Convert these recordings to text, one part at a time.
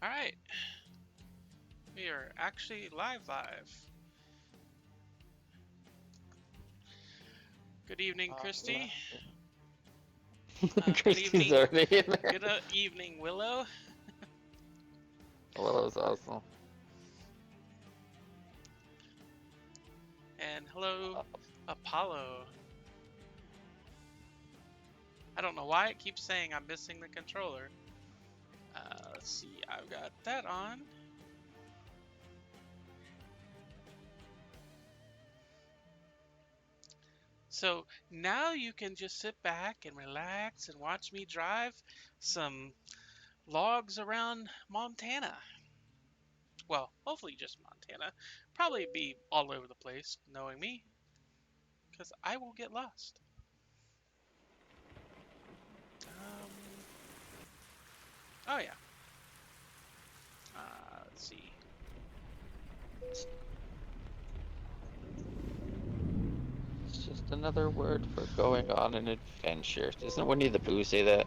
Alright, we are actually live. Good evening, Christy. Good Christy's evening. already in there. Good evening, Willow. Willow's awesome. And hello, Apollo. I don't know why it keeps saying I'm missing the controller. Let's see, I've got that on. So now you can just sit back and relax and watch me drive some logs around Montana. Well, hopefully just Montana. Probably be all over the place, knowing me, because I will get lost. Oh yeah. Let's see. It's just another word for going on an adventure. Doesn't Winnie the Pooh say that?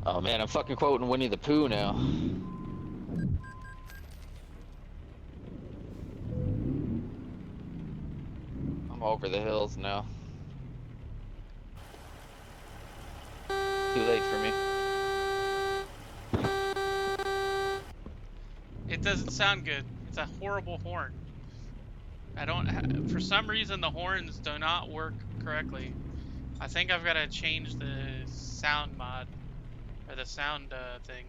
Oh man, I'm fucking quoting Winnie the Pooh now. I'm over the hills now. Too late for me. It doesn't sound good. It's a horrible horn. I don't. For some reason, the horns do not work correctly. I think I've got to change the sound mod or the sound thing.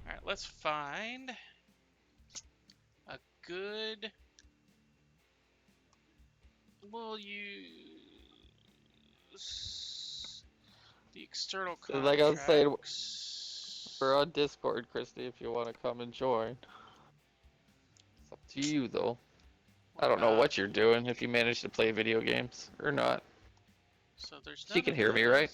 All right, let's find a good. We'll use the external Like I was saying, contracts. we're on Discord, Christy, if you want to come and join. It's up to you, though. I don't know what you're doing, if you manage to play video games or not. So there's She none can of hear me, right?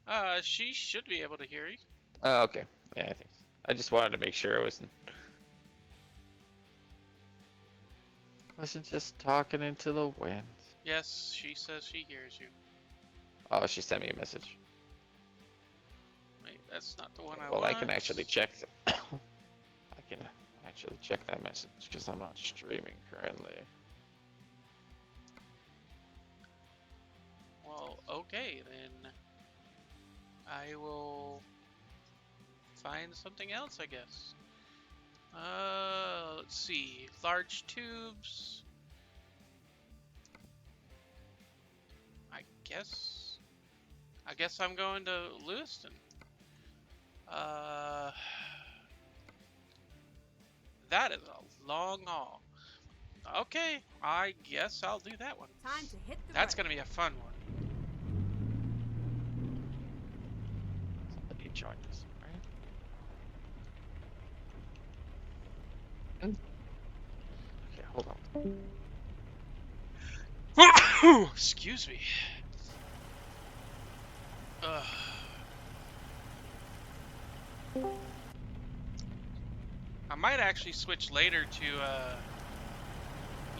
those. She should be able to hear you. Oh, okay. Yeah, I think so. I just wanted to make sure I wasn't just talking into the wind. Yes, she says she hears you. Oh, she sent me a message. Wait, that's not the one I Well, want. I can actually check. I can actually check that message because I'm not streaming currently. Well, okay, then I will find something else, I guess. Let's see. Large tubes. I guess I'm going to Lewiston. That is a long haul. Okay, I guess I'll do that one. Time to hit the That's road. gonna be a fun one. Somebody join us, right? Okay, hold on. Excuse me. Ugh. I might actually switch later to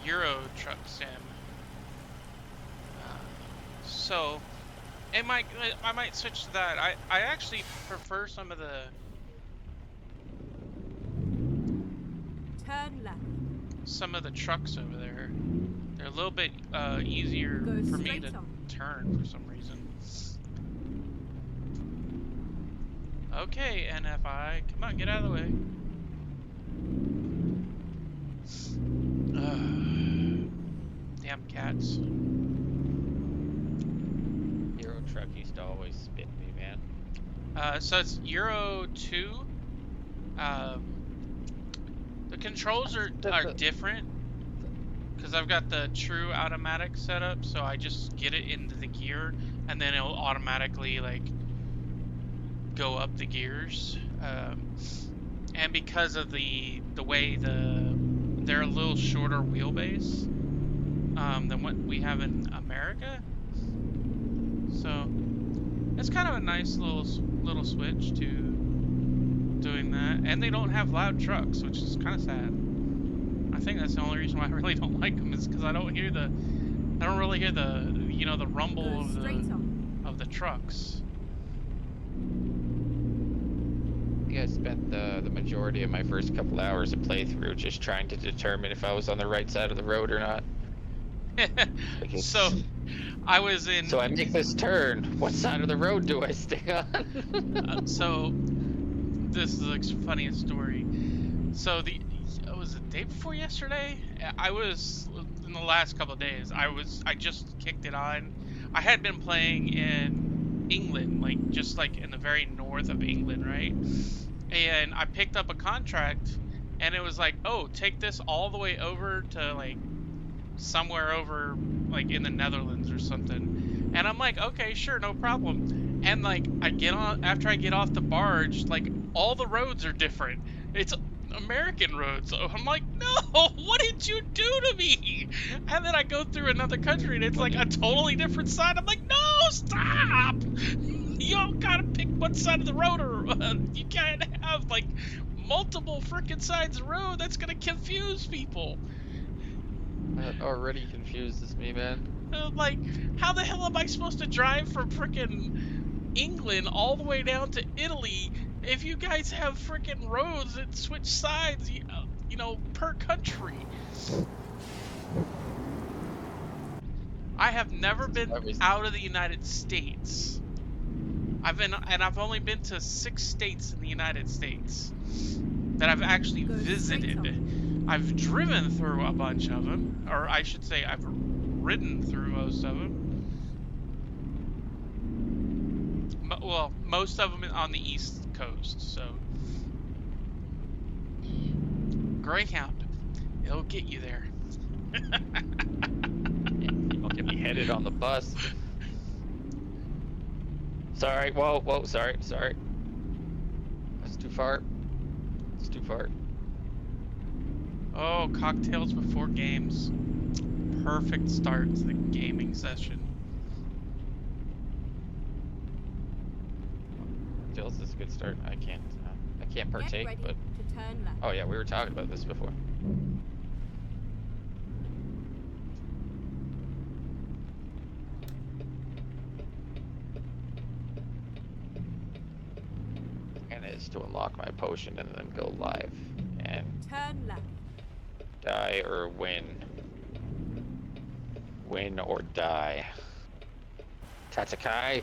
Euro Truck Sim. So I might switch to that. I actually prefer some of the Turn left. trucks over there. They're a little bit easier Go for me to straight on. turn for some reason. Okay, NFI, come on, get out of the way. Damn cats. Euro Truck used to always spin me, man. So it's Euro 2. The controls are different because I've got the true automatic setup, so I just get it into the gear and then it'll automatically like go up the gears. And because of the way they're a little shorter wheelbase than what we have in America, so it's kind of a nice little switch to doing that. And they don't have loud trucks, which is kind of sad. I think that's the only reason why I really don't like them is because I don't really hear the rumble of the trucks. think I spent the majority of my first couple hours of playthrough just trying to determine if I was on the right side of the road or not. Like So I was in. So I make this turn. What side of the road do I stay on? So this is like funniest story. So it was the day before yesterday. I was in the last couple of days. I just kicked it on. I had been playing in England, like just like in the very north of England, right? And I picked up a contract, and it was like, oh, take this all the way over to like somewhere over like in the Netherlands or something. And I'm like, okay, sure, no problem. And like I get on after I get off the barge, like all the roads are different. It's American roads. So I'm like, no, what did you do to me? And then I go through another country and it's like a totally different side. I'm like, no, stop! You don't gotta pick one side of the road, or you can't have like multiple freaking sides of the road. That's gonna confuse people. That already confuses me, man. Like, how the hell am I supposed to drive from frickin' England all the way down to Italy if you guys have frickin' roads that switch sides, you know, per country? I have never been out of the United States. I've only been to 6 states in the United States that I've actually visited. I've driven through a bunch of them, or I should say I've ridden through most of them. Well, most of them on the East Coast, so. Greyhound, it'll get you there. You'll get me headed on the bus. Sorry, whoa, sorry. That's too far. It's too far. Oh, cocktails before games. Perfect start to the gaming session. Cocktails is a good start. I can't partake, but. To turn left. Oh yeah, we were talking about this before. And it is to unlock my potion and then go live and Turn left. die or win. Win or die. Tatakai.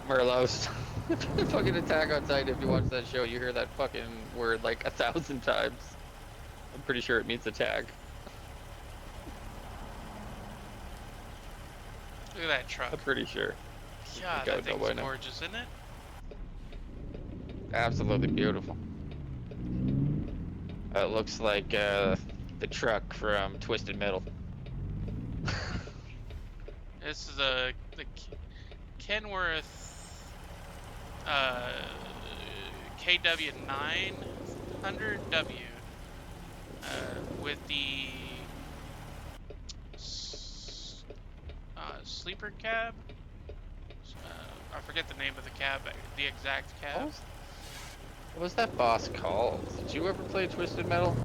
Merlos. Fucking Attack on Titan, if you watch that show, you hear that fucking word like 1,000 times. I'm pretty sure it means attack. Look at that truck. I'm pretty sure. Yeah, that thing's gorgeous, isn't it? Absolutely beautiful. It looks like the truck from Twisted Metal. This is the Kenworth KW900W with the sleeper cab. I forget the name of the cab, the exact cab. What was that boss called? Did you ever play Twisted Metal?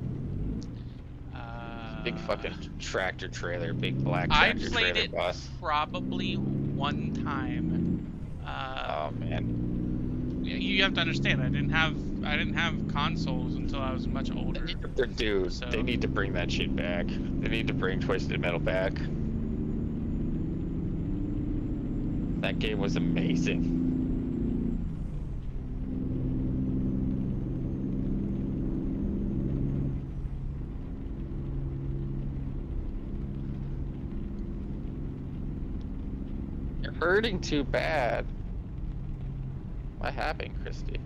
Big fucking tractor trailer, big black tractor trailer boss. I played it probably one time. Oh man. You have to understand, I didn't have consoles until I was much older. Dude, so. They need to bring that shit back. They need to bring Twisted Metal back. That game was amazing. You're hurting too bad. What happened, Christy?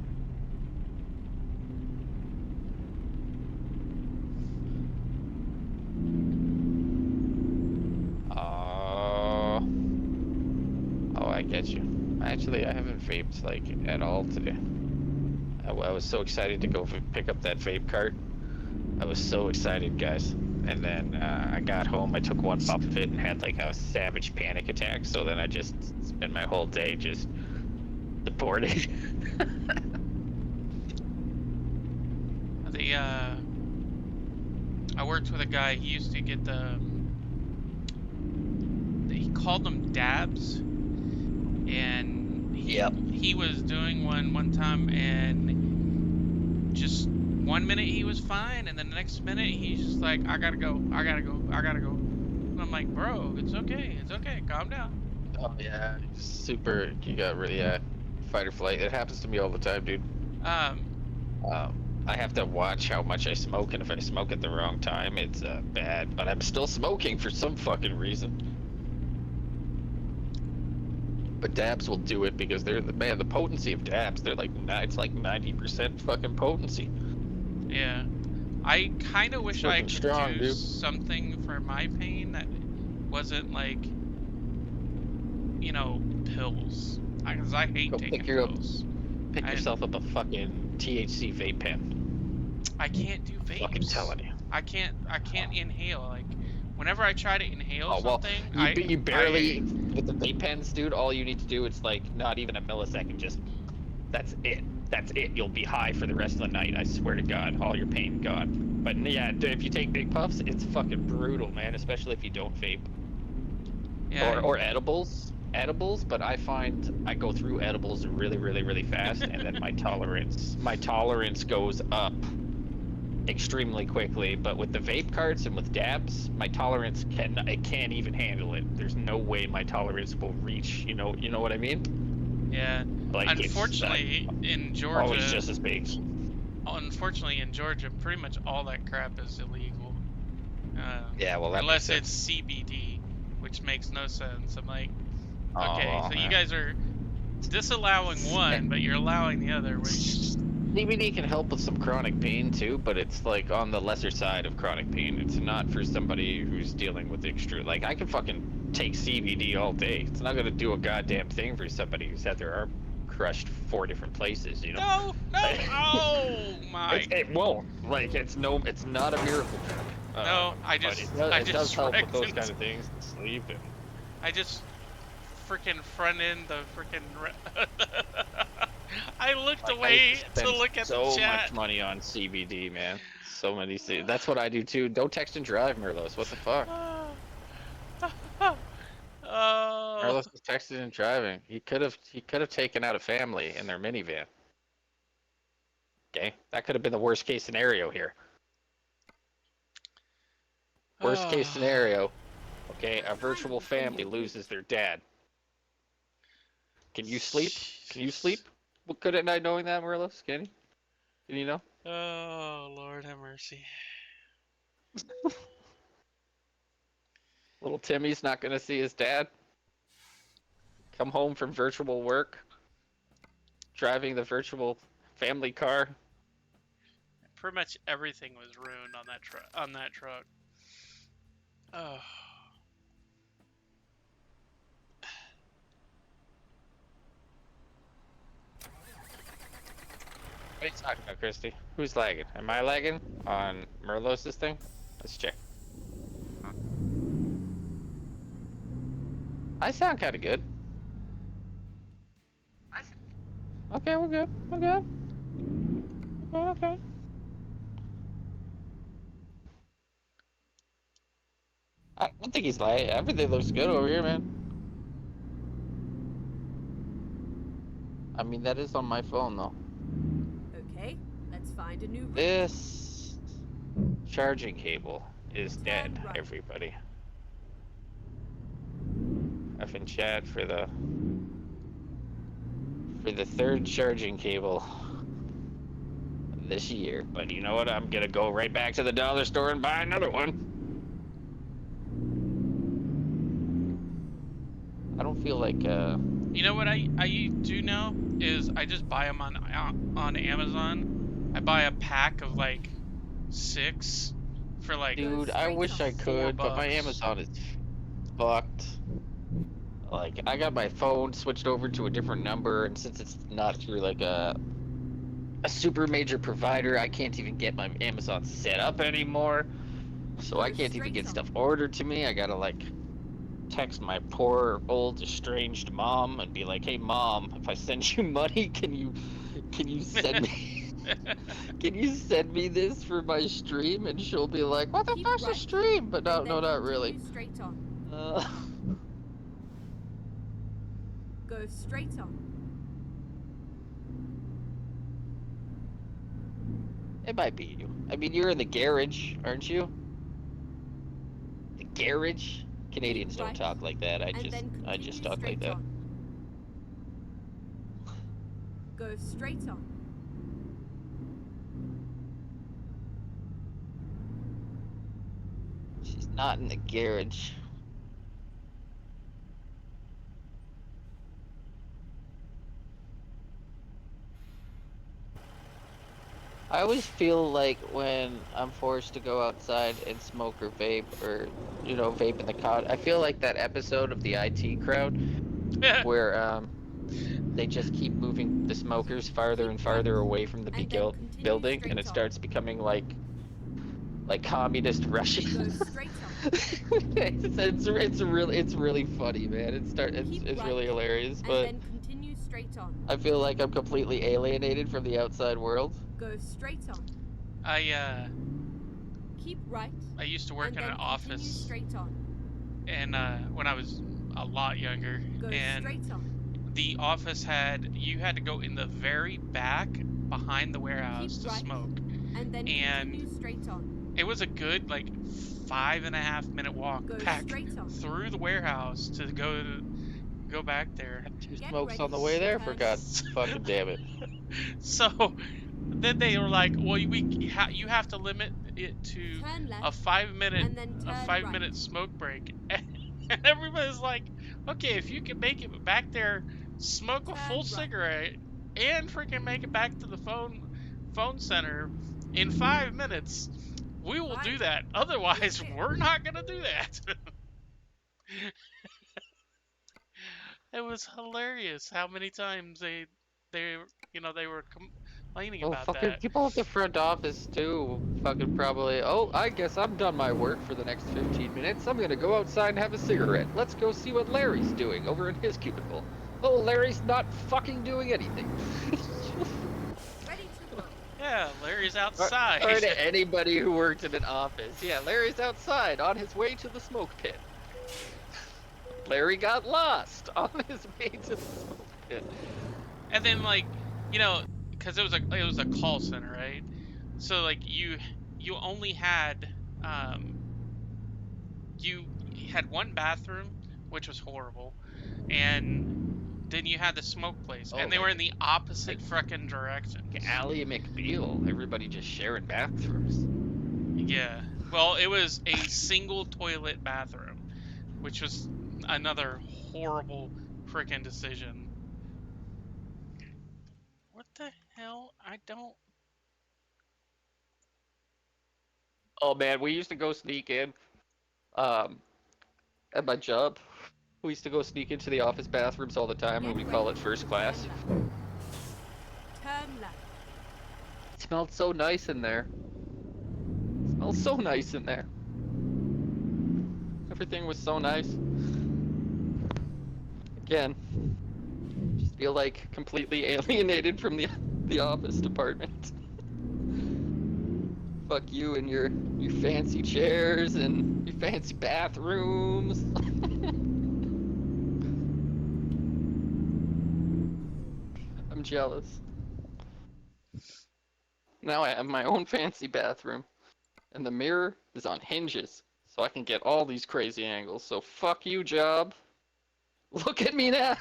Oh, I get you. Actually, I haven't vaped like at all today. I was so excited to go pick up that vape cart. I was so excited, guys. And then I got home, I took one puff of it and had like a savage panic attack. So then I just spent my whole day just deported. I worked with a guy, he used to get he called them dabs, and he was doing one time, and just one minute he was fine, and then the next minute he's just like, I gotta go, I gotta go, I gotta go. And I'm like, bro, it's okay, calm down. Oh yeah, super. You got really fight or flight. It happens to me all the time, dude. I have to watch how much I smoke, and if I smoke at the wrong time, it's bad. But I'm still smoking for some fucking reason. But dabs will do it because they're the potency of dabs. They're like it's like 90% fucking potency. Yeah, I kind of wish I Fucking could strong, do dude. something for my pain that wasn't like, you know, pills. Because I hate Go taking pick pills. Pick yourself up a fucking THC vape pen. I can't do vapes. Fucking telling you. I can't inhale. Like, whenever I try to inhale something, you barely with the vape pens, dude. All you need to do is like not even a millisecond. Just that's it. That's it. You'll be high for the rest of the night. I swear to God, all your pain gone. But yeah, if you take big puffs, it's fucking brutal, man. Especially if you don't vape. Yeah. Or edibles. But I find I go through edibles really, really, really fast, and then my tolerance goes up extremely quickly. But with the vape carts and with dabs, my tolerance can't even handle it. There's no way my tolerance will reach. You know what I mean? Yeah. Like unfortunately, in Georgia, always just as big. Unfortunately, in Georgia, pretty much all that crap is illegal. Yeah, well, that unless makes it's CBD, which makes no sense. I'm like, Oh, okay, well, so you guys are disallowing one, but you're allowing the other, which CBD can help with some chronic pain too, but it's like on the lesser side of chronic pain. It's not for somebody who's dealing with extreme. Like I can fucking take CBD all day. It's not gonna do a goddamn thing for somebody who's had their arm crushed 4 different places. You know? No, oh my. It won't. Like it's not a miracle drug. No, I but just it does help with wrecked those into- kind of things. Sleep and I just freaking front end the freaking. I looked away to look at so the chat. much money on CBD, man. So many. That's what I do too. Don't text and drive, Merlos. What the fuck? Oh. Merlos was texting and driving. He could have taken out a family in their minivan. Okay, that could have been the worst case scenario here. Worst case scenario. Okay, a virtual family loses their dad. Can you sleep? Can you sleep? Well, good at night knowing that, Merlos? Can you know? Oh, Lord have mercy. Little Timmy's not gonna see his dad. Come home from virtual work. Driving the virtual family car. Pretty much everything was ruined on that truck. Oh. What are you talking about, Christy? Who's lagging? Am I lagging on Merlos' thing? Let's check. I sound kind of good. Okay, we're good. We're good. Okay. I don't think he's lagging. Everything looks good over here, man. I mean, that is on my phone, though. Okay, let's find a new route. This charging cable is dead, Right. everybody. I've been chat for the third charging cable this year, but you know what? I'm gonna go right back to the dollar store and buy another one. I don't feel like You know what I do now is I just buy them on Amazon. I buy a pack of like 6 for like. dude, I wish I could, but my $4. Amazon is fucked. Like, I got my phone switched over to a different number, and since it's not through like a super major provider, I can't even get my Amazon set up anymore. So I can't even get stuff ordered to me. I gotta like text my poor old estranged mom and be like, "Hey mom, if I send you money, can you send me can you send me this for my stream?" And she'll be like, "What the Keep fuck's a right, stream?" But no, and no, then not really. continue Straight on. Go straight on. It might be you. I mean, you're in the garage, aren't you? The garage? Canadians don't Right. talk like that. I and just then talk like straight that. on. Go straight on. She's not in the garage. I always feel like when I'm forced to go outside and smoke or vape or, vape in the cot, I feel like that episode of the IT Crowd where they just keep moving the smokers farther and farther away from the And then continue building, and straight it on. starts becoming like communist Russia. Go straight on. it's really funny, man. It's Keep right. really hilarious, And but then continue straight on. I feel like I'm completely alienated from the outside world. Go straight on. Keep right. I used to work and in then an continue office, straight on. and when I was a lot younger, Go and straight on. the office you had to go in the very back behind the warehouse Keep to right. smoke. And then And continue straight on. It was a good 5.5 minute walk Go back straight on. through the warehouse to go back there. 2 Get smokes ready on the to way there, for turn God's fucking damn it. So then they were like, "Well, you have to limit it to Turn left. a 5-minute and then turn 5-minute right. smoke break." And everybody's like, "Okay, if you can make it back there, smoke a Turn full right. cigarette, and freaking make it back to the phone center in 5 minutes, we will do Right. that. Otherwise, Okay. we're not gonna do that." It was hilarious how many times they were complaining Well, about fucking that. people at the front office too. Fucking probably. Oh, I guess I'm done my work for the next 15 minutes. I'm gonna go outside and have a cigarette. Let's go see what Larry's doing over in his cubicle. Oh, Larry's not fucking doing anything. Ready to go. Yeah, Larry's outside. Or to anybody who worked in an office. Yeah, Larry's outside on his way to the smoke pit. Larry got lost on his way to the smoke pit. And then because it was a call center, right? So you only had you had one bathroom, which was horrible, and then you had the smoke place, Oh, and they were in the opposite like- frickin' direction. Ally McBeal, everybody just sharing bathrooms. Yeah. Well, it was a single toilet bathroom, which was another horrible frickin' decision. What the hell? I don't. Oh man, we used to go sneak in. At my job, we used to go sneak into the office bathrooms all the time, and we call it first class. Turn left. It smelled so nice in there. It smelled so nice in there. Everything was so nice. Again, just feel like completely alienated from the office department. Fuck you and your fancy chairs and your fancy bathrooms. I'm jealous. Now I have my own fancy bathroom, and the mirror is on hinges, so I can get all these crazy angles. So fuck you, job. Look at me now.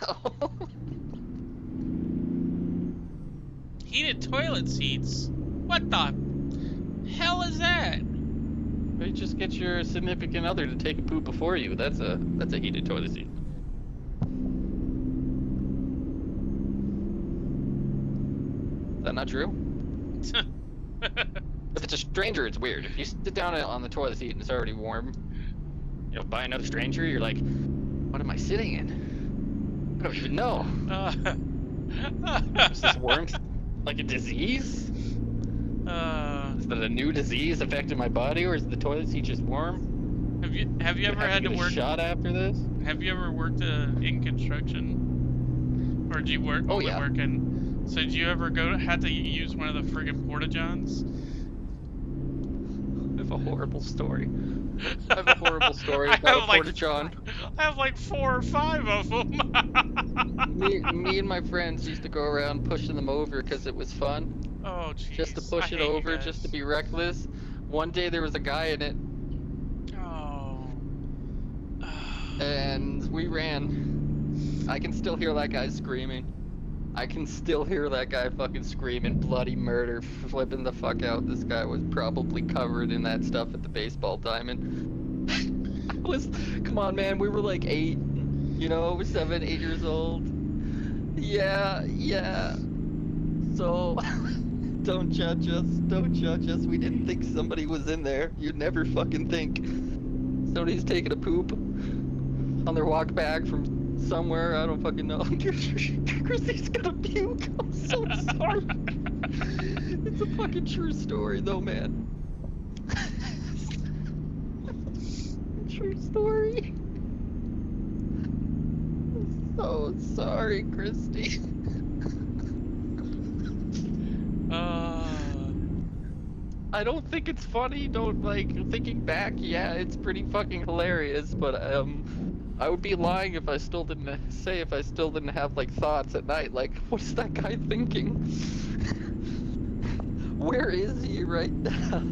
Heated toilet seats? What the hell is that? You just get your significant other to take a poop before you. That's a heated toilet seat. Is that not true? If it's a stranger, it's weird. If you sit down on the toilet seat and it's already warm, by another stranger, you're like, what am I sitting in? I don't even know. Is this warm like a disease? Is that a new disease affecting my body, or is the toilet seat just warm? Have you ever had to work? A shot after this? Have you ever worked in construction, or do you work? Oh yeah. Working. So did you ever had to use one of the friggin' porta johns? I have a horrible story. I have a horrible story I about a have like porta-john. I have like 4 or 5 of them. Me and my friends used to go around pushing them over because it was fun. Oh Just to jeez, I push it hate you over, just to guys. be reckless. One day there was a guy in it, Oh. and we ran. I can still hear that guy screaming. I can still hear that guy fucking screaming bloody murder, flipping the fuck out. This guy was probably covered in that stuff at the baseball diamond. Come on, man, we were like 8, 7, 8 years old. Yeah. So, don't judge us. We didn't think somebody was in there. You'd never fucking think. Somebody's taking a poop on their walk back from somewhere, I don't fucking know. Chrissy's gonna puke. I'm so sorry. It's a fucking true story, though, man. True story. I'm so sorry, Christy. I don't think it's funny. Thinking back, yeah, it's pretty fucking hilarious, but I would be lying if I still didn't have like thoughts at night, like, what's that guy thinking? Where is he right now?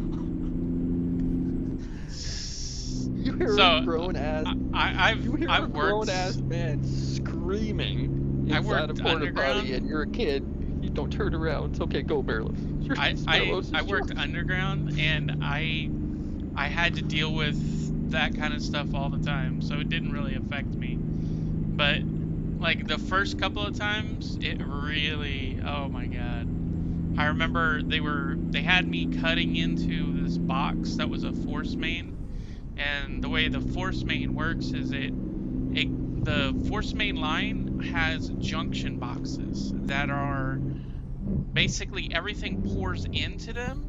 You hear a grown ass. I've worked. Grown ass man screaming inside a porta potty, and you're a kid. You don't turn around. It's okay. Go, Barlow. I worked underground, and I had to deal with that kind of stuff all the time, so it didn't really affect me. But like the first couple of times, it really, oh my god. I remember they had me cutting into this box that was a force main, and the way the force main works is the force main line has junction boxes that are basically everything pours into them,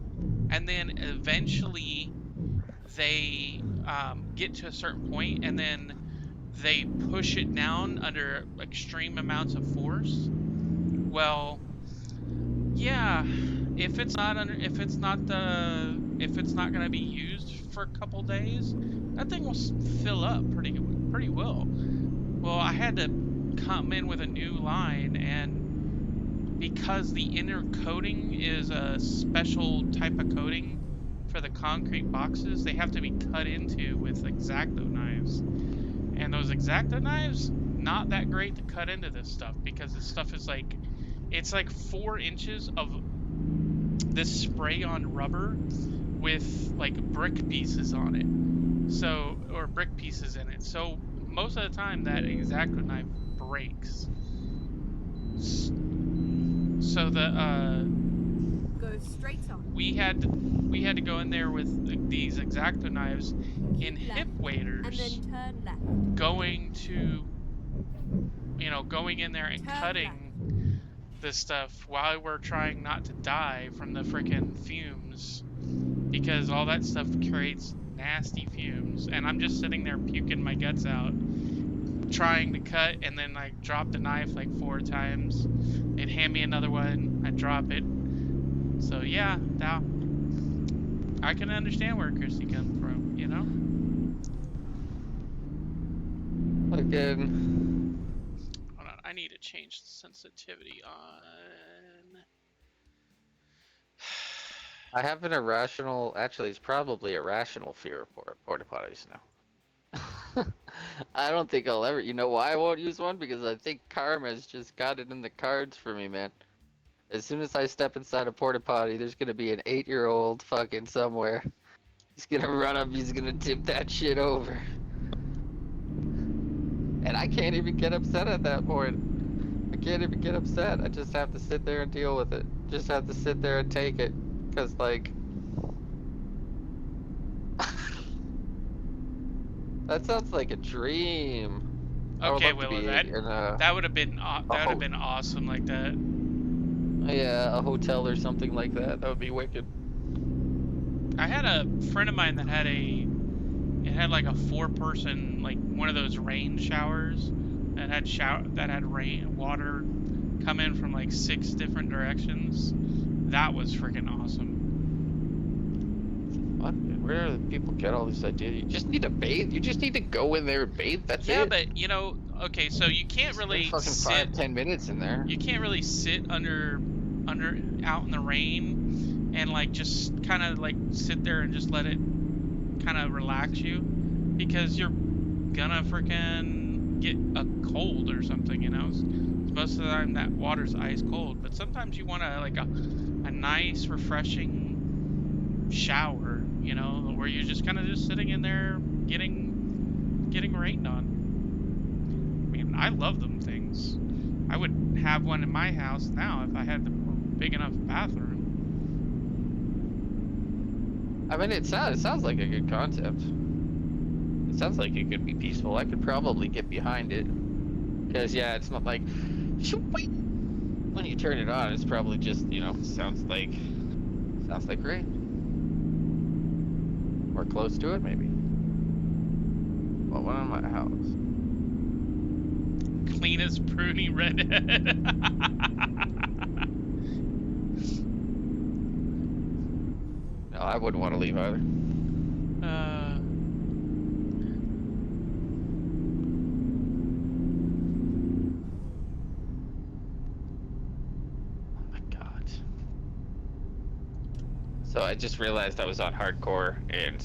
and then eventually they get to a certain point, and then they push it down under extreme amounts of force. Well, yeah, if it's not going to be used for a couple days, that thing will fill up pretty well. Well, I had to come in with a new line, and because the inner coating is a special type of coating for the concrete boxes, they have to be cut into with X-Acto knives. And those X-Acto knives, not that great to cut into this stuff, because this stuff is like, it's like 4 inches of this spray on rubber with like brick pieces on it. So, or brick pieces in it. So most of the time that X-Acto knife breaks. So Go straight on. we had to go in there with these X-Acto knives in hip waders, And then turn left. going in there and cutting this stuff while we're trying not to die from the frickin' fumes, because all that stuff creates nasty fumes, and I'm just sitting there puking my guts out, trying to cut, and then I drop the knife like 4 times. They'd hand me another one, I'd drop it. So yeah, now I can understand where Christy comes from, you know? Again. Hold on, I need to change the sensitivity on. I have an irrational, actually it's probably a rational fear of porta potties now. I don't think I'll ever, you know why I won't use one? Because I think karma's just got it in the cards for me, man. As soon as I step inside a porta potty, there's gonna be an 8-year-old fucking somewhere. He's gonna run up, he's gonna tip that shit over. And I can't even get upset at that point. I can't even get upset. I just have to sit there and deal with it. Just have to sit there and take it. Cause like, that sounds like a dream. Okay, Willow, that would have been awesome like that. Yeah, a hotel or something like that. That would be wicked. I had a friend of mine that had like a 4-person, like one of those rain showers that had water come in from like 6 different directions. That was freaking awesome. What? Where do people get all this idea? You just need to bathe. You just need to go in there and bathe. That's Yeah, it. but you know, okay, so you can't really Spend fucking sit. 5-10 minutes in there. You can't really sit under out in the rain and like just kind of like sit there and just let it kind of relax you, because you're gonna freaking get a cold or something, you know. Most of the time that water's ice cold, but sometimes you want like a nice refreshing shower, you know, where you're just kind of just sitting in there getting rained on. I mean, I love them things. I would have one in my house now if I had the big enough bathroom. I mean, it sounds like a good concept. It sounds like it could be peaceful. I could probably get behind it. Because, yeah, it's not like... When you turn it on, it's probably just, you know, sounds like rain. Or close to it, maybe. Well, one in my house. Clean as pruny redhead. No, I wouldn't want to leave either. Oh my god. So I just realized I was on hardcore, and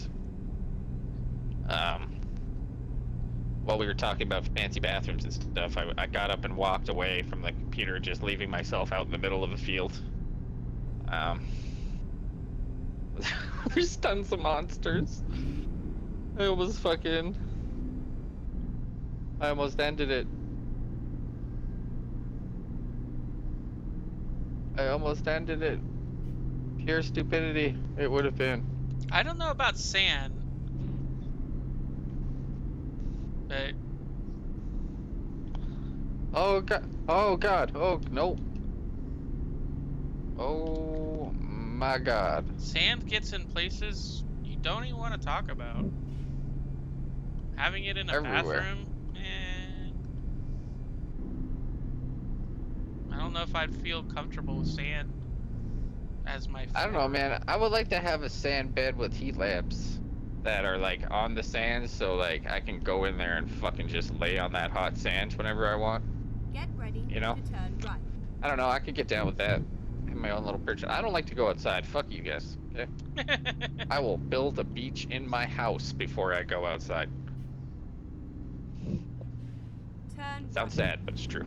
while we were talking about fancy bathrooms and stuff, I got up and walked away from the computer, just leaving myself out in the middle of the field. There's tons of monsters. I almost ended it. I almost ended it. Pure stupidity, it would have been. I don't know about sand, but Oh god. Oh god. Oh no. Oh my god. sand gets in places you don't even want to talk about. Having it in a Everywhere. bathroom, I don't know if I'd feel comfortable with sand as my I don't know, man. I would like to have a sand bed with heat lamps that are like on the sand, so like I can go in there and fucking just lay on that hot sand whenever I want. Get ready You know? to turn right. I don't know. I could get down with that. In my own little perch. I don't like to go outside. Fuck you guys. Okay. I will build a beach in my house before I go outside. Turn Sounds right. sad, but it's true.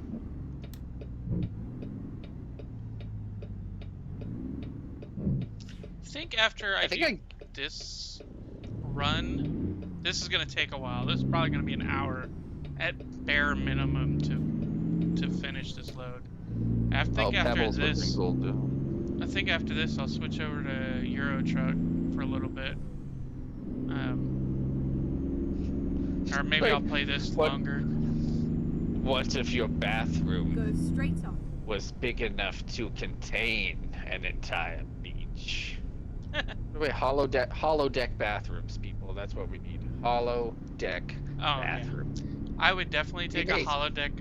I think after I do this run, this is gonna take a while. This is probably gonna be an hour at bare minimum to finish this load. I think after Pebbles would've this, been cool too. I think after this I'll switch over to Euro Truck for a little bit. Or maybe Wait, I'll play this what? longer. What if your bathroom Go straight on. was big enough to contain an entire beach? Wait, hollow deck bathrooms, people. That's what we need. Hollow deck bathroom. Yeah. I would definitely take a Hey. holodeck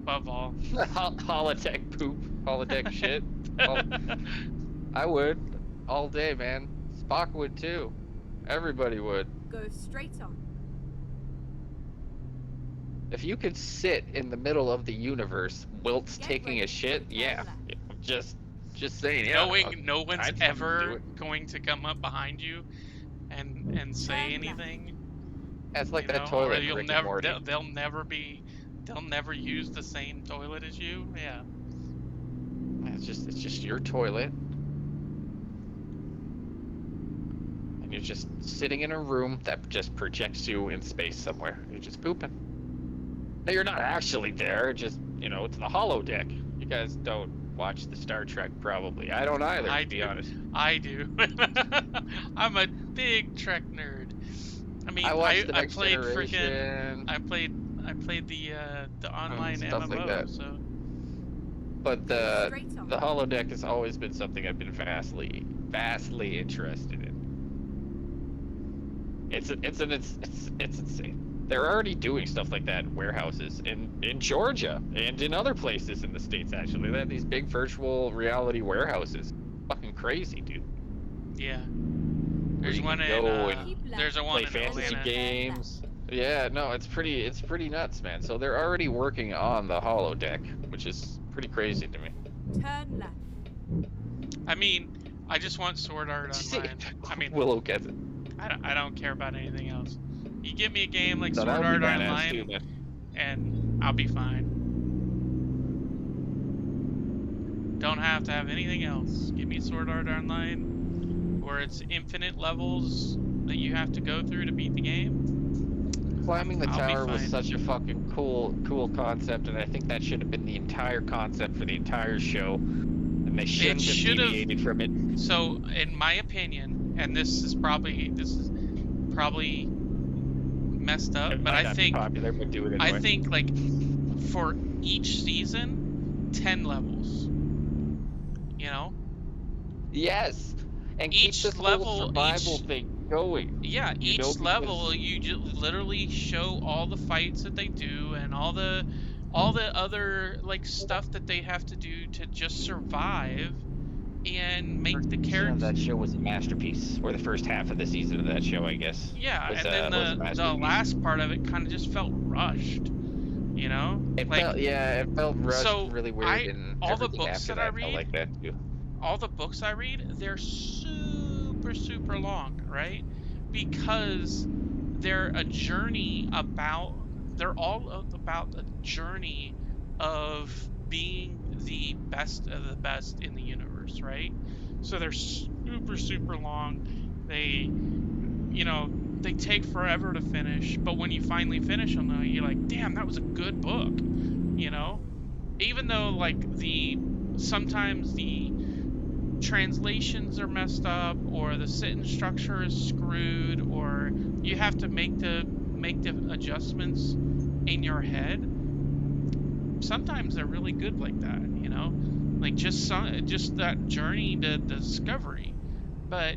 above all. Holodeck poop. Holodeck shit. I would. All day, man. Spock would too. Everybody would. Go straight on. If you could sit in the middle of the universe whilst Get taking a ready shit, to yeah. turn Just saying, yeah. Knowing no one's I'd fucking do ever it. going to come up behind you and say Turn left. anything. That's like you that know, toilet or in you'll Rick and never Morty. they'll never use the same toilet as you. Yeah. It's just your toilet. And you're just sitting in a room that just projects you in space somewhere. You're just pooping. No, you're not actually there. Just, you know, it's the holodeck. You guys don't watch the Star Trek, probably. I don't either, to be honest. I do. I'm a big Trek nerd. I mean, I watched The I Next played Generation. I played the online stuff MMO. like that. So But the Straight on. holodeck has always been something I've been vastly interested in. It's insane. They're already doing stuff like that in warehouses in Georgia and in other places in the States, actually. They have these big virtual reality warehouses. Fucking crazy, dude. yeah. There's you one can in go and there's a one play in fantasy Atlanta. games. Yeah, no, it's pretty nuts, man. So they're already working on the holodeck, which is pretty crazy to me. Turn left. I mean, I just want Sword Art Online. I mean, Willow gets it. I don't care about anything else. You give me a game like No, that Sword would be Art badass too, Online, man. and I'll be fine. Don't have to have anything else. Give me Sword Art Online, where it's infinite levels that you have to go through to beat the game. Climbing the I'll be tower was fine. such a fucking cool concept, and I think that should have been the entire concept for the entire show. And they shouldn't have should've- deviated from it. So, in my opinion, and this is probably messed up, It but might I not be think popular, but do it anyway. I think like for each season, 10 levels. You know? Yes, and keep Each this level- whole survival each- thing going. Yeah, You each know, level because- you literally show all the fights that they do and all the other like stuff that they have to do to just survive and make the Season of characters. that show was a masterpiece, or the first half of the season of that show, I guess. Yeah, was, and then was a the masterpiece. last part of it kind of just felt rushed. You know? It like felt rushed, so really weird, and all the everything books after that I that felt read- like that too. all the books I read, they're super long, right? Because they're a journey about, they're all about a journey of being the best of the best in the universe, right? So they're super long. They, you know, they take forever to finish, but when you finally finish them, though, you're like, damn, that was a good book, you know? Even though, like, sometimes the translations are messed up, or the sentence structure is screwed, or you have to make the adjustments in your head. Sometimes they're really good like that, you know, like just that journey to discovery. But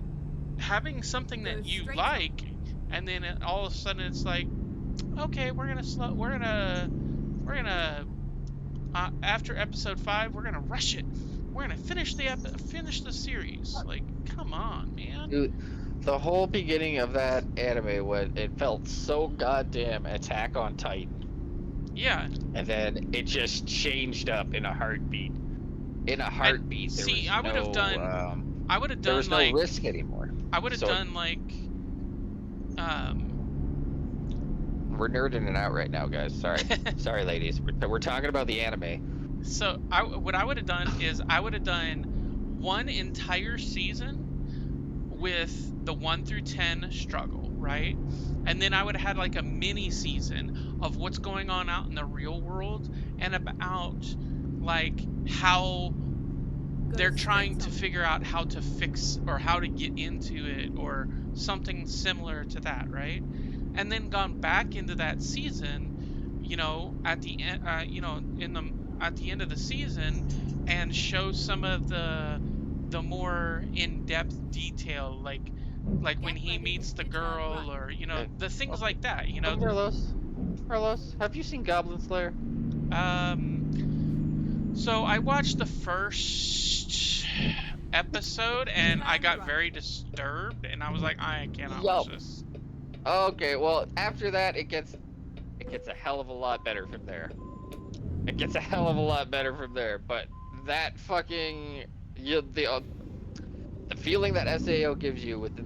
having something that Go you straight like, and then all of a sudden it's like, okay, we're gonna after episode 5, we're gonna rush it. We're gonna finish the series. Like, come on, man. Dude, the whole beginning of that anime, it felt so goddamn Attack on Titan, Yeah. and then it just changed up in a heartbeat. In a heartbeat. There see, was I would have no, done. I would have there done was no like. risk anymore. I would have So- done like. We're nerding it out right now, guys. Sorry, sorry, ladies. We're talking about the anime. So what I would have done is I would have done one entire season with the 1 through 10 struggle, right? And then I would have had like a mini season of what's going on out in the real world and about like how they're trying to figure out how to fix or how to get into it or something similar to that, right? And then gone back into that season, you know, at the end, at the end of the season, and show some of the more in-depth detail, like when he meets the girl, or you know, the things like that, you know. Carlos, have you seen Goblin Slayer? So I watched the first episode and I got very disturbed, and I was like, I cannot watch this. Okay, well, after that, it gets a hell of a lot better from there. It gets a hell of a lot better from there, but that fucking the feeling that SAO gives you within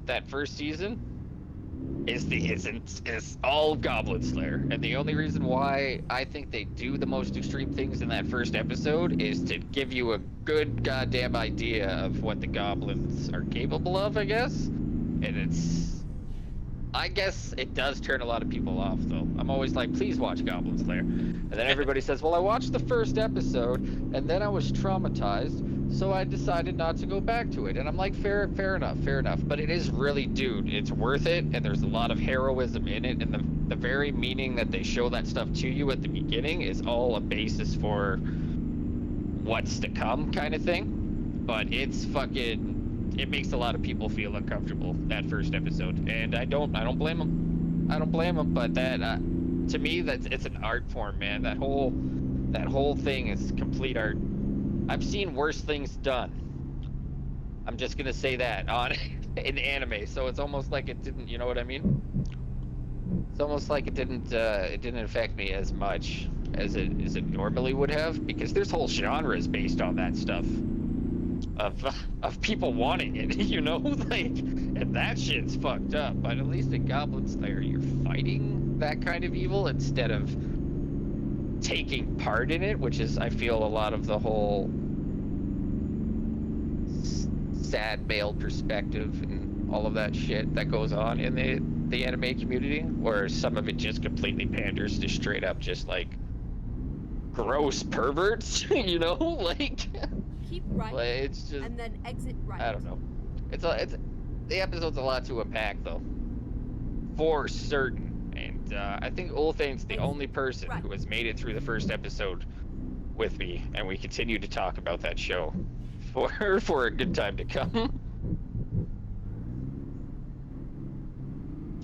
that first season is all Goblin Slayer, and the only reason why I think they do the most extreme things in that first episode is to give you a good goddamn idea of what the goblins are capable of, I guess. And I guess it does turn a lot of people off, though. I'm always like, please watch Goblin Slayer. And then everybody says, well, I watched the first episode, and then I was traumatized, so I decided not to go back to it. And I'm like, fair enough. But it is really, dude, it's worth it, and there's a lot of heroism in it, and the very meaning that they show that stuff to you at the beginning is all a basis for what's to come kind of thing. But it's fucking... It makes a lot of people feel uncomfortable, that first episode, and I don't blame them. I don't blame them, but that to me, it's an art form, man. That whole thing is complete art. I've seen worse things done. I'm just gonna say that on in anime, so it's almost like it didn't. You know what I mean? It's almost like it didn't affect me as much as it normally would have, because there's whole genres based on that stuff of people wanting it, you know, like, and that shit's fucked up. But at least in Goblin Slayer, you're fighting that kind of evil instead of taking part in it, which is, I feel, a lot of the whole sad male perspective and all of that shit that goes on in the anime community, where some of it just completely panders to straight up just like gross perverts, you know, like Keep right. like, it's just, And then exit right. I don't know. It's the episode's a lot to unpack though, for certain. And I think Ulthane's the only person who has made it through the first episode with me, and we continue to talk about that show for a good time to come.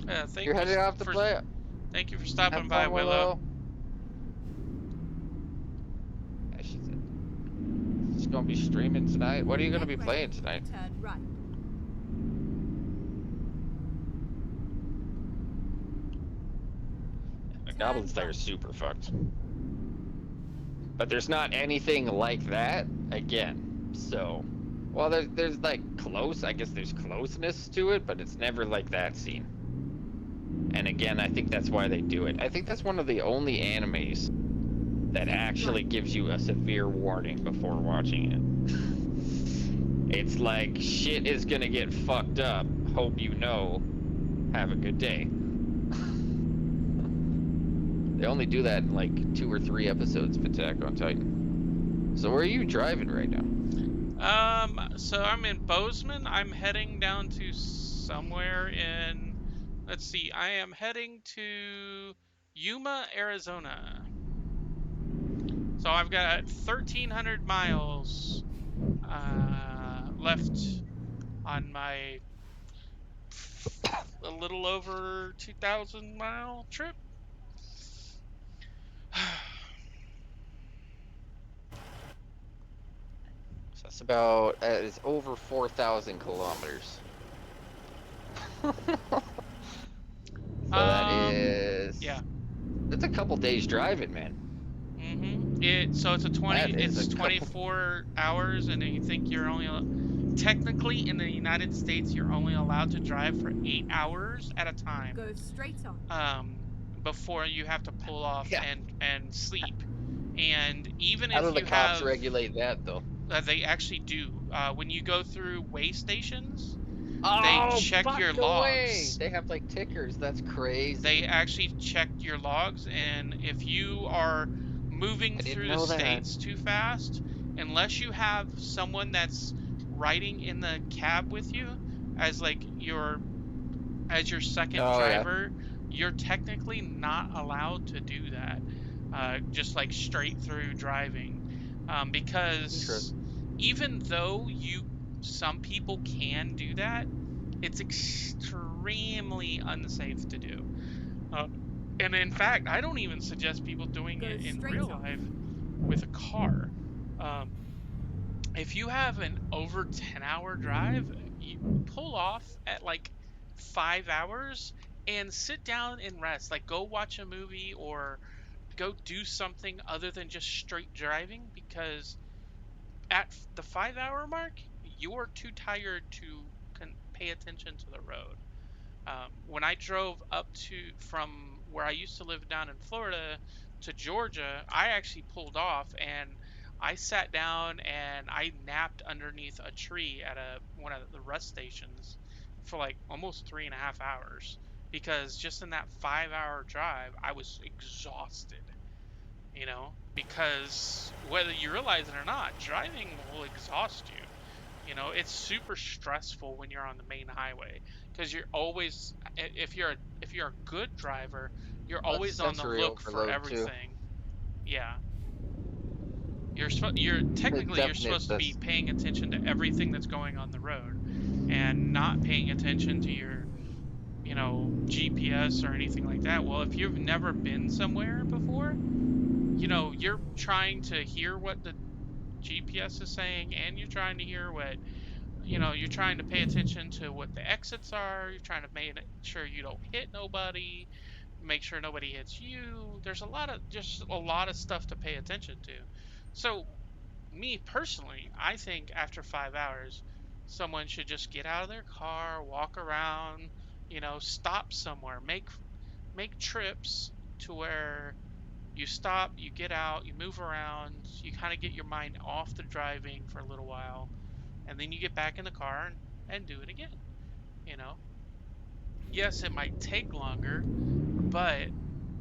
Thank You're you headed off to for, play. Thank you for stopping Have by, fun, Willow. Yeah, she said she's gonna be streaming tonight. What are you gonna be Get playing ready. tonight? Turn right. Goblin Slayer is super fucked. But there's not anything like that again. So, well, there's like close. I guess there's closeness to it, but it's never like that scene. And again, I think that's why they do it. I think that's one of the only animes that actually gives you a severe warning before watching it. It's like, shit is gonna get fucked up. Hope you know. Have a good day. They only do that in like 2 or 3 episodes of Attack on Titan. So where are you driving right now? So I'm in Bozeman. I'm heading down to somewhere in, let's see, I am heading to Yuma, Arizona. So I've got 1,300 miles left on my a little over 2,000 mile trip. So that's about, it's over 4,000 kilometers. So that is, yeah. That's a couple days driving, man. So it's It's 24 hours, and you think you're only technically in the United States you're only allowed to drive for 8 hours at a time. Go straight on. Before you have to pull off and sleep. And even How if do the you cops have, regulate that though? they actually do. When you go through way stations, Oh, they check your logs. They have like tickers. That's crazy. They actually check your logs, and if you are moving through the states too fast, unless you have someone that's riding in the cab with you as like your second driver, you're technically not allowed to do that. Just like straight through driving, because even though some people can do that, it's extremely unsafe to do. And in fact, I don't even suggest people doing it in real life with a car. If you have an over 10-hour drive, you pull off at like 5 hours and sit down and rest. Like, go watch a movie or go do something other than just straight driving, because at the 5-hour mark, you're too tired to pay attention to the road. When I drove from where I used to live down in Florida to Georgia, I actually pulled off and I sat down and I napped underneath a tree at one of the rest stations for like almost 3.5 hours, because just in that 5-hour drive, I was exhausted. You know, because whether you realize it or not, driving will exhaust you. You know, it's super stressful when you're on the main highway, because you're always, if you're a good driver, you're always on the look for everything. Yeah. You're supposed to be paying attention to everything that's going on the road, and not paying attention to your, GPS or anything like that. Well, if you've never been somewhere before, you're trying to hear what the GPS is saying, and you're trying to hear what, you know, you're trying to pay attention to what the exits are. You're trying to make sure you don't hit nobody, make sure nobody hits you. There's just a lot of stuff to pay attention to. So, me personally, I think after 5 hours, someone should just get out of their car, walk around, you know, stop somewhere, make trips to where you stop, you get out, you move around, you kind of get your mind off the driving for a little while, and then you get back in the car and do it again. You know, yes, it might take longer, but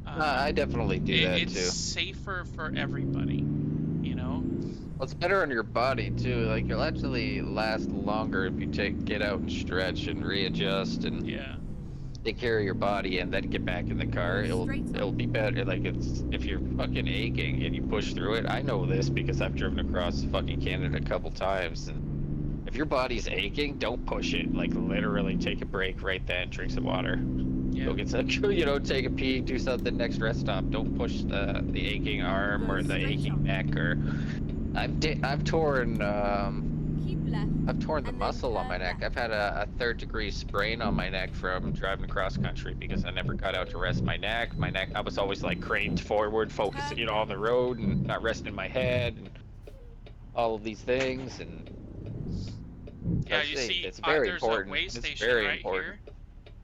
I definitely do that it's too. safer for everybody. You know, Well, it's better on your body too. Like you'll actually last longer if you get out and stretch and readjust and yeah. take care of your body and then get back in the car. It'll be better. Like it's if you're fucking aching and you push through it. I know this because I've driven across fucking Canada a couple times. And if your body's aching, don't push it. Like literally take a break right then, drink some water. Yeah. Go get some, you know, take a pee, do something. Next rest stop. Don't push the aching arm or the aching neck. Or I've torn I've torn the muscle on my neck. I've had a 3rd-degree sprain on my neck from driving across country because I never got out to rest my neck. I was always like craned forward, focusing, you know, on the road and not resting my head and all of these things. And yeah, you see, it's very there's important. a way It's station very right important. here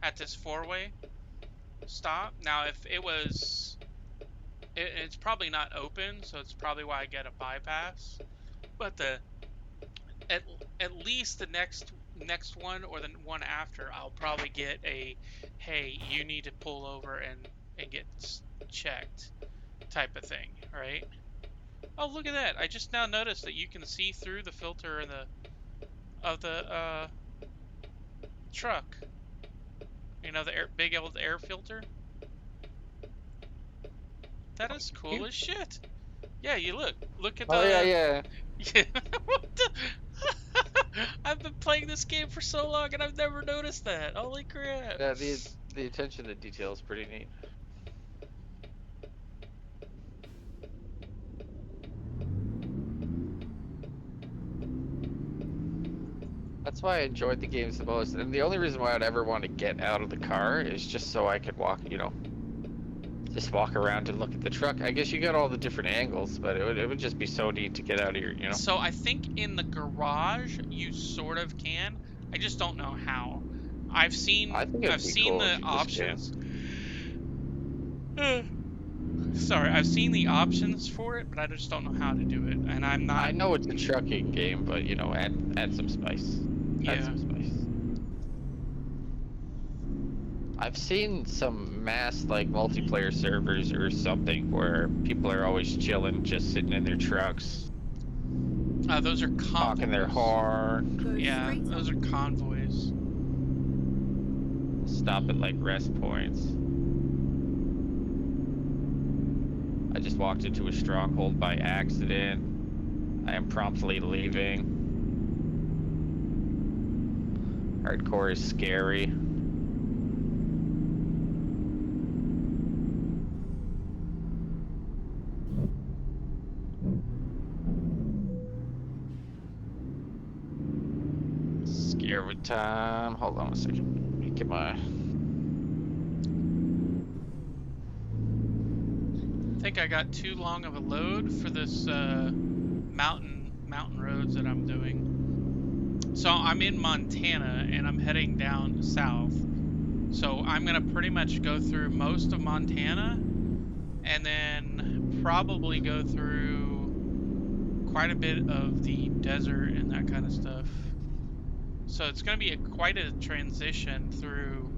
at this 4-way stop. Now, if it was, it's probably not open, so it's probably why I get a bypass. But at least the next one or the one after, I'll probably get a, hey, you need to pull over and get checked type of thing, right? Oh, look at that! I just now noticed that you can see through the filter in of the truck. You know, the big old air filter. That is cool as shit. Yeah, you look at the. Oh yeah. Yeah. What the? I've been playing this game for so long and I've never noticed that. Holy crap. Yeah, the attention to detail is pretty neat. That's why I enjoyed the games the most. And the only reason why I'd ever want to get out of the car is just so I could walk, you know, just walk around and look at the truck. I guess you got all the different angles, but it would just be so neat to get out of here, you know? So I think in the garage you sort of can. I just don't know how. I've seen cool the options. Sorry, I've seen the options for it, but I just don't know how to do it, and I'm not. I know it's a trucking game, but you know, add some spice. Yeah. Add some spice. I've seen some mass like multiplayer servers or something where people are always chilling, just sitting in their trucks. Those are convoys. Talking their horn. Yeah, those are convoys. Stop at like rest points. I just walked into a stronghold by accident. I am promptly leaving. Hardcore is scary. Scary time. Hold on a second. Let me get my... I think I got too long of a load for this mountain roads that I'm doing. So I'm in Montana and I'm heading down south. So I'm gonna pretty much go through most of Montana and then probably go through quite a bit of the desert and that kind of stuff. So it's gonna be quite a transition through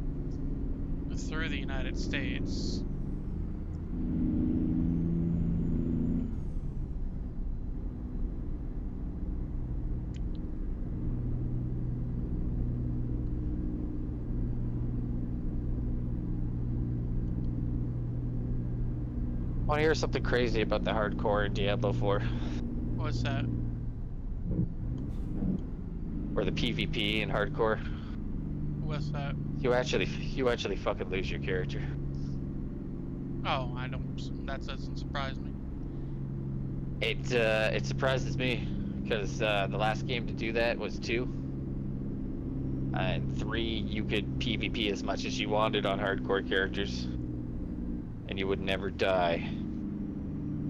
the United States. Want to hear something crazy about the hardcore in Diablo 4? What's that? Or the PvP in hardcore? What's that? You actually fucking lose your character. Oh, I don't. That doesn't surprise me. It surprises me because the last game to do that was 2, And 3, you could PvP as much as you wanted on hardcore characters, and you would never die.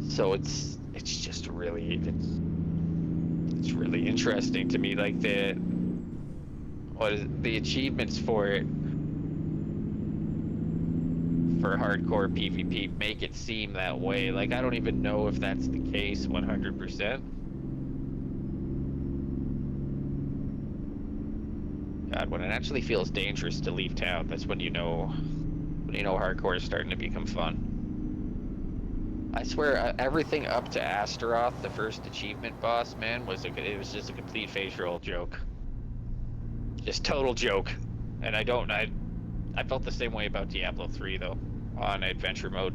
So it's just really it's really interesting to me. Like the achievements for it for hardcore PvP make it seem that way. Like I don't even know if that's the case 100%. God, when it actually feels dangerous to leave town, that's when you know hardcore is starting to become fun. I swear, everything up to Astaroth, the first achievement boss, man, it was just a complete facial joke. Just total joke. And I felt the same way about Diablo 3 though, on adventure mode.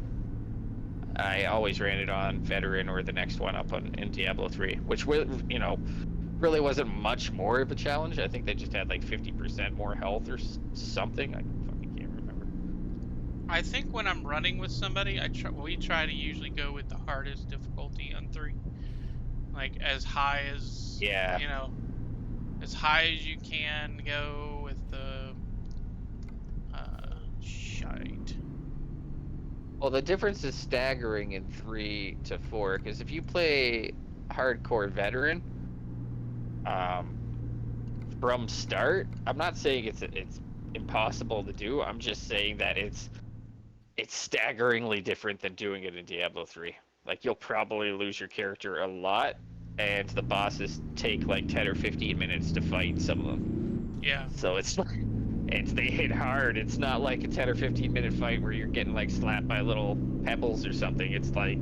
I always ran it on veteran or the next one up in Diablo 3, which really wasn't much more of a challenge. I think they just had like 50% more health or something. I fucking can't remember. I think when I'm running with somebody, we try to usually go with the hardest difficulty on 3. Like as high as as high as you can go with the shite. Well, the difference is staggering in 3 to 4, because if you play hardcore veteran, from start, I'm not saying it's impossible to do. I'm just saying that it's staggeringly different than doing it in Diablo 3. Like you'll probably lose your character a lot, and the bosses take like 10 or 15 minutes to fight some of them. Yeah. So they hit hard. It's not like a 10 or 15 minute fight where you're getting like slapped by little pebbles or something. It's like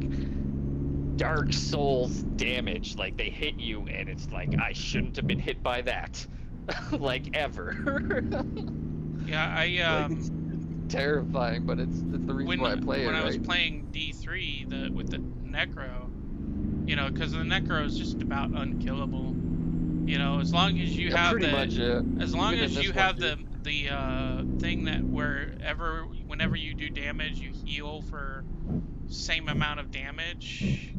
Dark Souls damage. Like they hit you and it's like, I shouldn't have been hit by that. Like ever. Yeah, it's terrifying, but it's the reason why I play it. When I was playing D3 with the Necro, because the Necro is just about unkillable. As long as you have as long as you have the thing that whenever you do damage, you heal for same amount of damage.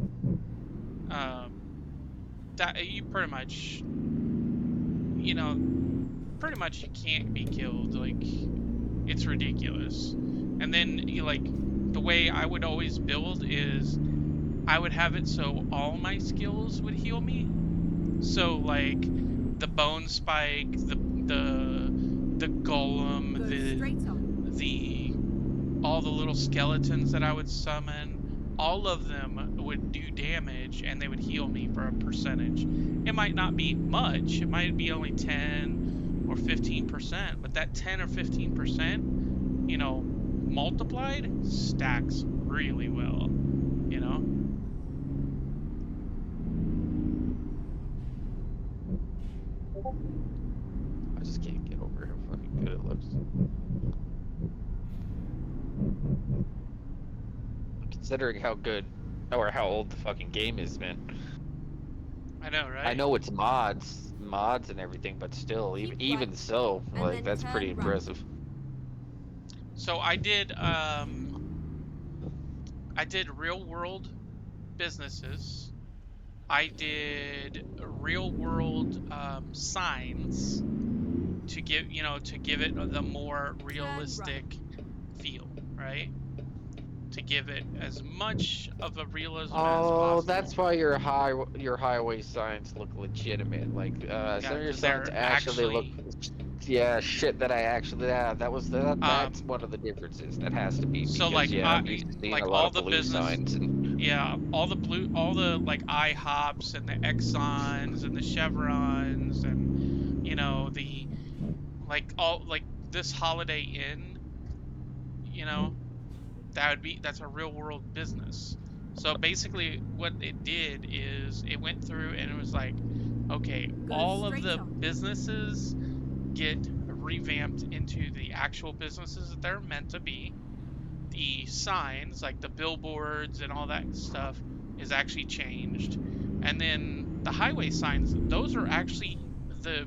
That you pretty much you can't be killed. Like it's ridiculous. And then the way I would always build is I would have it so all my skills would heal me. So like the bone spike, the golem, the all the little skeletons that I would summon, all of them would do damage and they would heal me for a percentage. It might not be much, it might be only 10 or 15%, but that 10 or 15%, multiplied stacks really well, I just can't get over how fucking good it looks. Considering how good or how old the fucking game is, man. I know, right? I know it's mods and everything, but still, even so, like that's pretty impressive. So I did real world businesses. I did real world signs to give it the more realistic feel, right? To give it as much of a realism as possible. Oh, that's why your highway signs look legitimate. Like some of your signs actually look. Yeah, shit. That that's one of the differences. That has to be. Because, so like, I'm used to seeing a lot of blue signs. All the like IHOPs and the Exxons and the Chevrons and the this Holiday Inn, that's a real world business. So basically what it did is it went through and it was like, okay, all of the businesses get revamped into the actual businesses that they're meant to be. The signs, like the billboards and all that stuff, is actually changed. And then the highway signs, those are actually the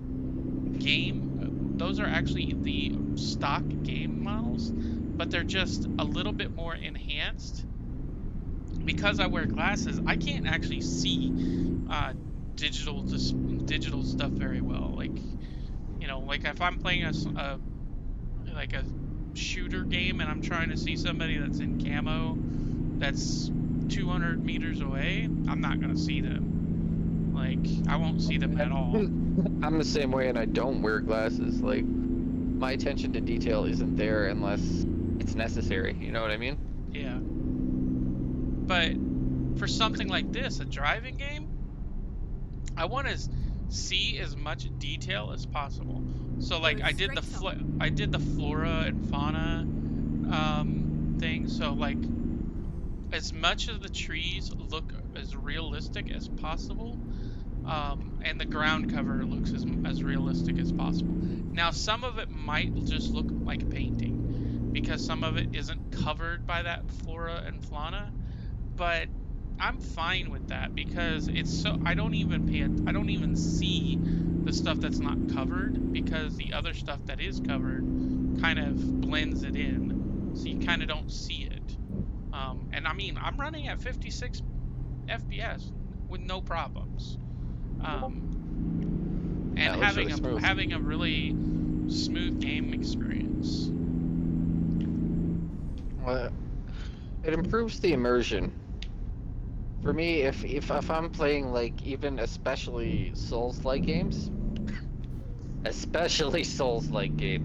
stock game models, but they're just a little bit more enhanced. Because I wear glasses, I can't actually see digital stuff very well. Like, You know, like if I'm playing like a shooter game and I'm trying to see somebody that's in camo that's 200 meters away, I'm not gonna see them. Like, I won't see them at all. I'm the same way, and I don't wear glasses. Like, my attention to detail isn't there unless it's necessary. You know what I mean? Yeah. But for something like this, a driving game, I want to see as much detail as possible. So like I did the flora and fauna thing. So like as much of the trees look as realistic as possible, and the ground cover looks as realistic as possible. Now some of it might just look like painting because some of it isn't covered by that flora and fauna, but I'm fine with that because it's so I don't even see the stuff that's not covered because the other stuff that is covered kind of blends it in, so you kind of don't see it. And I mean, I'm running at 56 FPS with no problems, and having a really smooth game experience. Well, it improves the immersion. For me, if I'm playing like even especially Souls-like games,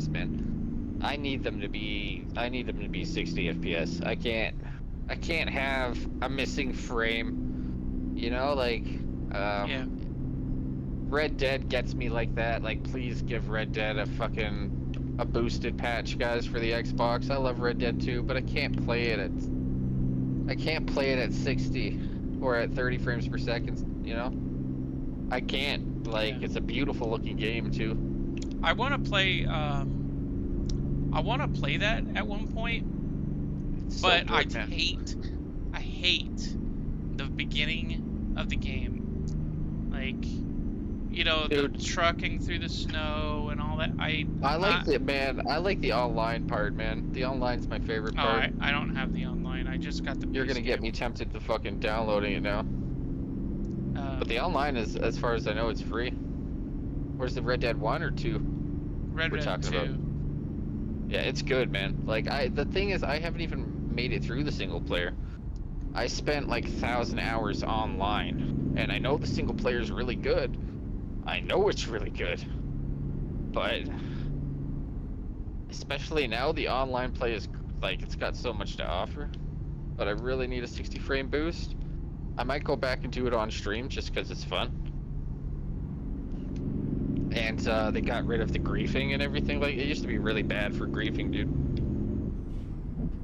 man, I need them to be 60 FPS. I can't have a missing frame. You know, like Yeah. Red Dead gets me like that. Like, please give Red Dead a boosted patch, guys, for the Xbox. I love Red Dead 2, but I can't play it at 60 or at 30 frames per second, you know? I can't. Like, Yeah. It's a beautiful looking game too. I want to play that at one point, It's but so good, man. I hate the beginning of the game. Like, you know, Dude. the trucking through the snow and all that. I like the online part, man. The online's my favorite part. I don't have the online. I just got the You're base gonna get game. me tempted to fucking downloading it now. But the online is, as far as I know, it's free. Where's the Red Dead 1 or 2? Red we're Dead talking 2. about? Yeah, it's good, man. Like, the thing is, I haven't even made it through the single player. I spent like 1,000 hours online, and I know the single player is really good. I know it's really good, but especially now, the online play is like, it's got so much to offer. But I really need a 60 frame boost. I might go back and do it on stream just because it's fun. And they got rid of the griefing and everything. Like, it used to be really bad for griefing, dude.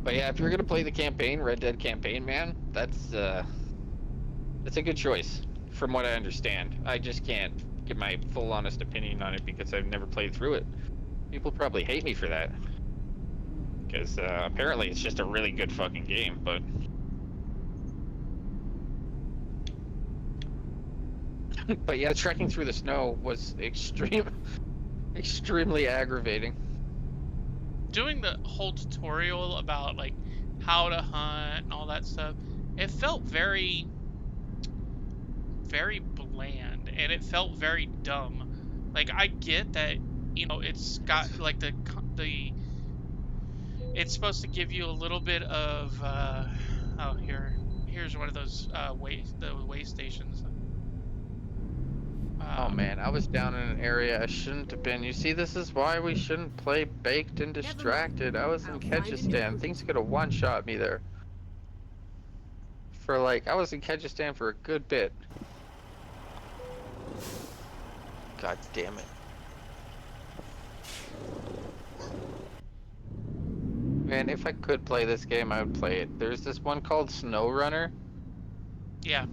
But yeah, if you're gonna play the campaign, Red Dead campaign, man, that's a good choice, from what I understand. I just can't give my full honest opinion on it because I've never played through it. People probably hate me for that, because apparently it's just a really good fucking game, but but yeah, trekking through the snow was extremely aggravating. Doing the whole tutorial about like how to hunt and all that stuff, it felt very bland, and it felt very dumb. Like, I get that, you know, it's got like the it's supposed to give you a little bit of here's one of those way stations. Oh man, I was down in an area I shouldn't have been. You see, this is why we shouldn't play Baked and Distracted. I was in Kyrgyzstan. Things could have one-shot me there. I was in Kyrgyzstan for a good bit. God damn it. Man, if I could play this game, I would play it. There's this one called SnowRunner. Yeah.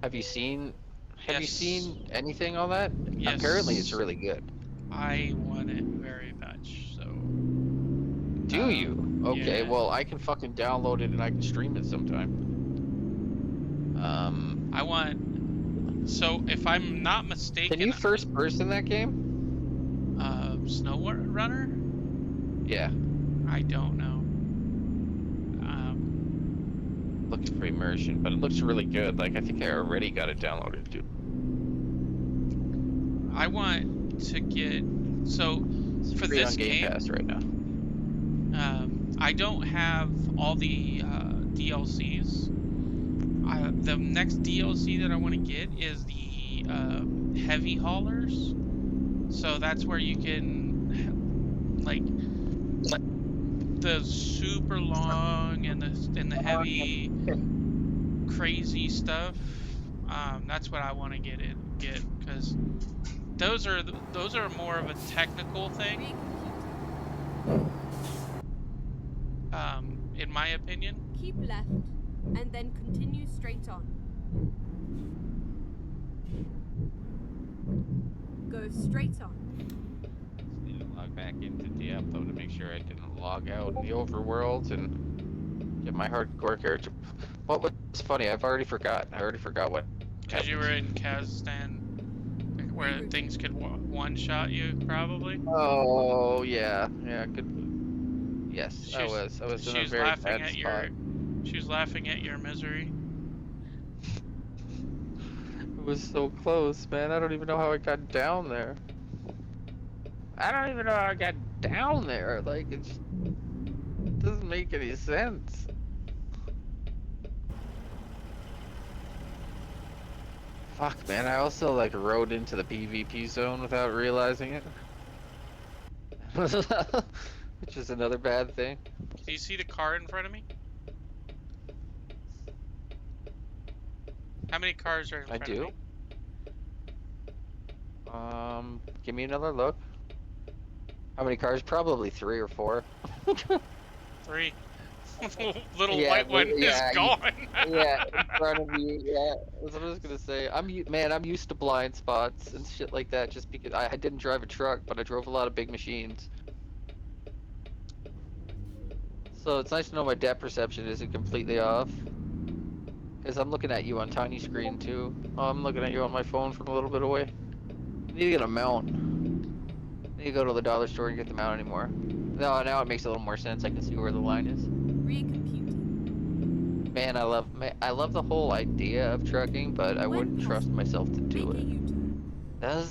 Have you seen Yes. anything on that? Yes. Apparently it's really good. I want it very much, so. Do you? Okay, yeah. well, I can fucking download it and I can stream it sometime. So, if I'm not mistaken... Can you first person that game? SnowRunner? Yeah. I don't know. Looking for immersion, but it looks really good. Like, I think I already got it downloaded, dude. I want to get so It's for free this on Game game. Pass right now. I don't have all the DLCs. The next DLC that I want to get is the heavy haulers. So that's where you can like the super long and the heavy crazy stuff. That's what I want to get because those are more of a technical thing. In my opinion. Keep left, and then continue straight on. Go straight on. Need to log back into Diablo to make sure I didn't log out in the overworld and get my hardcore character. What was funny? I already forgot what. Because you were in Kazakhstan, where things could one-shot you, probably. Oh yeah, good. Yes, I was in a very bad spot. She was laughing at your misery. It was so close, man. I don't even know how I got down there. Like, it just doesn't make any sense. Fuck, man. I also, like, rode into the PvP zone without realizing it. Which is another bad thing. Do you see the car in front of me? How many cars are in front of me? I do. Give me another look. How many cars? Probably 3 or 4. 3. Little white one is gone. Yeah, in front of you. Yeah, that's what I was gonna say. I'm used to blind spots and shit like that. Just because I didn't drive a truck, but I drove a lot of big machines. So it's nice to know my depth perception isn't completely off. Because I'm looking at you on tiny screen too. Oh, I'm looking at you on my phone from a little bit away. I need to get a mount. I need to go to the dollar store and get the mount anymore. No, now it makes a little more sense. I can see where the line is. Recomputing. Man, I love the whole idea of trucking, but I wouldn't trust myself to do it.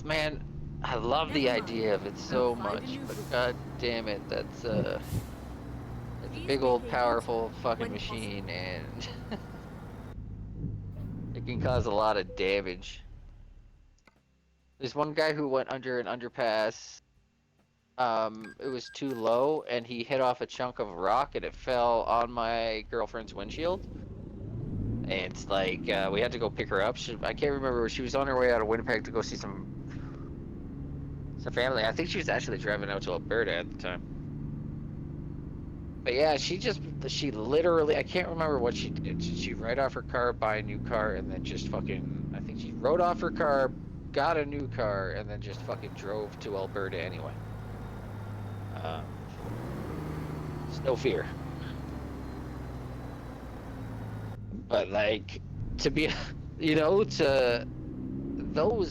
Man, I love the idea of it so much, but god damn it, that's a big old powerful fucking machine, and it can cause a lot of damage. There's one guy who went under an underpass. It was too low, and he hit off a chunk of rock, and it fell on my girlfriend's windshield. And it's like, we had to go pick her up. I can't remember. She was on her way out of Winnipeg to go see some family. I think she was actually driving out to Alberta at the time. But yeah, she literally, I can't remember what she did. She write off her car, buy a new car, and then just fucking, I think she wrote off her car, got a new car, and then just fucking drove to Alberta anyway. It's no fear. But like, to be, those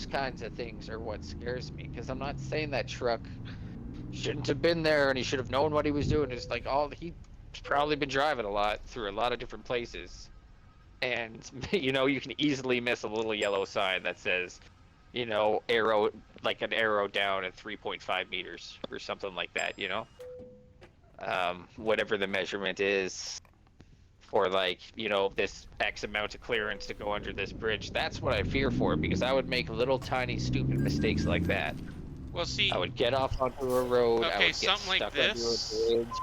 kinds of things are what scares me. Because I'm not saying that truck shouldn't have been there and he should have known what he was doing. It's like, he's probably been driving a lot through a lot of different places. And, you can easily miss a little yellow sign that says, arrow, like an arrow down at 3.5 meters or something like that, whatever the measurement is for, like, this X amount of clearance to go under this bridge. That's what I fear for, because I would make little tiny stupid mistakes like that. Well, see, I would get off onto a road. Okay, I would get something like stuck this. Under a bridge,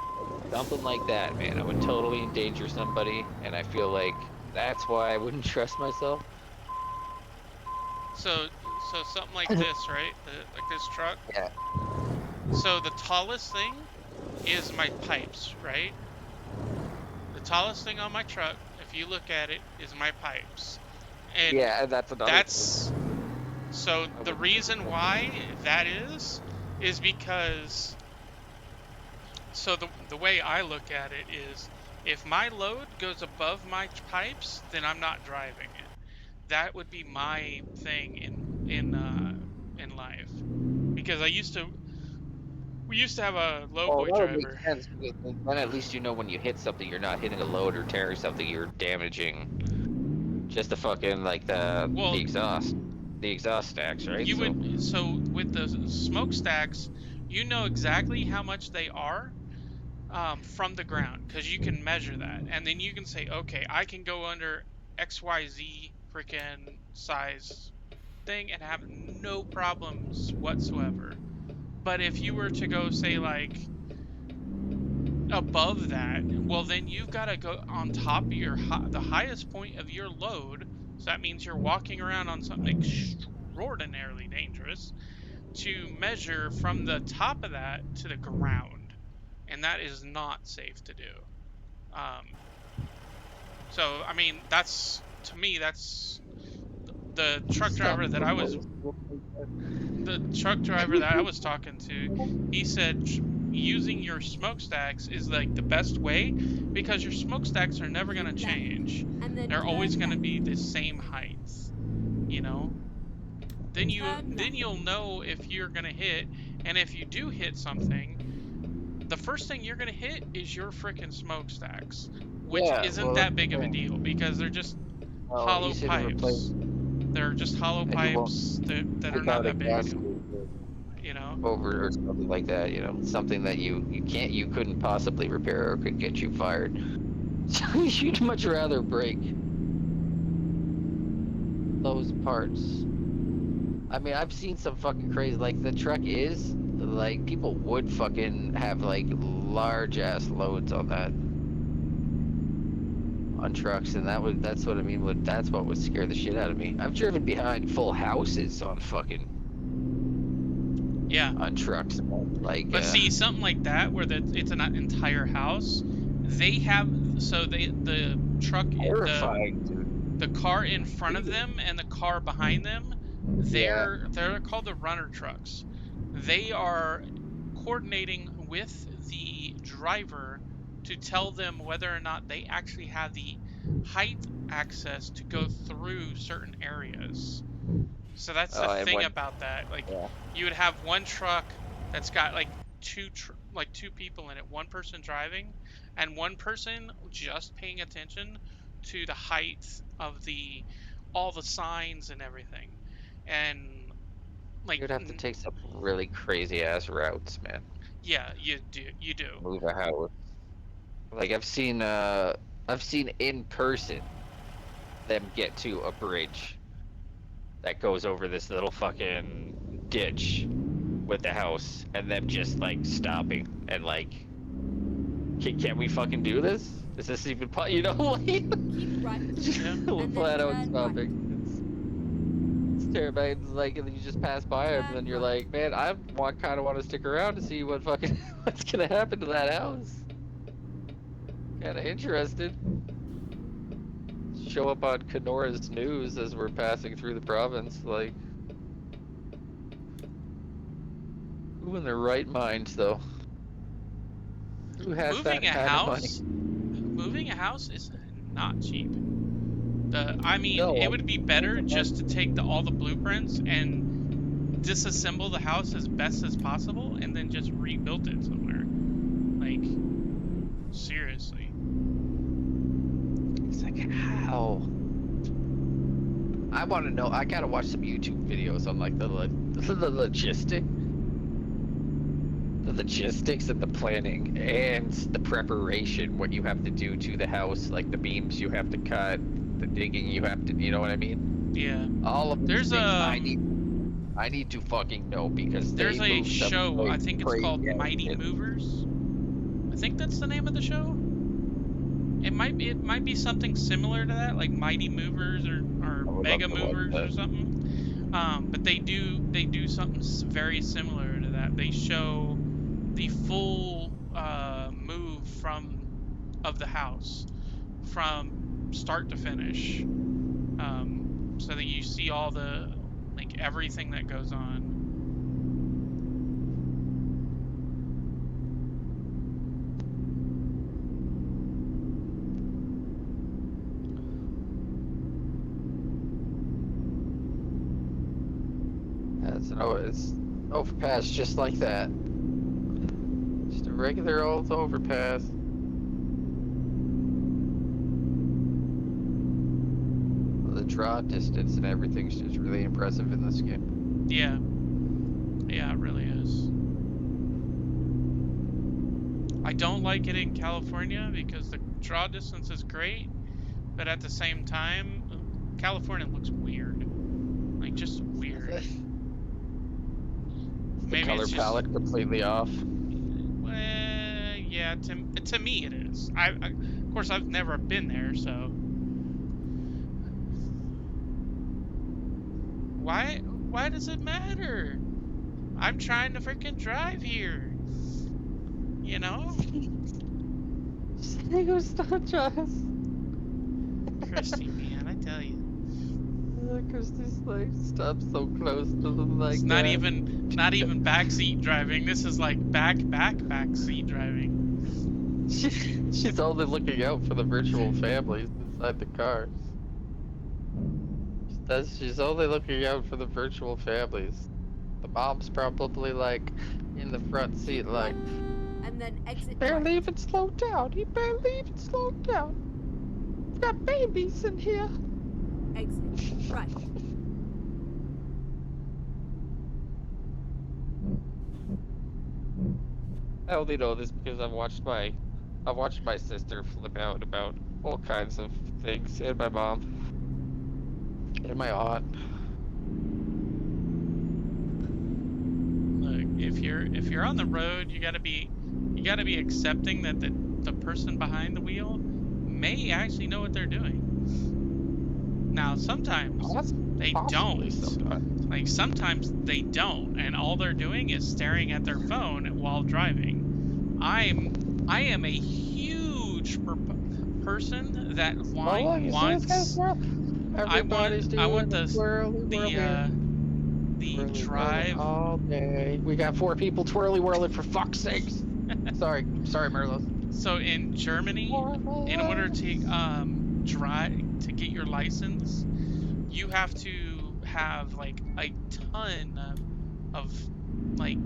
something like that, man. I would totally endanger somebody, and I feel like that's why I wouldn't trust myself. So something like this, right? Like this truck. Yeah. So the tallest thing is my pipes, right? The tallest thing on my truck, if you look at it, is my pipes. And yeah, that's another. So the reason why that is because, so the way I look at it is, if my load goes above my pipes, then I'm not driving it. That would be my thing in life, because we used to have a low boy driver. That would make sense, because then at least when you hit something, you're not hitting a load or tearing something, you're damaging just the fucking, like, the exhaust. the exhaust stacks, right? You would, so with the smokestacks, you know exactly how much they are from the ground, because you can measure that, and then you can say, okay, I can go under XYZ freaking size thing and have no problems whatsoever. But if you were to go, say, like above that, well, then you've got to go on top of your the highest point of your load. So that means you're walking around on something extraordinarily dangerous to measure from the top of that to the ground, and that is not safe to do. So I mean, that's, to me, that's the truck driver that I was talking to. He said using your smokestacks is like the best way, because your smokestacks are never going to change. And then They're always turn going to left. be the same height, you know? Then you'll know if you're going to hit, and if you do hit something, the first thing you're going to hit is your freaking smokestacks, which yeah, isn't well, that big of a deal because they're just hollow easy to replace, pipes. They're just hollow and you won't pipes that are take not out that big a exhaust deal, you know? over or something like that. You know, something that you couldn't possibly repair or could get you fired. So you'd much rather break those parts. I mean, I've seen some fucking crazy, like the truck is, like people would fucking have like large ass loads on that, on trucks, and that's what I mean, that's what would scare the shit out of me. I've driven behind full houses on fucking, Yeah. on trucks, like, But see, something like that where it's an entire house, they have, so the truck, terrifying, dude. the car in front of them and the car behind them, they're called the runner trucks. They are coordinating with the driver to tell them whether or not they actually have the height access to go through certain areas. So that's the And thing when, about that. Like, yeah. you would have one truck that's got like two people in it, one person driving and one person just paying attention to the height of all the signs and everything. And like, You'd have to take some really crazy ass routes, man. yeah, you do. Move a house. Like I've seen in person them get to a bridge that goes over this little fucking ditch with the house, and them just like stopping and like, can we fucking do this? Is this even you know, like, Keep right. just And then flat out turn stopping. It's terrifying. It's like, and then you just pass by him, and then you're like, man, I kind of want to stick around to see what fucking what's gonna happen to that house. Kind of interested. Show up on Kenora's news as we're passing through the province, like, who in their right minds, though? Who has that kind of money? Moving a house is not cheap. I mean, No, it would be better just to take all the blueprints and disassemble the house as best as possible and then just rebuild it somewhere. Like, seriously. It's like, how? I want to know. I gotta watch some YouTube videos on like the logistics and the planning and the preparation, what you have to do to the house, like the beams you have to cut, the digging you have to, you know what I mean? Yeah. All of these There's things I need to fucking know, because there's a show, I think it's called Mighty shit. Movers. I think that's the name of the show. It might be something similar to that, like Mighty Movers or Mega Movers or something. But they do something very similar to that. They show the full move of the house from start to finish, so that you see all the, like, everything that goes on. It's overpass just like that. Just a regular old overpass. The draw distance and everything's just really impressive in this game. Yeah. Yeah, it really is. I don't like it in California because the draw distance is great, but at the same time, California looks weird. Like, just weird. The Maybe color it's just, palette completely off. yeah, to me it is. Of course, I've never been there, so. Why does it matter? I'm trying to freaking drive here. You know? Stop, Josh. Christy, man, I tell you. Christy's like, stop so close to them like It's that. not even backseat driving. This is like backseat driving. She's only looking out for the virtual families inside the cars. She's only looking out for the virtual families. The mom's probably like in the front seat like, And then exit barely right. even slowed down. He barely even slowed down. We've got babies in here. Exit right. I only know this because I've watched my sister flip out about all kinds of things, and my mom, and my aunt. Look, if you're on the road, you gotta be accepting that the person behind the wheel may actually know what they're doing. Now, sometimes they don't. Sometimes. Like, sometimes they don't, and all they're doing is staring at their phone while driving. I am a huge person that wants. I want the drive. All day. We got 4 people twirly whirling for fuck's sakes. sorry, Merlos. So in Germany, in order to drive to get your license, you have to have like a ton of like,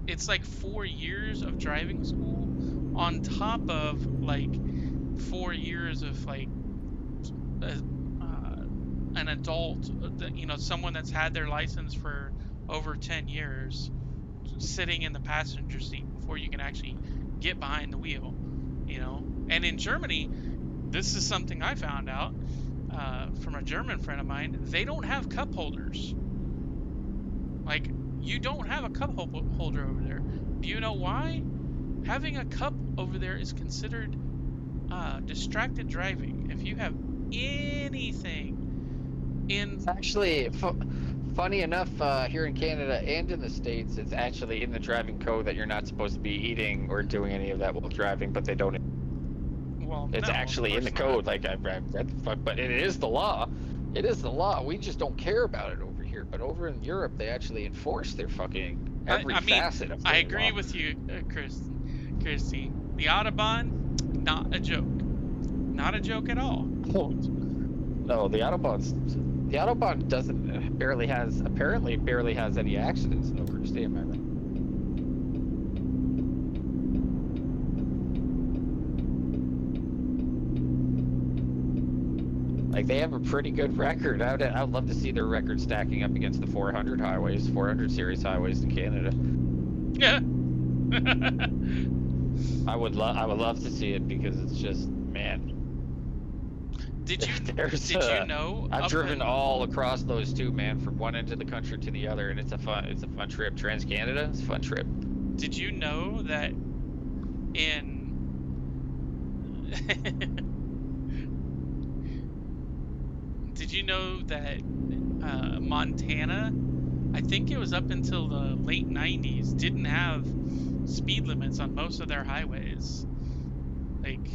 it's like 4 years of driving school on top of like 4 years of like an adult, you know, someone that's had their license for over 10 years sitting in the passenger seat before you can actually get behind the wheel, you know. And in Germany, this is something I found out from a German friend of mine. They don't have cup holders. Like, you don't have a cup holder over there. Do you know why? Having a cup over there is considered distracted driving. If you have anything in... It's actually, funny enough, here in Canada and in the States, it's actually in the driving code that you're not supposed to be eating or doing any of that while driving, but they don't. Well, It's no, actually in the code. Like, I've read the fuck, but it is the law. It is the law. We just don't care about it over here. But over in Europe, they actually enforce their fucking every facet of the I agree law. with you, Christy. The Autobahn, not a joke. Not a joke at all. No, the Autobahn doesn't barely has any accidents in Over State, am I right? Like, they have a pretty good record. I'd love to see their record stacking up against the 400 series highways in Canada. Yeah. I would love to see it because it's just, man. Did you know? I've driven all across those two, man, from one end of the country to the other, and it's a fun trip. Trans-Canada, it's a fun trip. Did you know that in Did you know that Montana, I think it was up until the late 90s, didn't have speed limits on most of their highways? Like,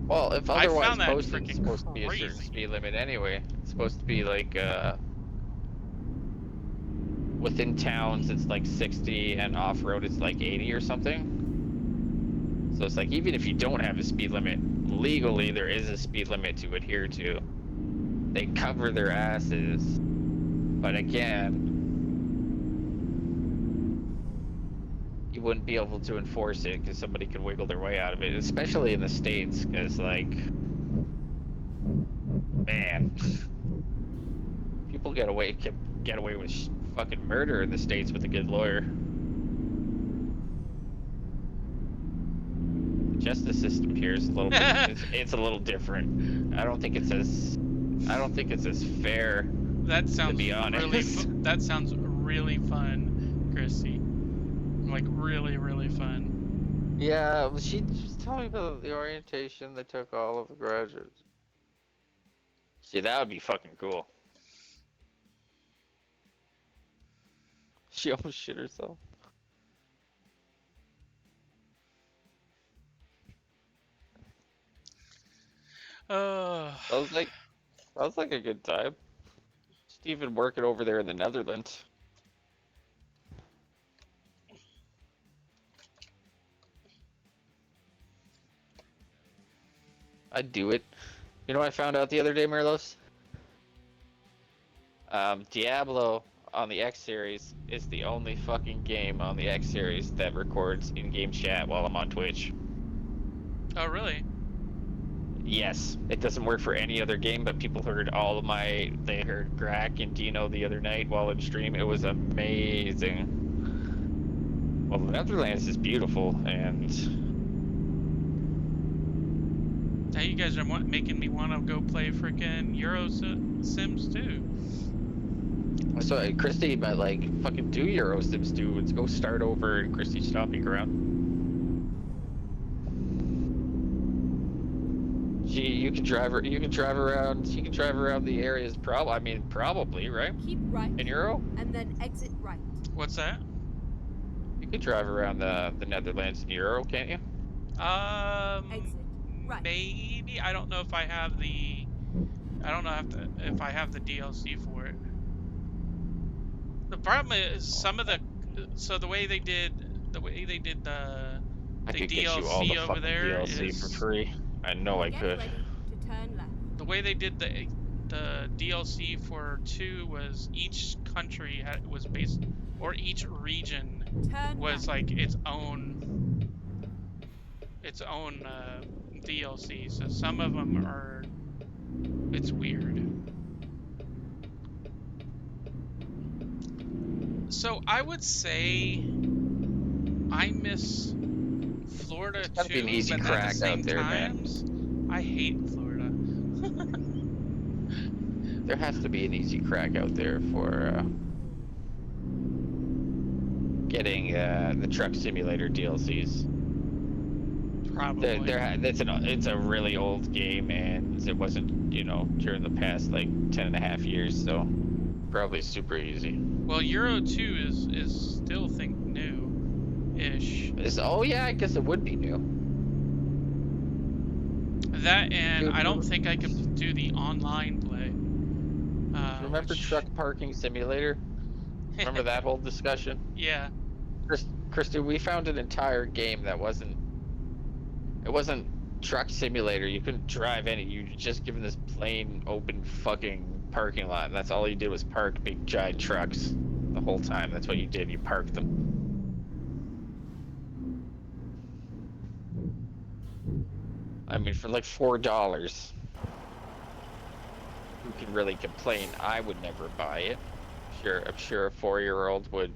well, if otherwise that posted, it's freaking supposed to be a certain crazy. speed limit anyway. It's supposed to be like within towns it's like 60 and off-road it's like 80 or something. So it's like, even if you don't have a speed limit, legally there is a speed limit to adhere to. They cover their asses, but again, you wouldn't be able to enforce it because somebody could wiggle their way out of it, especially in the States, because like Man, people get away with fucking murder in the States with a good lawyer. The justice system here is a little bit, it's a little different. I don't think it's as fair. That sounds to be honest. that sounds really fun, Christy. Like really, really fun. Yeah, she was telling me about the orientation they took all of the graduates. See, that would be fucking cool. She almost shit herself. That was like a good time. Just even working over there in the Netherlands. I'd do it. You know what I found out the other day, Merlos? Diablo on the X series is the only fucking game on the X series that records in-game chat while I'm on Twitch. Oh, really? Yes, it doesn't work for any other game, but people heard they heard Grak and Dino the other night while in stream. It was amazing. Well, the Netherlands is beautiful, and now you guys are making me want to go play freaking Euro Sims 2. so Christy might like fucking do Euro Sims 2. Let's go start over in Christy's stomping ground. You can drive around. You can drive around the areas. Probably, right? Keep right. In Euro, And then exit right. What's that? you can drive around the Netherlands in Euro, can't you? Exit right. Maybe. I don't know if I have the. I don't know if I have the DLC for it. The problem is some of the. So the way they did the I could DLC get you all the over fucking there DLC is for free. I know I Get could. ready to turn left. the way they did the DLC for 2 was each country was based, or each region Turn was right. like its own DLC. So some of them are, it's weird. So I would say I miss Florida gotta be too, an easy but at crack the same out there, man. times, I hate Florida. There has to be an easy crack out there for getting the Truck Simulator DLCs. Probably. It's a really old game, and it wasn't, during the past like 10.5 years, so probably super easy. Well, Euro 2 is still new-ish. Oh yeah, I guess it would be new. That, and Dude, I don't think I could do the online play. Remember Truck Parking Simulator? Remember that whole discussion? Yeah. Christy, we found an entire game that wasn't Truck Simulator. You couldn't drive any. You were just given this plain open fucking parking lot, and that's all you did was park big giant trucks the whole time. That's what you did. You parked them. I mean, for like $4, who can really complain? I would never buy it. I'm sure a 4-year-old would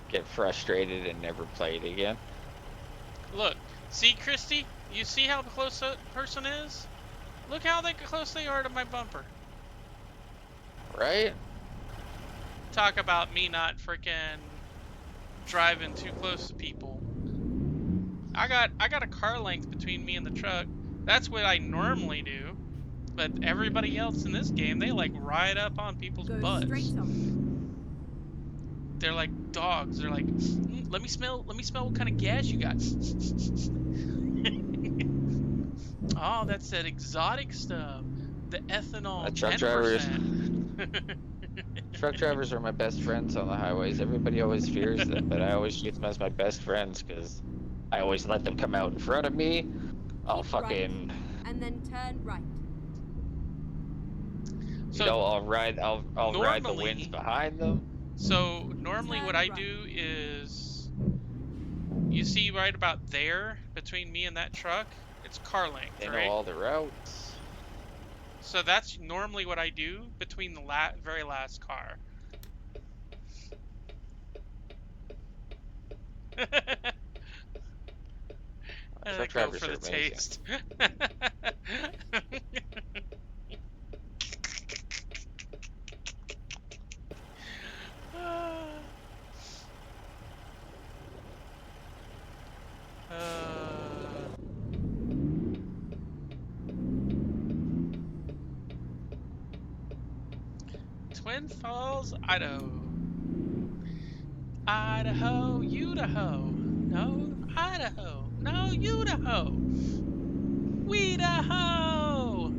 get frustrated and never play it again. Look, see, Christy? You see how close that person is? Look how close they are to my bumper. Right? Talk about me not freaking driving too close to people. I got a car length between me and the truck. That's what I normally do. But everybody else in this game, they like ride up on people's Go butts. straight on. They're like dogs. They're like, let me smell what kind of gas you got. Oh, that's that exotic stuff. The ethanol. Truck 10%. Truck drivers are my best friends on the highways. Everybody always fears them, but I always treat them as my best friends because I always let them come out in front of me. I'll Keep fucking, right, and then turn right. So I'll ride the normally- winds behind them. So normally what I Turn right. do is, you see right about there between me and that truck, it's car length, They right? know all the routes. So that's normally what I do between the very last car. I Truck go drivers for are the amazing. taste. Twin Falls, Idaho. Idaho, Idaho. No, Idaho. No, Idaho. Weedaho.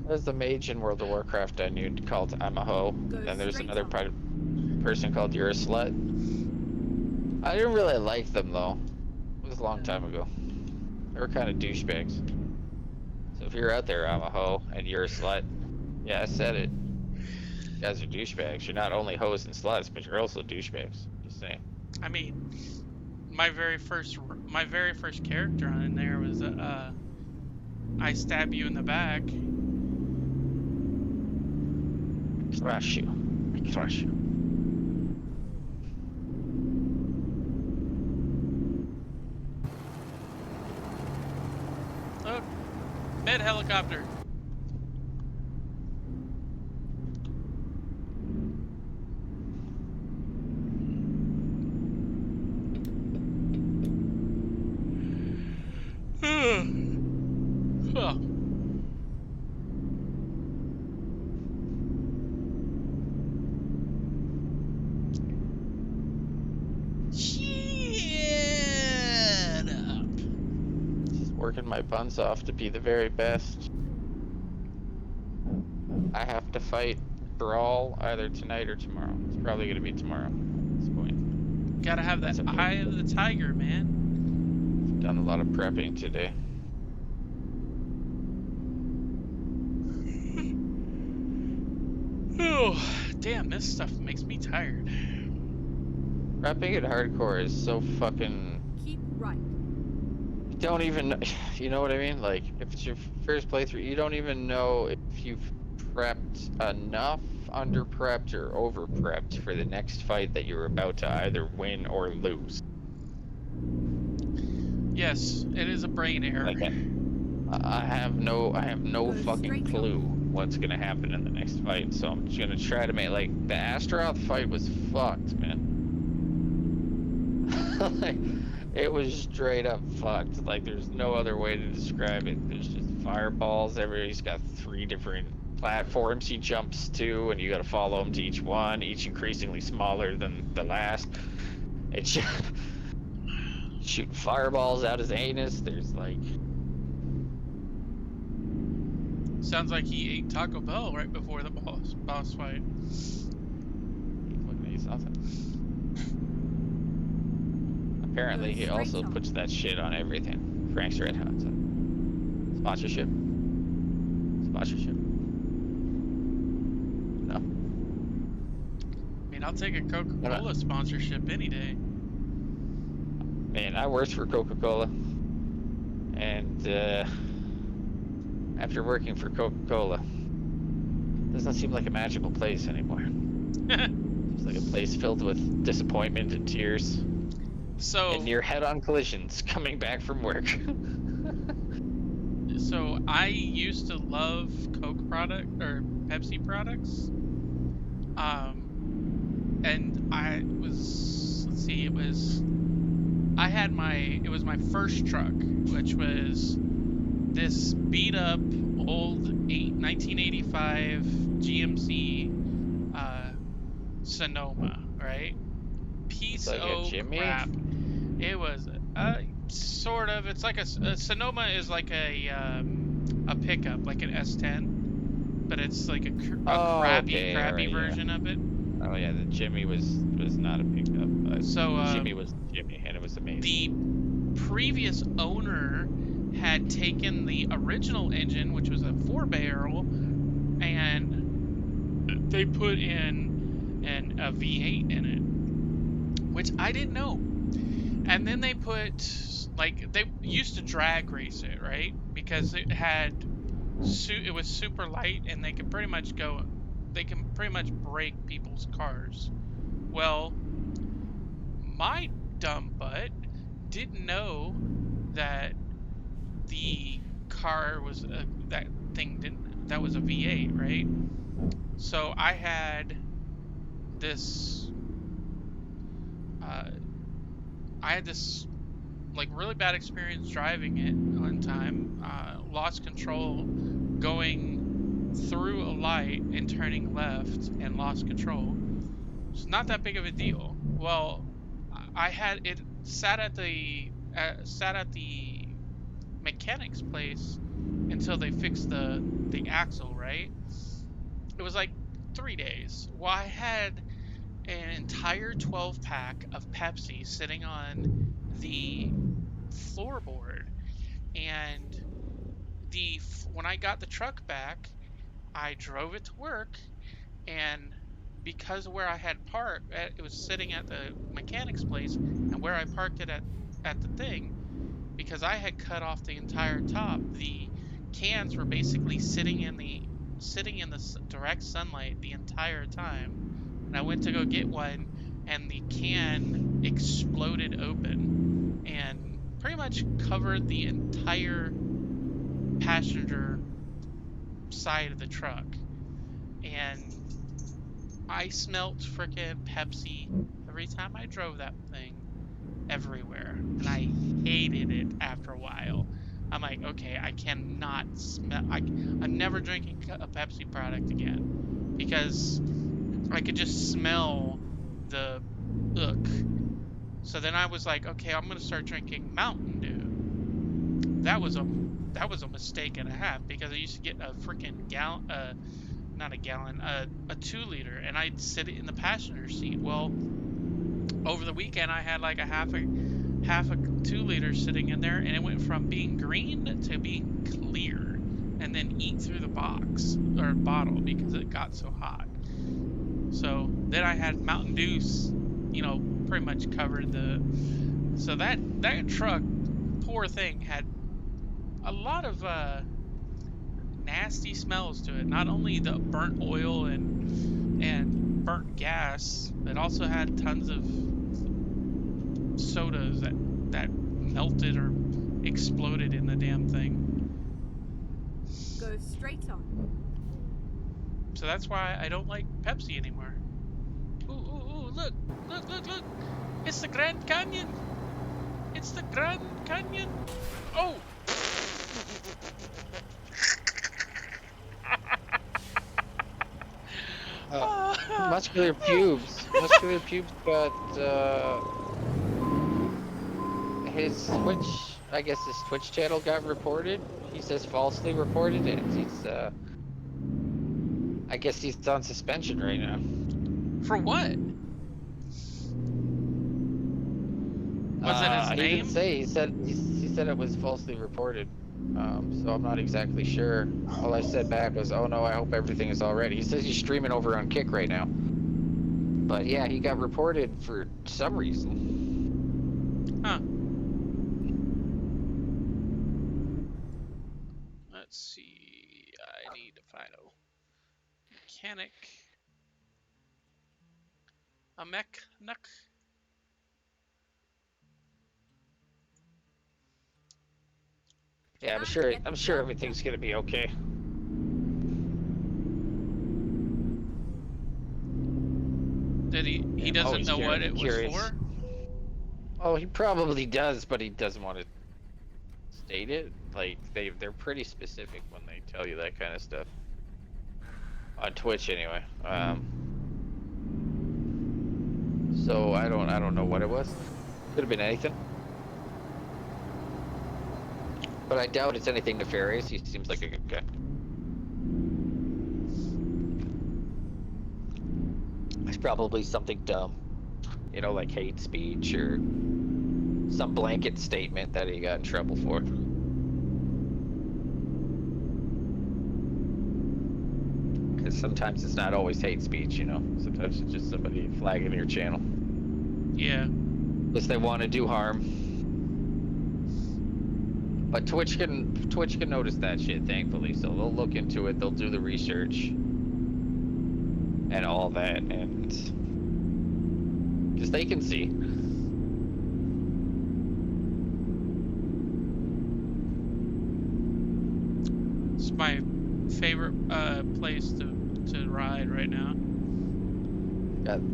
There's the mage in World of Warcraft I knew called I'm a hoe. And there's another person called You're a Slut. I didn't really like them though. It was a long time ago. They were kind of douchebags. So if you're out there, I'm a hoe, and you're a slut, yeah, I said it. You guys are douchebags. You're not only hoes and sluts, but you're also douchebags. Just saying. I mean, my very first character on there was I stab you in the back. Crush you. Crush you. Look, med helicopter. Huh. Shut up. Just working my buns off to be the very best. I have to fight Brawl either tonight or tomorrow. It's probably gonna be tomorrow at this point. Gotta have that okay. eye of the tiger, man. I've done a lot of prepping today. Oh, damn, this stuff makes me tired. Prepping at hardcore is so fucking... Keep right. You don't even... You know what I mean? Like, if it's your first playthrough, you don't even know if you've prepped enough, under-prepped, or over-prepped for the next fight that you're about to either win or lose. Yes, it is a brain error. Like, I have no Go fucking straight clue what's gonna happen in the next fight, so I'm just gonna try to make, like, the Astaroth fight was fucked, man. Like, it was straight up fucked. Like, there's no other way to describe it. There's just fireballs everywhere. He's got 3 different platforms he jumps to, and you gotta follow him to each one, each increasingly smaller than the last. It's just shooting fireballs out his anus. There's like... Sounds like he ate Taco Bell right before the boss fight. He's looking at you something. Apparently, he also puts that shit on everything. Frank's Red Hot. Sponsorship. Sponsorship. No. I mean, I'll take a Coca-Cola sponsorship any day. Man, I worked for Coca-Cola. And, after working for Coca-Cola, it doesn't seem like a magical place anymore. It's like a place filled with disappointment and tears. So, and near head-on collisions coming back from work. So I used to love Coke product or Pepsi products. And I was, let's see, it was my first truck, which was this beat up old 1985 GMC Sonoma, right? Piece like of crap. It was sort of. It's like a Sonoma is like a pickup, like an S10, but it's like a crappy version of it. Oh yeah, the Jimmy was not a pickup. So Jimmy was Jimmy, and it was amazing. The previous owner had taken the original engine, which was a 4-barrel, and they put in a V8 in it, which I didn't know. And then they put, like, they used to drag race it, right? Because it was super light, and they can pretty much break people's cars. Well, my dumb butt didn't know that the car was that was a V8, right? So I had this like really bad experience driving it one time. Lost control going through a light and turning left, and lost control. It's not that big of a deal. Well, I had it sat at the mechanic's place until they fixed the axle, right? It was like 3 days. Well, I had an entire 12-pack of Pepsi sitting on the floorboard, and when I got the truck back, I drove it to work, and because where I had parked, it was sitting at the mechanic's place, and where I parked it at the thing, because I had cut off the entire top, the cans were basically sitting in the direct sunlight the entire time. And I went to go get one, and the can exploded open and pretty much covered the entire passenger side of the truck. And I smelt frickin' Pepsi every time I drove that thing, everywhere, and I hated it after a while. I'm like, okay, I cannot smell. I'm never drinking a Pepsi product again, because I could just smell the ick. So then I was like, okay, I'm gonna start drinking Mountain Dew. That was a mistake and a half, because I used to get a freaking not a gallon, a 2-liter, and I'd sit it in the passenger seat. Well, over the weekend I had like a half a 2-liter sitting in there, and it went from being green to being clear, and then eat through the box or bottle because it got so hot. So then I had Mountain Dew, pretty much covered so that truck, poor thing, had a lot of nasty smells to it. Not only the burnt oil and burnt gas, it also had tons of sodas that melted or exploded in the damn thing. Go straight on. So that's why I don't like Pepsi anymore. Ooh, look! It's the Grand Canyon! It's the Grand Canyon! Oh! Muscular pubes. Muscular pubes got his Twitch channel got reported. He says falsely reported, and he's I guess he's on suspension right now. For what? Was it his name? He didn't say. He said it was falsely reported. So I'm not exactly sure. All I said back was, "Oh no, I hope everything is all right." He says he's streaming over on Kick right now. But yeah, he got reported for some reason. Huh. Let's see. I need to find a mechanic. A mech. Yeah, I'm sure everything's gonna be okay. Did he doesn't know what it was for? Oh, he probably does, but he doesn't want to state it. Like they're pretty specific when they tell you that kind of stuff. On Twitch anyway. So I don't know what it was. Could have been anything. But I doubt it's anything nefarious. He seems like a good guy. It's probably something dumb. Like hate speech or some blanket statement that he got in trouble for. Because sometimes it's not always hate speech, Sometimes it's just somebody flagging your channel. Yeah. Because they want to do harm. But Twitch can notice that shit, thankfully. So they'll look into it. They'll do the research and all that, and because they can see. It's my favorite place to ride right now.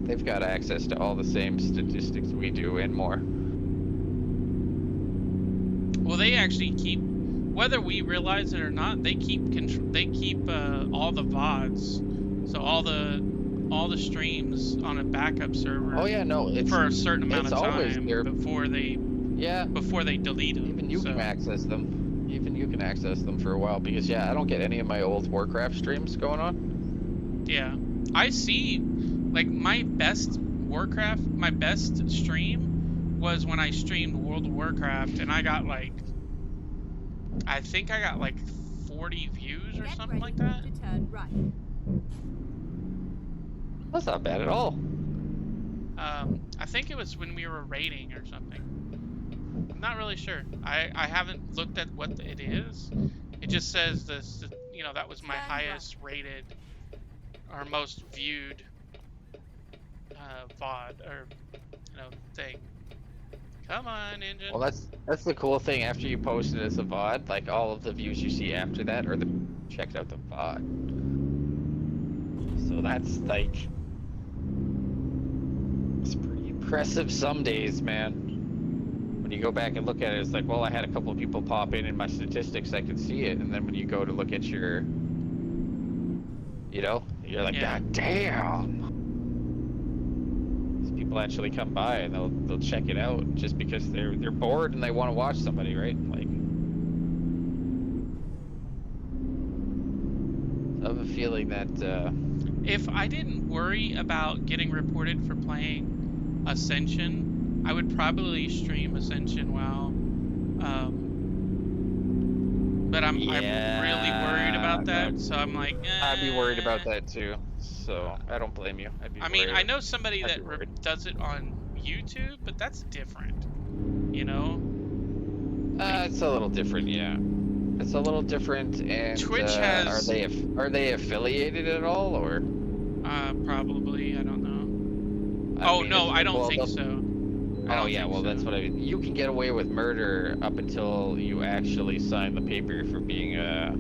They've got access to all the same statistics we do and more. Well, they actually keep, whether we realize it or not, they keep all the VODs, so all the streams on a backup server. Oh yeah, no, it's for a certain amount of time there. before they delete them. Even you can access them. Even you can access them for a while because I don't get any of my old Warcraft streams going on. Yeah, I see. Like my best stream was when I streamed World of Warcraft, and I got like, I think I got like 40 views or something like that. To turn right. That's not bad at all. I think it was when we were raiding or something. I'm not really sure. I haven't looked at what it is. It just says this, you know, that was my highest rated or most viewed VOD or, you know, thing. Come on, engine. Well, that's the cool thing. After you post it as a VOD, like all of the views you see after that are the checked out the VOD. So that's like, it's pretty impressive some days, man. When you go back and look at it, it's like, well, I had a couple of people pop in my statistics, I could see it, and then when you go to look at your, you know, you're like, God damn. These people actually come by and they'll check it out just because they're bored and they want to watch somebody, right? Like, I have a feeling that if I didn't worry about getting reported for playing Ascension, I would probably stream Ascension WoW. But I'm really worried about that, so I'm like, I'd be worried about that too. So I don't blame you. I mean, I know somebody that does it on YouTube, but that's different, you know? It's a little different, yeah. It's a little different, and Twitch has. Are they affiliated at all, or? Probably. I don't know. I don't think so. Oh yeah, well that's what I mean. You can get away with murder up until you actually sign the paper for being a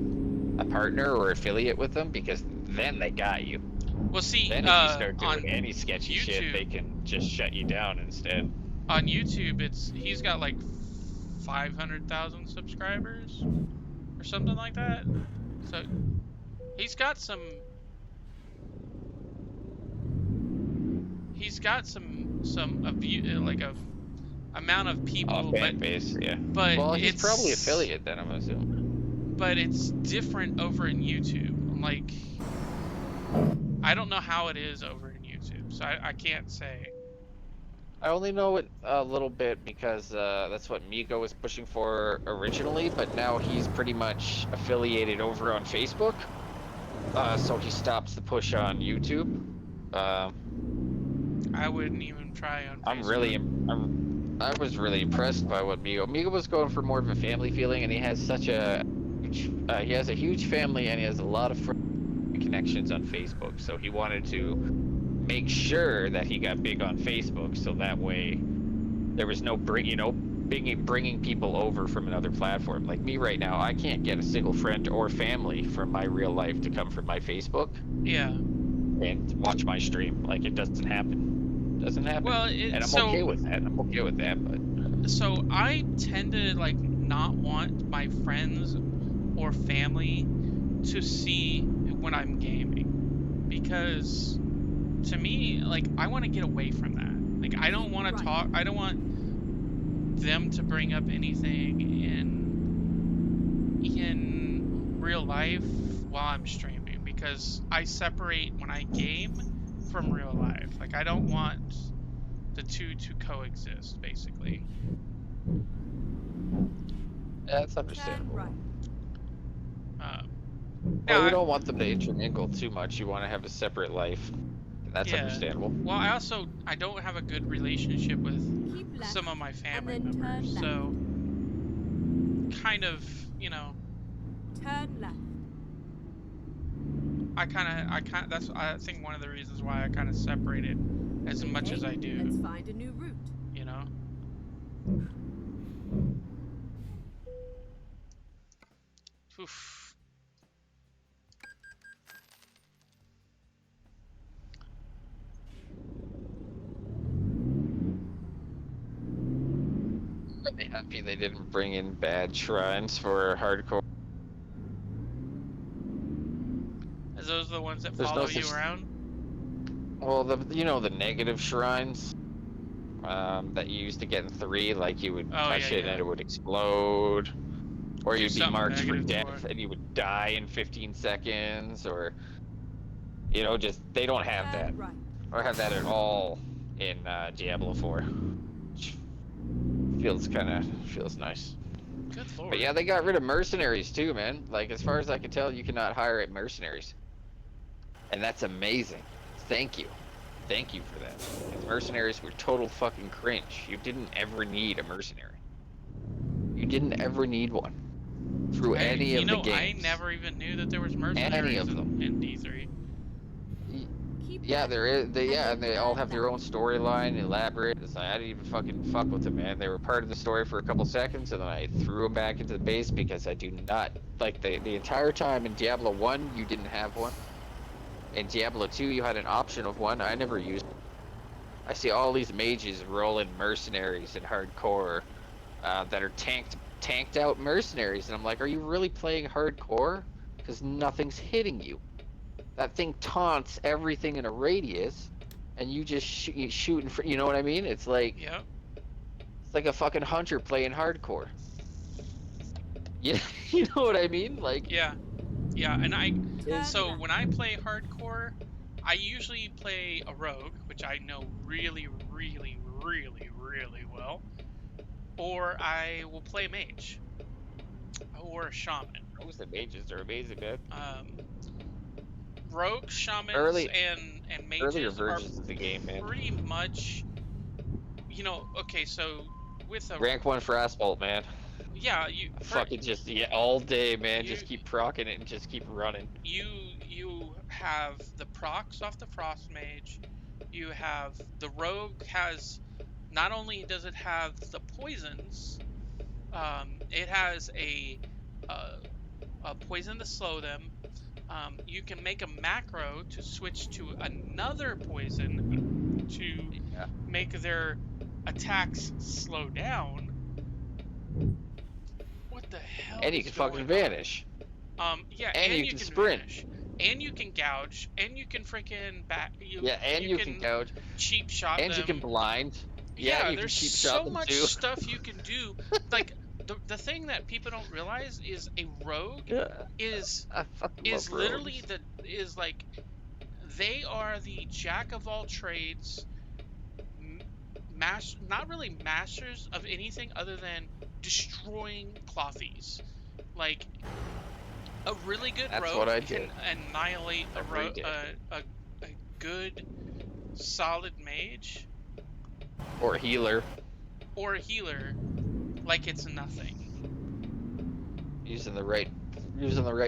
partner or affiliate with them, because then they got you. Well, see, then if you start doing any sketchy YouTube, shit, they can just shut you down instead. On YouTube, he's got like 500,000 subscribers or something like that. So he's got some amount of people, fan base, yeah. But well, he's probably affiliate then, I'm assuming. But it's different over in YouTube. Like, I don't know how it is over in YouTube, so I can't say. I only know it a little bit because that's what Migo was pushing for originally, but now he's pretty much affiliated over on Facebook. So he stops the push on YouTube. I wouldn't even try on Facebook. I was really impressed by what Migo was going for, more of a family feeling, and he has such a huge family, and he has a lot of connections on Facebook. So he wanted to make sure that he got big on Facebook, so that way there was no bringing people over from another platform. Like me right now, I can't get a single friend or family from my real life to come from my Facebook. Yeah. And watch my stream. Like, it doesn't happen. Well, and I'm okay with that. But so I tend to like not want my friends or family to see when I'm gaming, because to me, like, I want to get away from that. Like, I don't want to talk. I don't want them to bring up anything in real life while I'm streaming, because I separate when I game from real life. Like, I don't want the two to coexist, basically. Yeah, that's understandable. Now, Well, you don't want them to intermingle too much. You want to have a separate life. That's Yeah. understandable. Well, I don't have a good relationship with Keep left. some of my family then turn members, left. so kind of, you know, Turn left. I think one of the reasons why I kind of separate it as much as I Let's do, find a new route. you know. Oof. Are they happy they didn't bring in bad shrines for hardcore? Is those the ones that There's follow no you such- around? Well, the negative shrines that you used to get in 3, like you would touch it and it would explode, or Do you'd be something marked for negative death for it. and you would die in 15 seconds, or just they don't have that, Turn right. or have that at all in Diablo 4. Which feels nice. Good lord. But yeah, they got rid of mercenaries too, man. Like, as far as I can tell, you cannot hire at mercenaries. And that's amazing. Thank you. Thank you for that. Because mercenaries were total fucking cringe. You didn't ever need a mercenary. You didn't ever need one. Through any of the games. I never even knew that there was mercenaries of them. in D3. Keep Yeah, left. there is. And they all turn have their own storyline, elaborate. It's like, I didn't even fucking fuck with them, man. They were part of the story for a couple seconds, and then I threw them back into the base because I do not like the entire time in Diablo 1 you didn't have one. In Diablo 2 you had an option of one. I never used it. I see all these mages rolling mercenaries in hardcore that are tanked out mercenaries, and I'm like, are you really playing hardcore? Because nothing's hitting you. That thing taunts everything in a radius, and you just shoot in front. You know what I mean? It's like, Yep. it's like a fucking hunter playing hardcore. Yeah, you know what I mean? Like, Yeah. Yeah, and Turn so left. when I play hardcore, I usually play a rogue, which I know really, really, really, really well, or I will play mage or a shaman. rogues and mages are amazing, man. Rogue, shamans, Early- and Earlier mages are versions of the game, man. pretty much, okay, so with a Rank 1 for Asphalt, man. yeah, Fucking just, all day, man. You- Just keep proccing it and just keep running. you have the procs off the frost mage. You have the rogue has, not only does it have the poisons, it has a poison to slow them. You can make a macro to switch to another poison to Yeah. make their attacks slow down. What the hell? And you is can fucking going on? vanish. Yeah, And and you you can can sprint. vanish, and you can gouge, and you can freaking back. Yeah, and you can gouge. cheap shot And them. you can blind. Yeah, you can there's cheap shot so them much too. stuff you can do. Like the thing that people don't realize is a rogue Yeah, is I fucking is love literally rogues. like they are the jack of all trades, not really masters of anything other than destroying clothies. Like a really good That's rogue what I can did. annihilate Every day. a good solid mage Or healer. or a healer like it's nothing. Using the right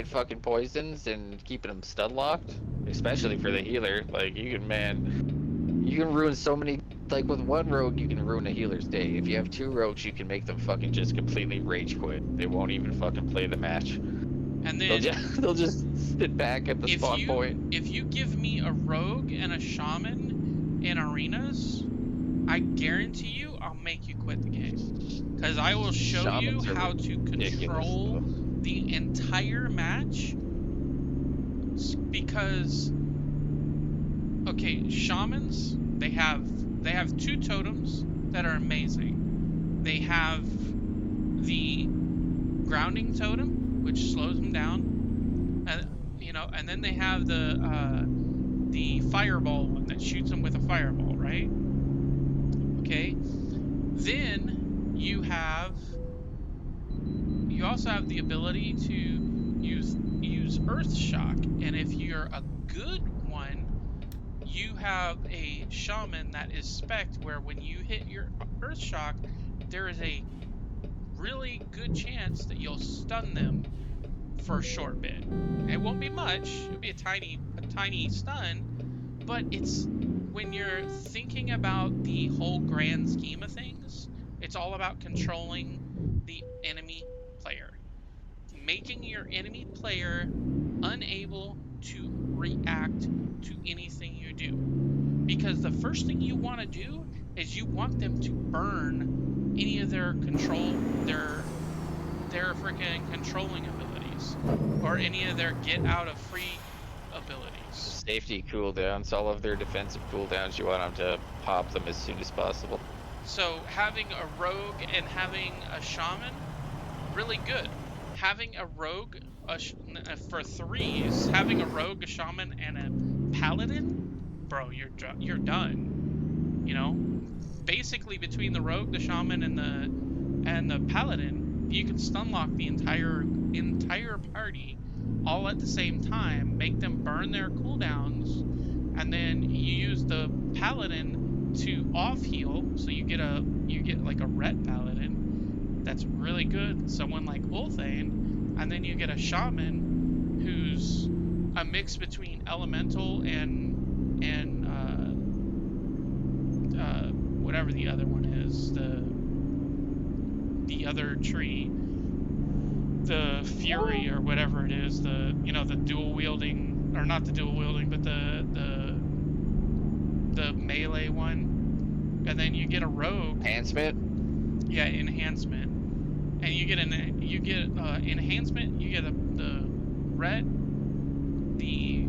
fucking poisons and keeping them stun locked. Especially for the healer. Like, you can ruin so many. Like, with one rogue, you can ruin a healer's day. If you have 2 rogues, you can make them fucking just completely rage quit. They won't even fucking play the match. And then They'll just sit back at the spawn point. if you give me a rogue and a shaman in arenas, I guarantee you I'll make you quit the game. Because I will show Shamans you are how to ridiculous, control though. the entire match. Because okay, shamans, they have 2 totems that are amazing. They have the grounding totem, which slows them down, and then they have the fireball one that shoots them with a fireball, right? Okay. Then you also have the ability to use Earth Shock, and if you're a good one, you have a shaman that is spec'd where when you hit your earth shock, there is a really good chance that you'll stun them for a short bit. It won't be much, it'll be a tiny stun, but it's when you're thinking about the whole grand scheme of things, it's all about controlling the enemy player. Making your enemy player unable to react to anything you do. Because the first thing you want to do is you want them to burn any of their freaking controlling abilities, or any of their get out of free abilities. Safety cooldowns, all of their defensive cooldowns, you want them to pop them as soon as possible. So having a rogue and having a shaman, really good. Having a rogue for threes, having a rogue, a shaman, and a paladin, bro, you're done. You know, basically between the rogue, the shaman, and the paladin, you can stun lock the entire party all at the same time, make them burn their cooldowns, and then you use the paladin to off heal, so you get like a ret paladin that's really good, someone like Ulthane, and then you get a shaman who's a mix between elemental and whatever the other one is, the other tree, the fury or whatever it is, the dual wielding, or not the dual wielding, but the melee one, and then you get a rogue. Enhancement? Yeah, enhancement. And you get enhancement, you get the ret, the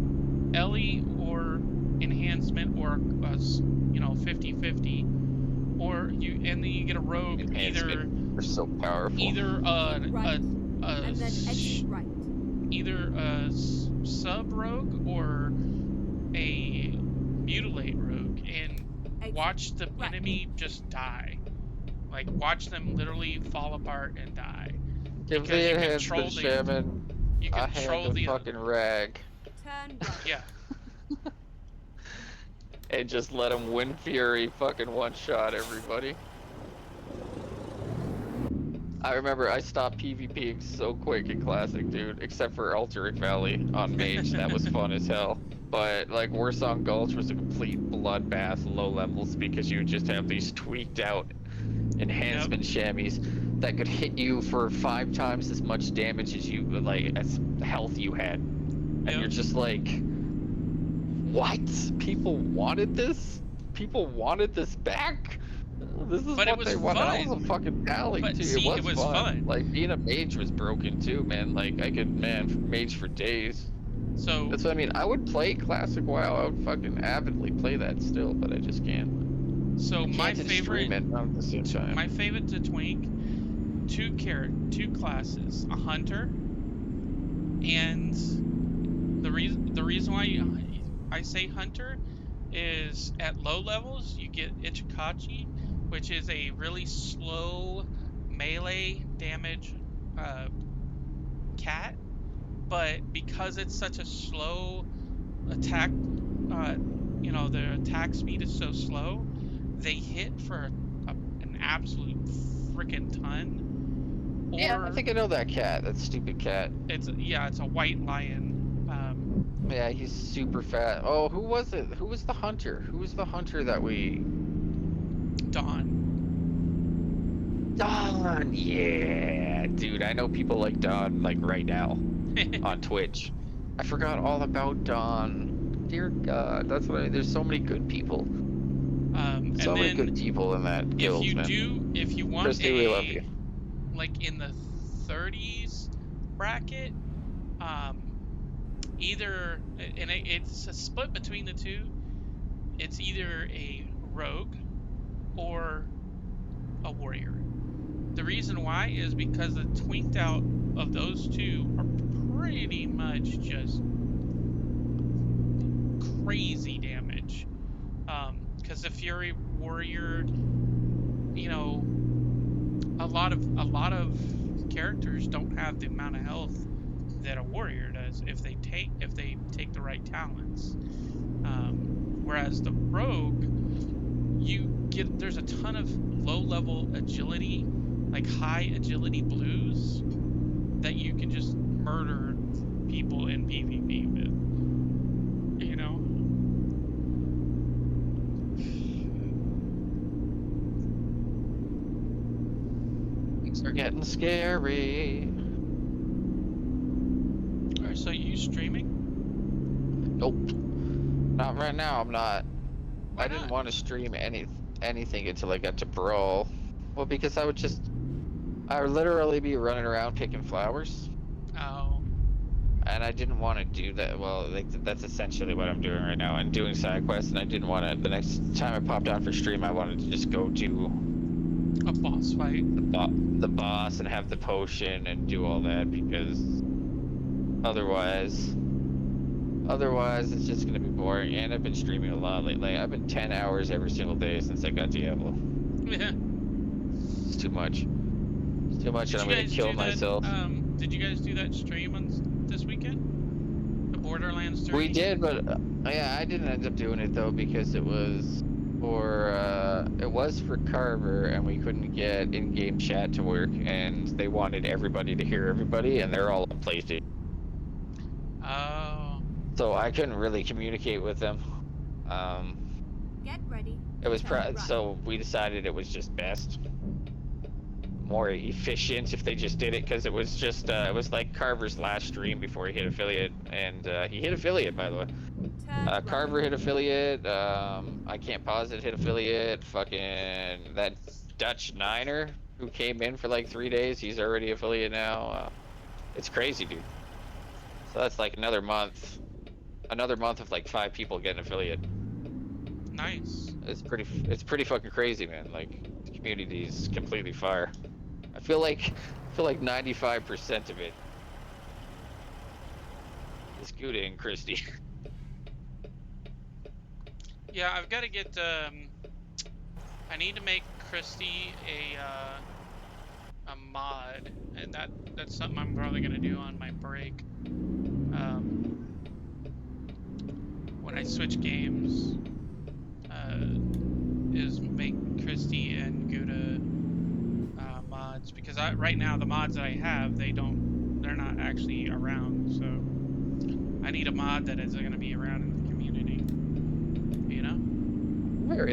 Ellie, or enhancement, or 50-50, or then you get a rogue. Enhancement. They're so powerful. Either Right. And then exit right. either a sub rogue or a mutilate rogue, and watch the enemy just die. Like, watch them literally fall apart and die. Give the enhancement, shaman. You I control hand the fucking rag. Turn right. Yeah. And just let them win fury, fucking one shot everybody. I remember I stopped PvPing so quick in Classic, dude, except for Altaric Valley on Mage. That was fun as hell. But, like, Warsong Gulch was a complete bloodbath, low levels, because you just have these tweaked out enhancement chamois that could hit you for 5 times as much damage as you, like, as health you had. And you're just like, what? People wanted this? People wanted this back? This is but what they wanted. That was a fucking tally, but too. See, it was fun. Like, being a mage was broken, too, man. Like, I could, mage for days. So that's what I mean. I would play Classic WoW. I would fucking avidly play that still, but I just can't. So my favorite to twink, two classes, a hunter, and the reason why I say hunter is at low levels you get Ichikachi, which is a really slow melee damage cat, but because it's such a slow attack, their attack speed is so slow, they hit for an absolute freaking ton. Or, yeah, I think I know that cat. That stupid cat. It's a white lion. Yeah, he's super fat. Oh, who was it? Who was the hunter? Who was the hunter that we... Dawn. Dawn, yeah. Dude, I know people like Dawn, like, right now. On Twitch. I forgot all about Dawn. Dear God, that's what I mean. There's so many good people. So many good people in that guild, man. If you want Christy, we love you. Like, in the 30s bracket, either, and it's a split between the two, it's either a rogue or a warrior. The reason why is because the twinked out of those two are pretty much just crazy damage. Because the Fury Warrior, a lot of characters don't have the amount of health that a warrior does if they take the right talents. Whereas the Rogue, there's a ton of low-level agility, like high agility blues, that you can just murder people in PvP with. You know? Things are getting scary. Alright, so you streaming? Nope. Not right now, I'm not. Why I didn't not? want to stream anything until I got to Brawl. Well, because I would literally be running around picking flowers. Oh. And I didn't want to do that. Well, like, that's essentially what I'm doing right now. I'm doing side quests, and I didn't want to. The next time I popped on for stream, I wanted to just go do A boss fight. the boss and have the potion and do all that, because otherwise it's just gonna be boring. And I've been streaming a lot lately. I've been 10 hours every single day since I got Diablo. Yeah. It's too much. It's too much, and I'm gonna kill myself. Did you guys do that stream on this weekend? The Borderlands 3? We did, but yeah, I didn't end up doing it though, because it was for Carver, and we couldn't get in-game chat to work, and they wanted everybody to hear everybody, and they're all on PlayStation. Oh. So I couldn't really communicate with them. Get ready. It was Turn right. so we decided it was just best, more efficient if they just did it, because it was just it was like Carver's last stream before he hit affiliate, and he hit affiliate, by the way. Turn right. Carver hit affiliate. I Can't Pause It hit affiliate. Fucking that Dutch Niner who came in for like 3 days, he's already affiliate now. It's crazy, dude. So that's like another month of like 5 people getting affiliate. Nice. It's pretty fucking crazy, man. Like, the community is completely fire. I feel like 95% of it is Gouda and Christy. Yeah, I've got to get, I need to make Christy a mod, and that's something I'm probably going to do on my break. When I switch games, is make Christy and Gouda mods, because right now the mods that I have, they're not actually around, so I need a mod that is going to be around in the community, you know?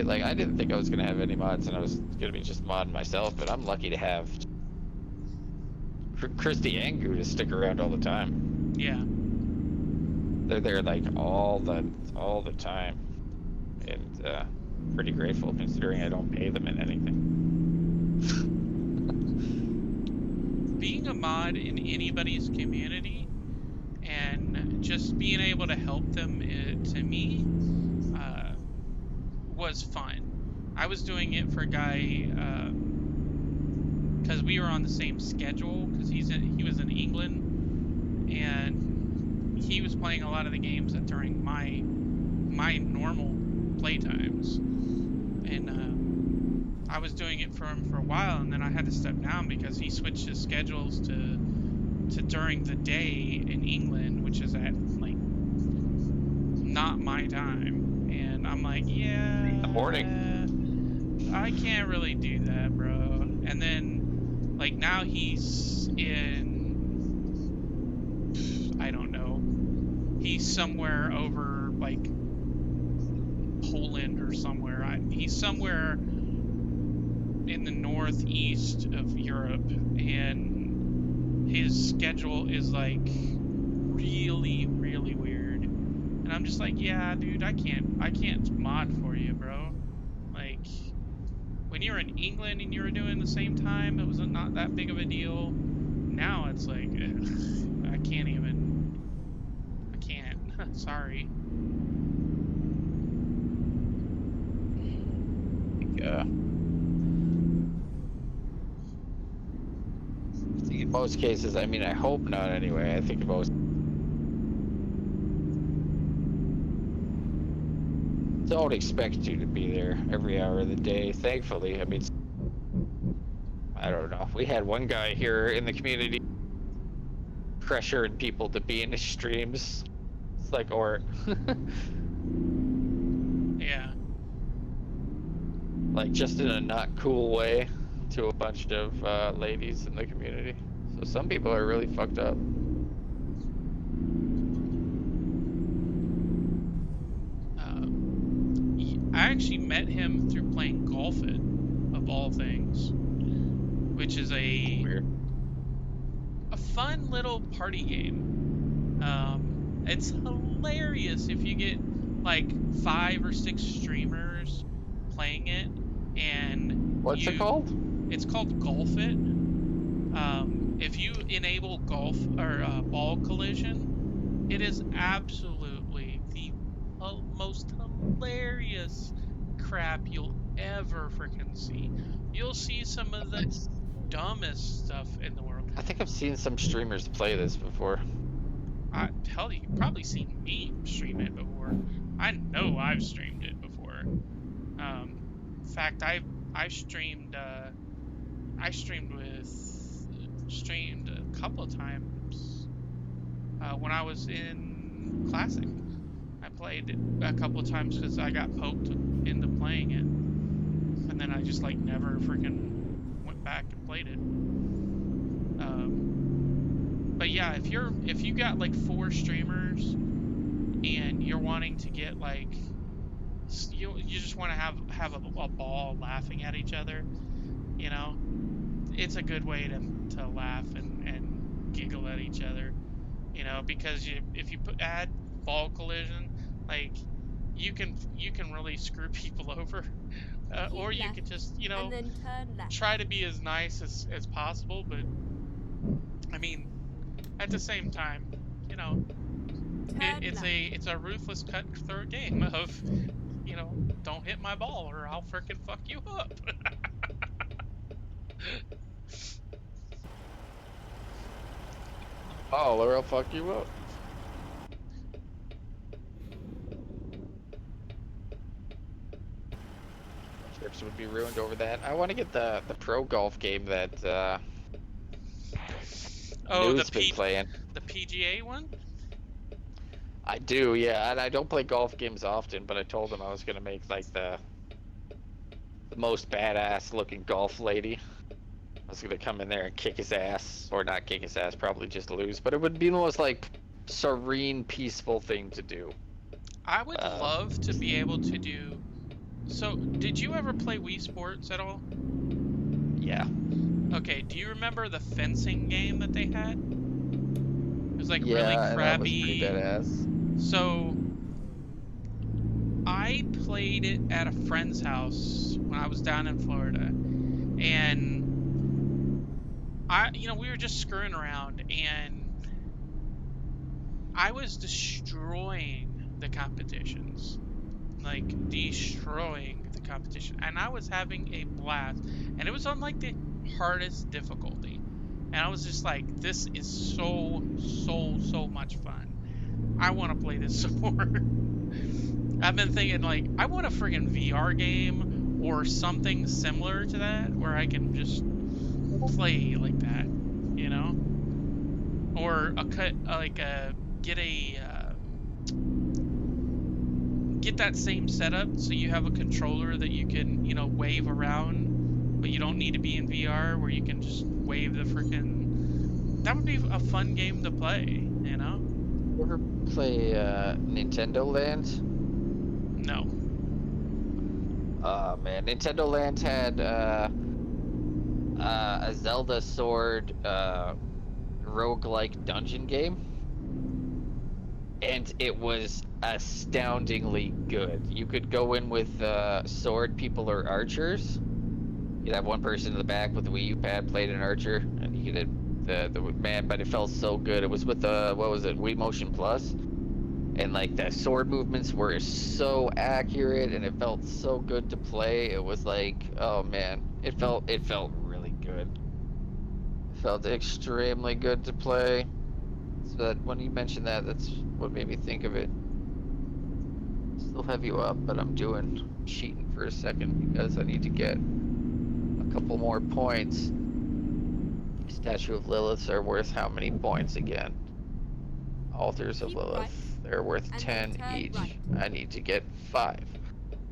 Like, I didn't think I was gonna have any mods, and I was gonna be just modding myself, but I'm lucky to have Christy and Gouda stick around all the time. Yeah. They're there like all the time, and pretty grateful considering I don't pay them in anything. Being a mod in anybody's community and just being able to help them, to me, was fun. I was doing it for a guy, because we were on the same schedule, because he was in England, and he was playing a lot of the games that during my normal playtimes, and I was doing it for him for a while, and then I had to step down because he switched his schedules to during the day in England, which is at like not my time. And I'm like, yeah, the morning. I can't really do that, bro. And then, like, now he's in, I don't know, he's somewhere over, like, Poland or somewhere. He's somewhere in the northeast of Europe, and his schedule is, like, really, really weird. And I'm just like, yeah, dude, I can't mod for you, bro. Like, when you were in England and you were doing the same time, it was not that big of a deal. Now it's like, ugh, I can't. Sorry. Yeah. I think in most cases, I mean, I hope not anyway. I think most. Don't expect you to be there every hour of the day, thankfully. I mean, I don't know. We had one guy here in the community pressuring people to be in his streams. It's like, or like just in a not cool way to a bunch of ladies in the community. So some people are really fucked up. I actually met him through playing Golf It, of all things, which is a Weird. fun little party game. It's hilarious if you get like 5 or 6 streamers playing it, and What's it called? It's called Golf It. If you enable golf or ball collision, it is absolutely the most hilarious crap you'll ever freaking see. You'll see some of the dumbest stuff in the world. I think I've seen some streamers play this before. Hell, you've probably seen me stream it before. I know I've streamed it before. In fact, I streamed a couple of times when I was in Classic. I played it a couple of times because I got poked into playing it, and then I just like never freaking went back and played it. But yeah, if you got like 4 streamers and you're wanting to get like you just want to have a ball laughing at each other, you know, it's a good way to laugh and giggle at each other, you know, because if you add ball collision, like you can really screw people over, or you can just, you know, And then turn left. try to be as nice as possible. But I mean, at the same time, you know, Turn it's left. a ruthless cutthroat game of, you know, don't hit my ball or I'll frickin' fuck you up. Oh, or I'll fuck you up. Trips would be ruined over that. I want to get the pro golf game that Oh, New's been playing. the PGA one? I do, yeah, and I don't play golf games often, but I told him I was gonna make like the most badass looking golf lady. I was gonna come in there and kick his ass, or not kick his ass, probably just lose, but it would be the most like serene, peaceful thing to do. I would love to be able to do. So, did you ever play Wii Sports at all? Yeah. Okay, do you remember the fencing game that they had? It was like Yeah, really and that was pretty crappy. badass. So, I played it at a friend's house when I was down in Florida, and we were just screwing around, and I was destroying the competitions, like destroying the competition, and I was having a blast, and it was on like the hardest difficulty, and I was just like, this is so much fun. I want to play this some more. I've been thinking, like, I want a friggin' VR game or something similar to that where I can just play like that, you know? Or get that same setup so you have a controller that you can, you know, wave around, but you don't need to be in VR, where you can just wave the frickin'. That would be a fun game to play, you know? You ever play Nintendo Land? No. Oh man, Nintendo Land had a Zelda Sword roguelike dungeon game, and it was astoundingly good. You could go in with sword people or archers. You'd have one person in the back with the Wii U pad played an archer, and you could the man, but it felt so good. It was with the Wii Motion Plus, and like the sword movements were so accurate, and it felt so good to play. It was like, oh man, it felt really good. It felt extremely good to play. So that when you mentioned that, that's what made me think of it. Still have you up, but I'm cheating for a second because I need to get a couple more points. Statue of Lilith are worth how many points again? Altars of Keep Lilith, right, they're worth and 10 then turn each. right. I need to get 5.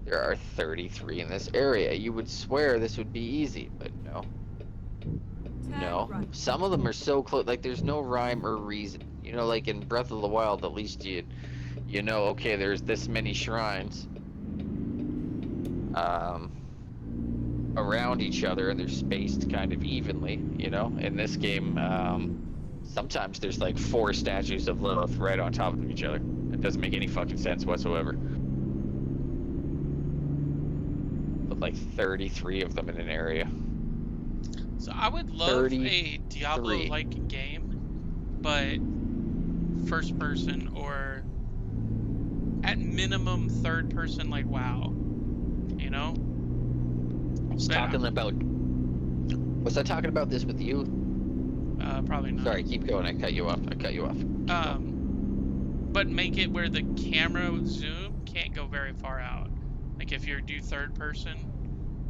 There are 33 in this area. You would swear this would be easy, but no. Turn No. right. Some of them are so close, like there's no rhyme or reason. You know, like in Breath of the Wild, at least you know, okay, there's this many shrines around each other, and they're spaced kind of evenly. You know, in this game, sometimes there's like 4 statues of Lilith right on top of each other. It doesn't make any fucking sense whatsoever. But like 33 of them in an area. So I would love a Diablo-like game, but first person or at minimum third person, like WoW. You know? Was I talking about this with you? Probably not. Sorry, keep going. I cut you off. Keep going. But make it where the camera zoom can't go very far out. Like if you do third person,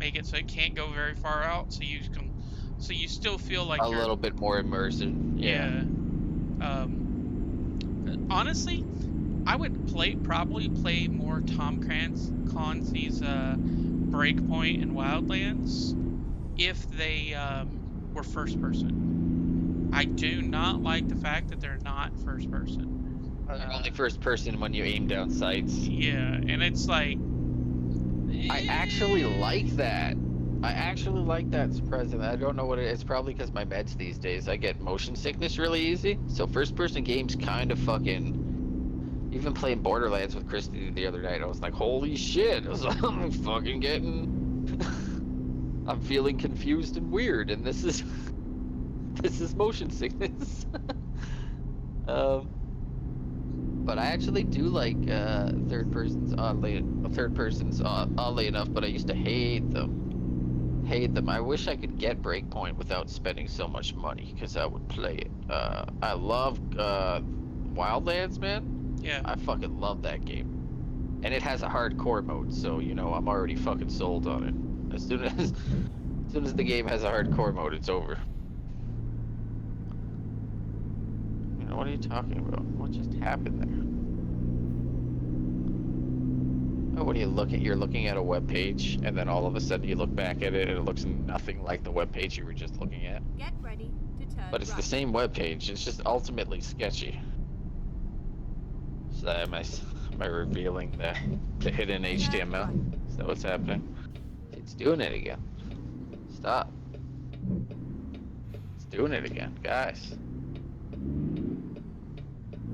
make it so it can't go very far out, so you still feel like a you're little bit more immersive. Yeah. Honestly, I would probably play more Tom Clancy's Breakpoint and Wildlands if they were first person. I do not like the fact that they're not first person. They're only first person when you aim down sights. Yeah, and it's like I actually like that. Surprisingly. I don't know what it is. It's probably because my meds these days. I get motion sickness really easy. So first person games kind of fucking. Even playing Borderlands with Christy the other night, I was like, holy shit. I was like, I'm fucking getting. I'm feeling confused and weird, and this is motion sickness. But I actually do like third persons oddly enough, but I used to hate them. I wish I could get Breakpoint without spending so much money, because I would play it. I love Wildlands, man. Yeah. I fucking love that game. And it has a hardcore mode, so you know I'm already fucking sold on it. As soon as the game has a hardcore mode, it's over. You know, what are you talking about? What just happened there? Oh, what are you looking? You're looking at a web page, and then all of a sudden you look back at it, and it looks nothing like the web page you were just looking at. Get ready to turn But it's right. the same web page. It's just ultimately sketchy. So am I revealing the hidden HTML? Is that what's happening? It's doing it again. Stop. It's doing it again, guys.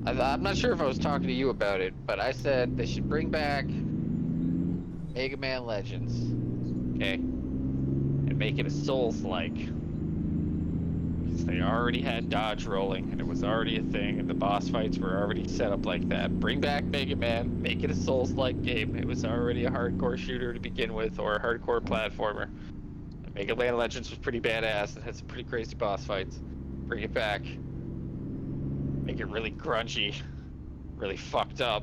I'm not sure if I was talking to you about it, but I said they should bring back Mega Man Legends, okay, and make it a Souls-like, because they already had dodge rolling, and it was already a thing, and the boss fights were already set up like that. Bring back Mega Man, make it a Souls-like game. It was already a hardcore shooter to begin with, or a hardcore platformer. And Mega Man Legends was pretty badass and had some pretty crazy boss fights. Bring it back. Make it really grungy, really fucked up,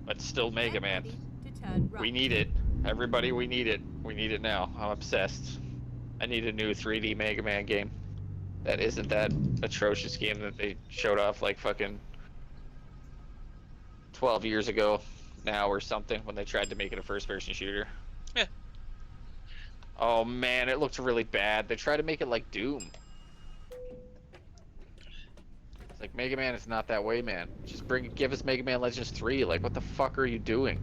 but still Mega Man. We need it. Everybody, we need it. We need it now. I'm obsessed. I need a new 3D Mega Man game. That isn't that atrocious game that they showed off like fucking 12 years ago now or something when they tried to make it a first-person shooter. Yeah. Oh man, it looked really bad. They tried to make it like Doom. It's like, Mega Man is not that way, man. Just give us Mega Man Legends 3. Like, what the fuck are you doing?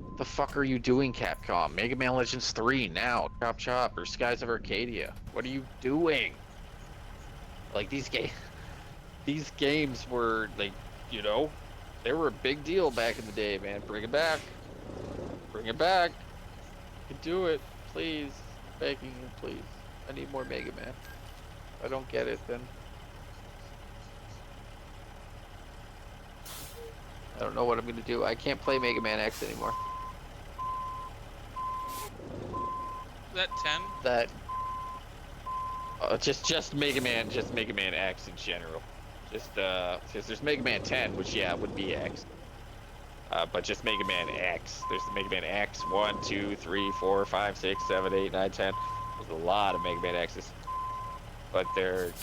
What the fuck are you doing, Capcom? Mega Man Legends 3 now. Chop Chop or Skies of Arcadia. What are you doing? Like, these games were, like, you know, they were a big deal back in the day, man. Bring it back. Bring it back. You can do it. Please. Begging you, please. I need more Mega Man. If I don't get it, then I don't know what I'm gonna do. I can't play Mega Man X anymore. That 10? That just Mega Man X in general. Just because there's Mega Man 10, which yeah would be X. But just Mega Man X. There's the Mega Man X 1, 2, 3, 4, 5, 6, 7, 8, 9, 10. There's a lot of Mega Man X's. But they're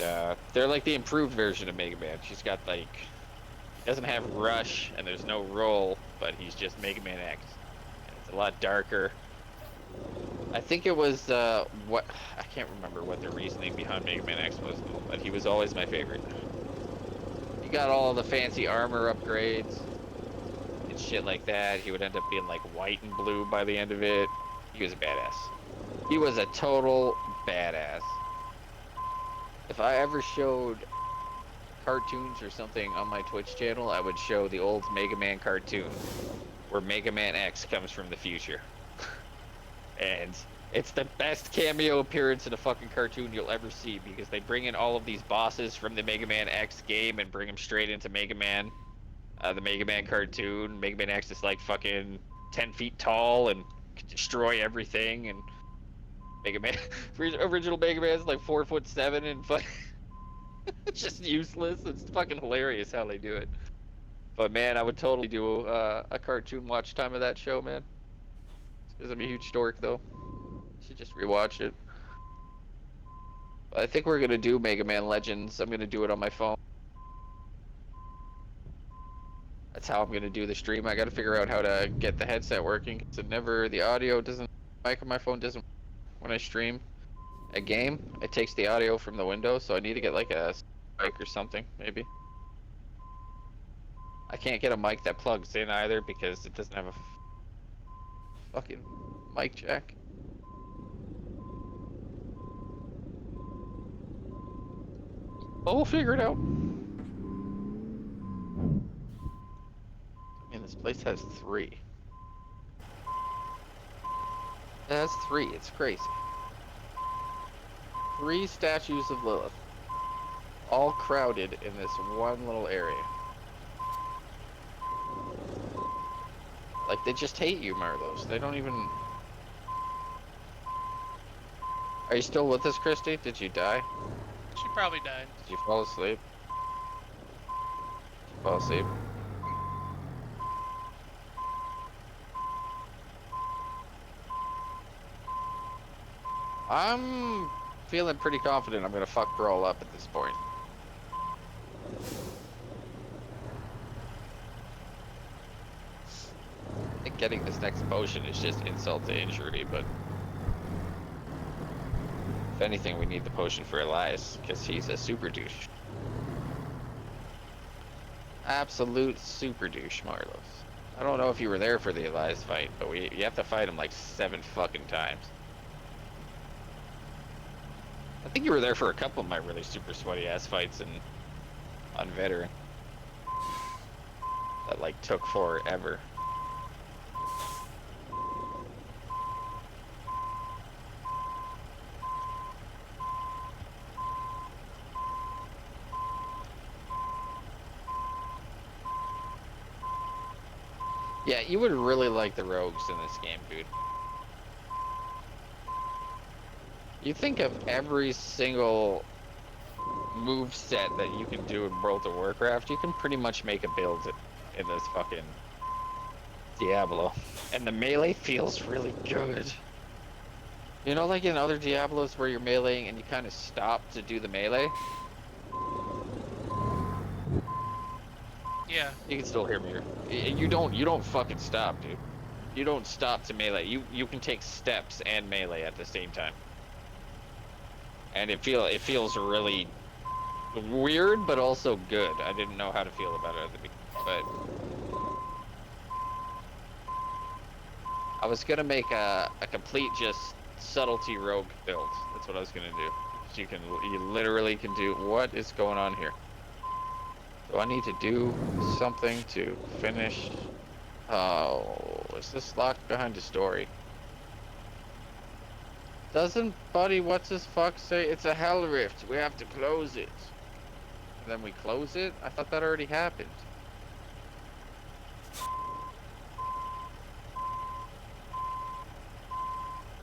like the improved version of Mega Man. She's got like doesn't have Rush, and there's no roll, but he's just Mega Man X. And it's a lot darker. I think it was what I can't remember what the reasoning behind Mega Man X was, but he was always my favorite. He got all the fancy armor upgrades and shit like that. He would end up being like white and blue by the end of it. He was a badass. He was a total badass. If I ever showed cartoons or something on my Twitch channel, I would show the old Mega Man cartoon where Mega Man X comes from the future. And it's the best cameo appearance in a fucking cartoon you'll ever see, because they bring in all of these bosses from the Mega Man X game and bring them straight into Mega Man. The Mega Man cartoon. Mega Man X is like fucking 10 feet tall and can destroy everything, and Mega Man, original Mega Man is like 4'7" and fucking it's just useless. It's fucking hilarious how they do it. But man, I would totally do a cartoon watch time of that show, man. Because I'm a huge dork, though. Should just rewatch it. But I think we're gonna do Mega Man Legends. I'm gonna do it on my phone. That's how I'm gonna do the stream. I gotta figure out how to get the headset working. Cause it never, the audio doesn't, mic on my phone doesn't. When I stream a game, it takes the audio from the window, so I need to get like a mic or something, maybe. I can't get a mic that plugs in either because it doesn't have a fucking mic jack. But we'll figure it out. I mean, this place has 3. It has 3. It's crazy. 3 statues of Lilith, all crowded in this one little area. Like, they just hate you, Marlos. They don't even... Are you still with us, Christy? Did you die? She probably died. Did you fall asleep? Did you fall asleep? I'm feeling pretty confident I'm gonna fuck Brawl up at this point. I think getting this next potion is just insult to injury, but if anything, we need the potion for Elias, because he's a super douche. Absolute super douche, Marlos. I don't know if you were there for the Elias fight, but you have to fight him like 7 fucking times. I think you were there for a couple of my really super sweaty ass fights on Veteran. That like took forever. Yeah, you would really like the rogues in this game, dude. You think of every single move set that you can do in World of Warcraft, you can pretty much make a build in this fucking Diablo. And the melee feels really good. You know, like in other Diablos where you're meleeing and you kind of stop to do the melee? Yeah. You can still hear me. You don't fucking stop, dude. You don't stop to melee. You can take steps and melee at the same time. And it feels really weird, but also good. I didn't know how to feel about it at the beginning, but I was gonna make a complete just subtlety rogue build. That's what I was gonna do. So you literally can do. What is going on here? Do I need to do something to finish? Oh, is this locked behind a story? Doesn't Buddy what's his fuck say it's a hell rift? We have to close it. And then we close it? I thought that already happened.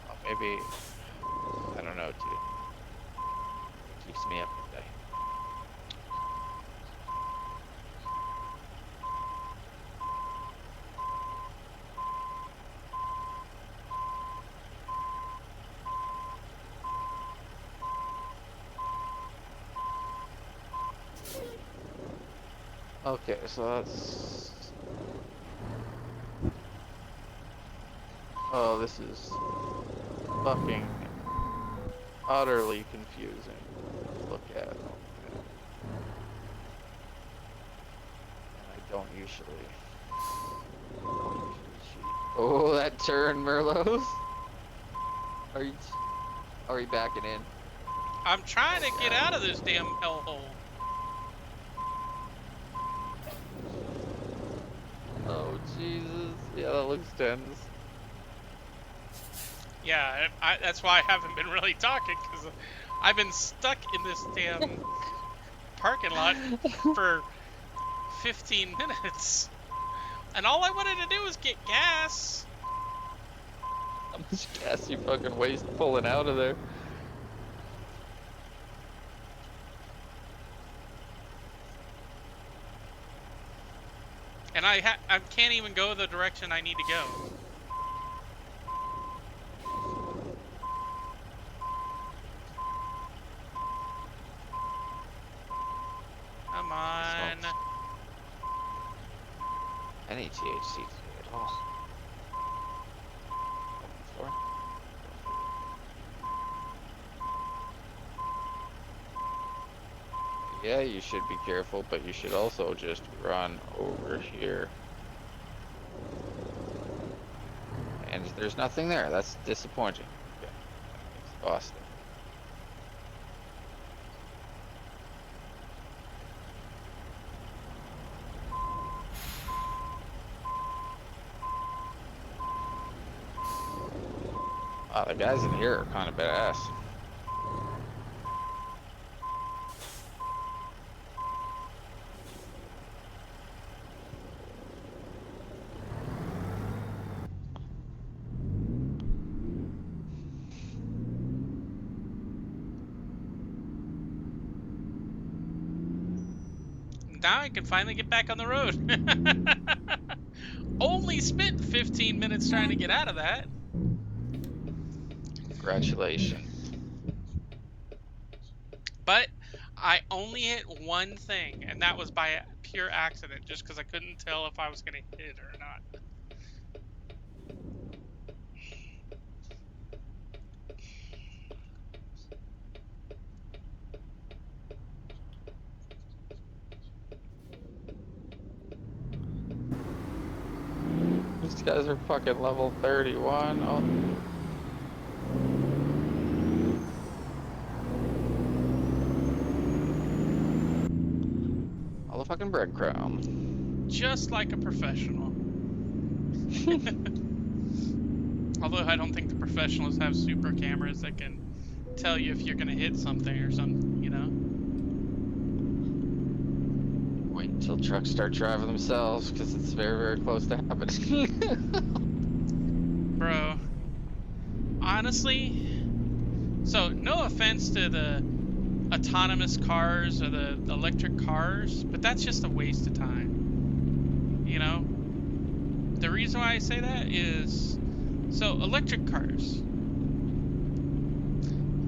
Oh, maybe I don't know, dude. It keeps me up at night. Okay, so that's... Oh, this is fucking utterly confusing. Look at it. And I don't usually cheat. Oh, that turn, Merlos. Are you backing in? I'm trying to get out of this damn hellhole. Oh, Jesus. Yeah, that looks tense. Yeah, that's why I haven't been really talking, because I've been stuck in this damn parking lot for 15 minutes. And all I wanted to do was get gas. How much gas you fucking waste pulling out of there? And I can't even go the direction I need to go. Come on. Any THC today at all. Open floor. Yeah, you should be careful, but you should also just run over here. And there's nothing there. That's disappointing. Okay. Exhausting. Wow, the guys in here are kind of badass. Now I can finally get back on the road. Only spent 15 minutes trying to get out of that. Congratulations. But I only hit one thing, and that was by a pure accident, just because I couldn't tell if I was going to hit it or not. These guys are fucking level 31. Oh. All the fucking breadcrumb. Just like a professional. Although I don't think the professionals have super cameras that can tell you if you're going to hit something or something, you know? Wait until trucks start driving themselves, because it's very, very close to happening. Bro. Honestly, so no offense to the autonomous cars or the electric cars, but that's just a waste of time. You know? The reason why I say that is, so electric cars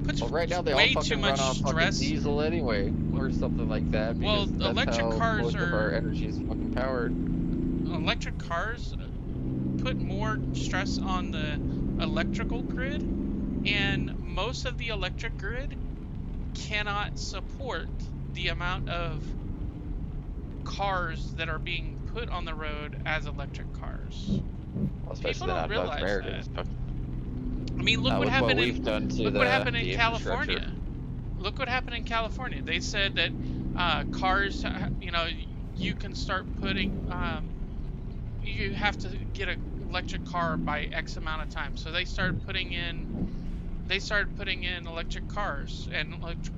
puts Well, right now they all way too fucking much run on fucking stress. diesel anyway, or something like that. Well, Because that's electric how cars most of are- our energy is fucking powered. Electric cars put more stress on the electrical grid, and most of the electric grid cannot support the amount of cars that are being put on the road as electric cars. Well, especially don't not North realize Americans. I mean, look Not what with happened we've done to look the, what happened the in California. infrastructure. Look what happened in California. They said that cars, you know, you can start putting, you have to get an electric car by X amount of time. So they started putting in electric cars and electric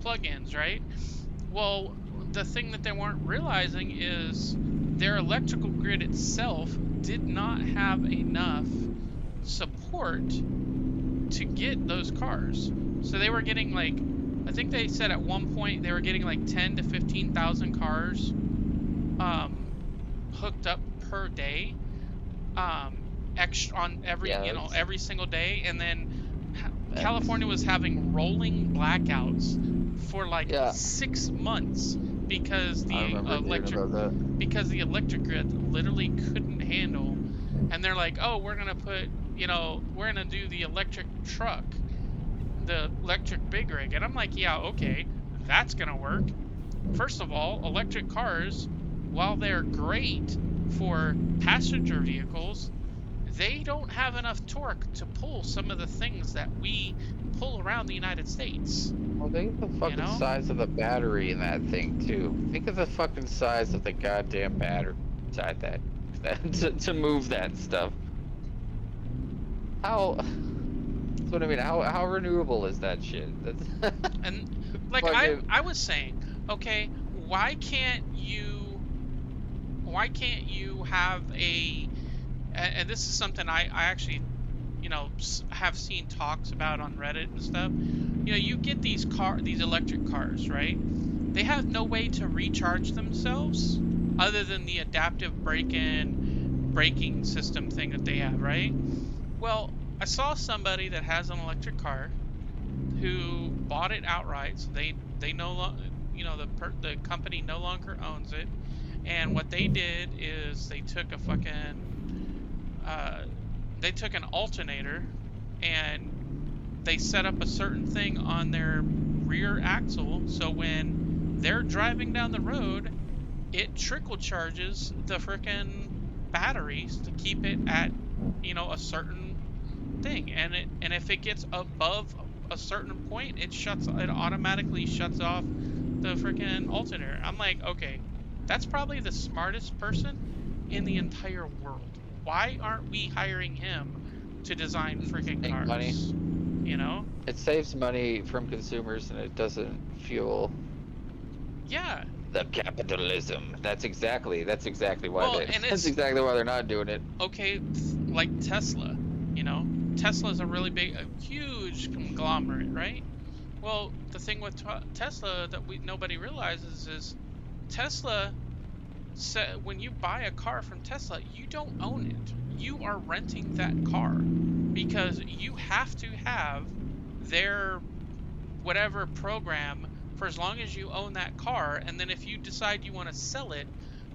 plug-ins, right? Well, the thing that they weren't realizing is their electrical grid itself did not have enough support to get those cars. So they were getting like, I think they said at one point they were getting like 10 to 15,000 cars hooked up per day, extra on every, Yeah, you know, that's- every single day. And then California was having rolling blackouts for like Yeah. 6 months because I remember hearing about that. because the electric grid literally couldn't handle, and they're like, oh, we're gonna put, we're gonna do the electric truck, the electric big rig, and I'm like, yeah, okay, that's gonna work. First of all, electric cars, while they're great for passenger vehicles, they don't have enough torque to pull some of the things that we pull around the United States. Well, think of the fucking size of the battery in that thing too. Think of the fucking size of the goddamn battery inside that to move that stuff. How? That's what I mean. How renewable is that shit? That's And like fucking- I was saying, okay, why can't you have and this is something I actually, have seen talks about on Reddit and stuff. You get these electric cars, right? They have no way to recharge themselves other than the adaptive braking system thing that they have, right? Well, I saw somebody that has an electric car who bought it outright, so they no longer, the company no longer owns it, and what they did is they took an alternator and they set up a certain thing on their rear axle, so when they're driving down the road, it trickle charges the frickin' batteries to keep it at, a certain thing, and if it gets above a certain point, it automatically shuts off the frickin' alternator. I'm like, okay, that's probably the smartest person in the entire world. Why aren't we hiring him to design freaking Make cars? money. It saves money from consumers and it doesn't fuel Yeah. the capitalism. That's exactly why And that's exactly why they're not doing it. Okay, like Tesla, Tesla's a huge conglomerate, right? Well, the thing with Tesla that nobody realizes is Tesla, when you buy a car from Tesla, you don't own it. You are renting that car because you have to have their whatever program for as long as you own that car, and then if you decide you want to sell it,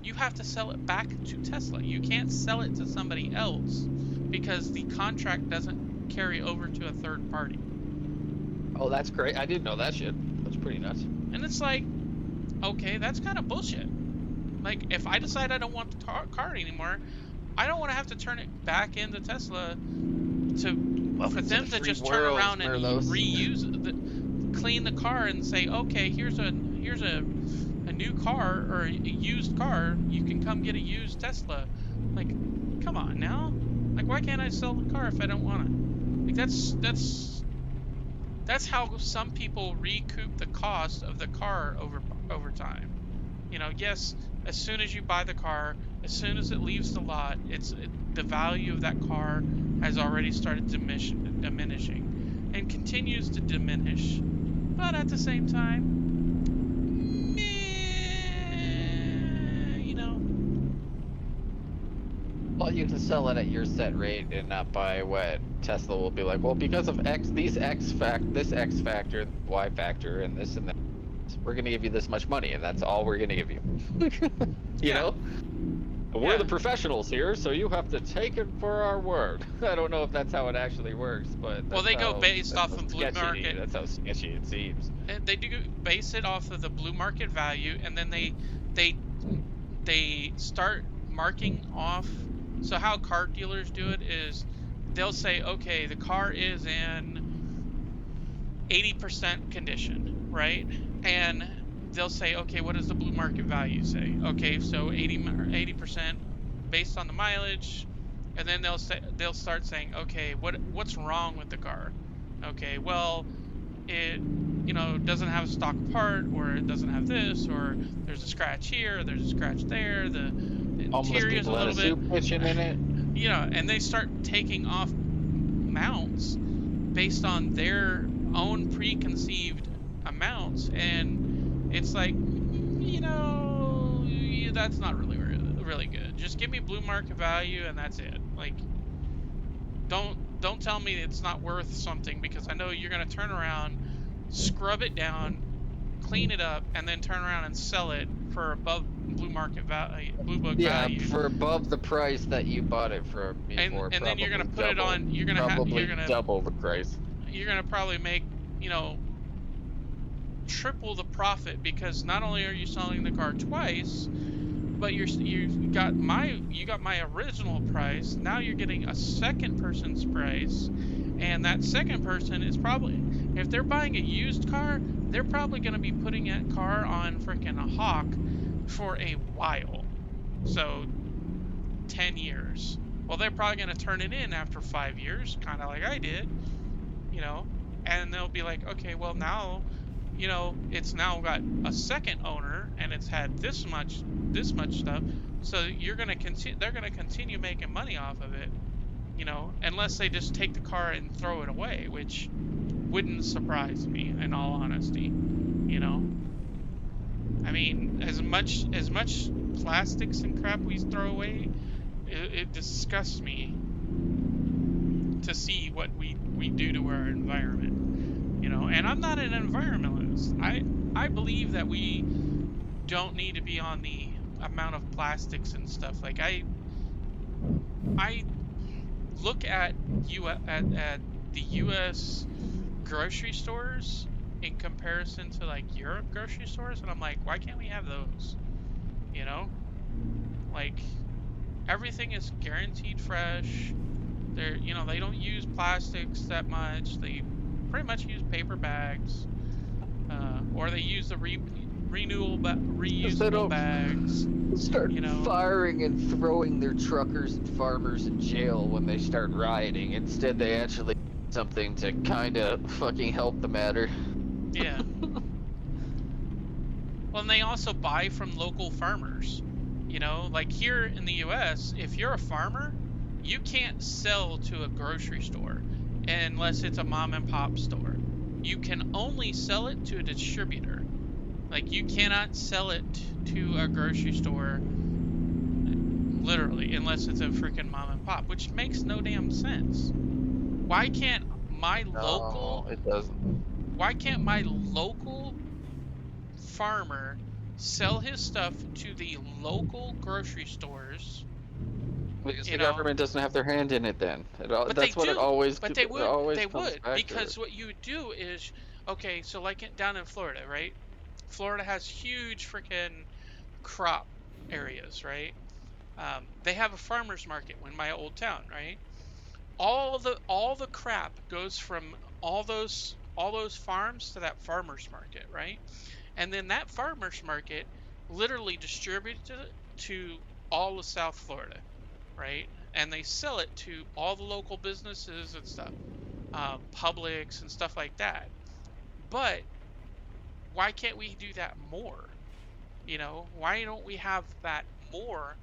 you have to sell it back to Tesla. You can't sell it to somebody else because the contract doesn't carry over to a third party. Oh, that's great. I didn't know that shit. That's pretty nuts. And it's like, okay, that's kind of bullshit. Like, if I decide I don't want the car anymore, I don't want to have to turn it back into Tesla for them to just turn around and reuse it, clean the car and say, okay, here's a new car or a used car. You can come get a used Tesla. Like, come on now. Like, why can't I sell the car if I don't want it? Like, that's how some people recoup the cost of the car over time. Yes, as soon as you buy the car, as soon as it leaves the lot, the value of that car has already started diminishing and continues to diminish. But at the same time, Well, you can sell it at your set rate and not buy what Tesla will be like. Well, because of this X factor, Y factor, and this and that, we're gonna give you this much money, and that's all we're gonna give you. you know? We're the professionals here, so you have to take it for our word. I don't know if that's how it actually works, but well, they go based off of blue sketchy. market. That's how sketchy it seems. And they do base it off of the blue market value, and then they start marking off. So how car dealers do it is they'll say, okay, the car is in 80% condition, right? And they'll say, okay, what does the blue market value say? Okay, so 80% based on the mileage, and then they'll start saying, okay, what's wrong with the car? Okay, well, it doesn't have a stock part, or it doesn't have this, or there's a scratch here, or there's a scratch there, the interior's a little bit. Soup kitchen in it. And they start taking off mounts based on their own preconceived amounts, and it's like, that's not really good. Just give me blue market value and that's it. Like, don't tell me it's not worth something, because I know you're gonna turn around, scrub it down, clean it up, and then turn around and sell it for above blue market value, blue book Yeah, value. for above the price that you bought it for before. And then you're gonna put double, it on. You're gonna probably double the price. You're gonna probably make, you know, triple the profit, because not only are you selling the car twice, but you got my original price. Now you're getting a second person's price, and that second person is probably, if they're buying a used car, they're probably going to be putting that car on freaking a hawk for a while. So 10 years. Well, they're probably going to turn it in after 5 years, kind of like I did, you know, and they'll be like, okay, well now, you know, it's now got a second owner, and it's had this much stuff, so they're gonna continue making money off of it, you know, unless they just take the car and throw it away, which wouldn't surprise me, in all honesty, you know. I mean, as much plastics and crap we throw away, it disgusts me to see what we do to our environment, you know. And I'm not an environmentalist. I believe that we don't need to be on the amount of plastics and stuff. Like I look at the U.S. grocery stores in comparison to like Europe grocery stores, and I'm like, why can't we have those? You know, like everything is guaranteed fresh. They're, you know, they don't use plastics that much. They pretty much use paper bags, or they use the reusable bags. Start, you know, firing and throwing their truckers and farmers in jail when they start rioting. Instead, they actually do something to kind of fucking help the matter. Yeah. Well, and they also buy from local farmers. You know, like here in the U.S., if you're a farmer, you can't sell to a grocery store unless it's a mom and pop store. You can only sell it to a distributor. Like, you cannot sell it to a grocery store, literally, unless it's a freaking mom and pop, which makes no damn sense. Why can't my local... it doesn't. Why can't my local farmer sell his stuff to the local grocery stores? Because the government doesn't have their hand in it then. That's what it always But they would, because what you would do is, okay, so like down in Florida, right? Florida has huge freaking crop areas, right? They have a farmer's market in my old town, right? All the crap goes from all those farms to that farmer's market, right? And then that farmer's market literally distributes it to all of South Florida, right? And they sell it to all the local businesses and stuff, Publix and stuff like that. But why can't we do that more? You know, why don't we have that more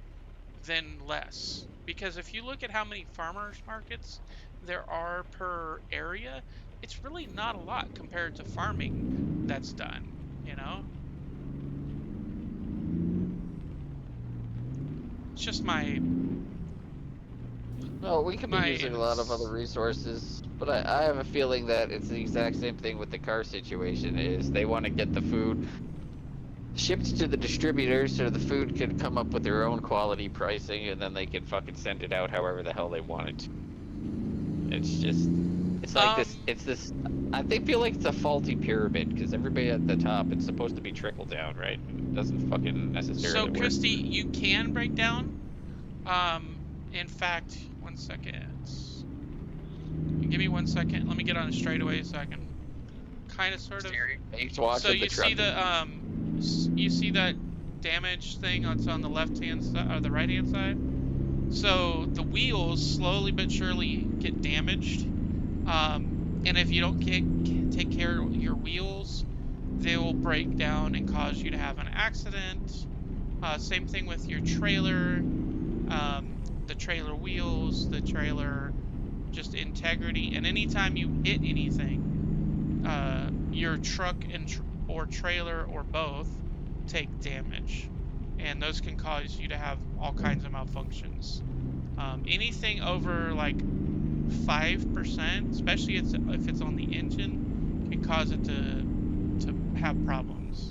than less? Because if you look at how many farmers markets there are per area, it's really not a lot compared to farming that's done, you know? It's just my... Well, we could be using a lot of other resources, but I have a feeling that it's the exact same thing with the car situation. Is they want to get the food shipped to the distributors so the food can come up with their own quality pricing, and then they can fucking send it out however the hell they want it to. It's just, it's like I feel like it's a faulty pyramid, because everybody at the top, it's supposed to be trickle down, right? It doesn't fucking necessarily work. So, Christy, you can break down. In fact, 1 second. Give me 1 second. Let me get on a straightaway so I can kind of sort of. So you see the you see that damage thing that's on the left-hand side or the right-hand side? So the wheels slowly but surely get damaged, and if you don't take care of your wheels, they will break down and cause you to have an accident. Same thing with your trailer, the trailer wheels, the trailer just integrity, and anytime you hit anything, your truck or trailer or both take damage, and those can cause you to have all kinds of malfunctions. Anything over like 5%, especially if it's on the engine, can cause it to have problems.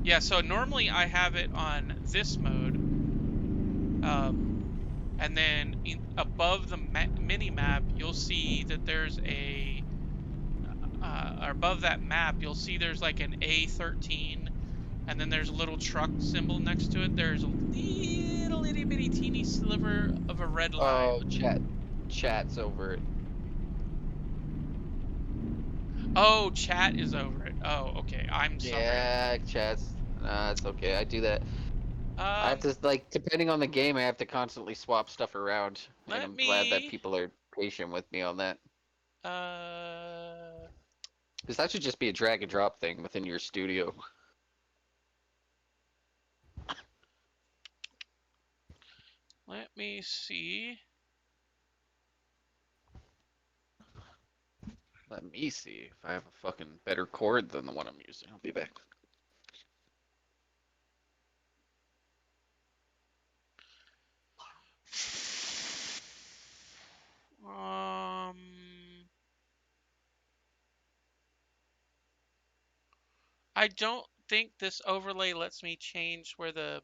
Yeah, so normally I have it on this mode, and then above the mini map, you'll see that there's or above that map, you'll see there's like an A13, and then there's a little truck symbol next to it. There's a little itty bitty teeny sliver of a red line. Oh, chat's over it. Oh, chat is over it. Oh, okay. I'm sorry. Yeah, chat's. It's okay. I do that. I have to, like, depending on the game, I have to constantly swap stuff around. And I'm glad that people are patient with me on that. Because that should just be a drag and drop thing within your studio. Let me see. Let me see if I have a fucking better cord than the one I'm using. I'll be back. I don't think this overlay lets me change where the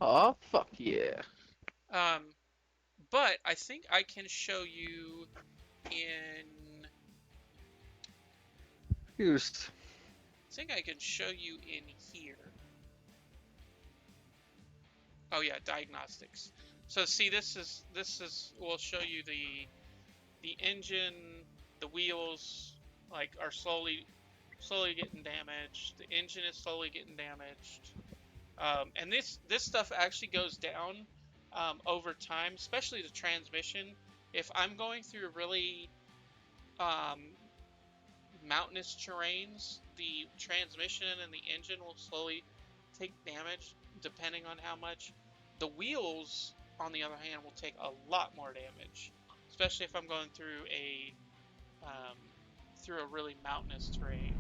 Oh, fuck yeah. but I think I can show you in. Here's. I think I can show you in here. Oh yeah, diagnostics. So see, this is will show you the engine, the wheels like are slowly getting damaged. The engine is slowly getting damaged. And this stuff actually goes down over time, especially the transmission. If I'm going through really mountainous terrains, the transmission and the engine will slowly take damage depending on how much. The wheels, on the other hand, will take a lot more damage, especially if I'm going through a really mountainous terrain.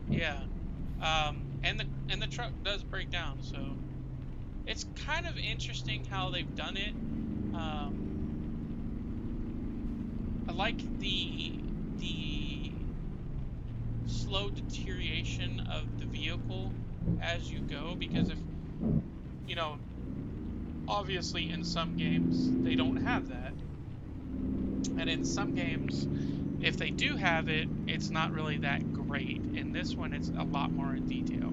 Yeah, and the truck does break down, so it's kind of interesting how they've done it. I like the slow deterioration of the vehicle as you go, because if you know, obviously in some games they don't have that, and in some games, if they do have it, it's not really that great. In this one, it's a lot more in detail.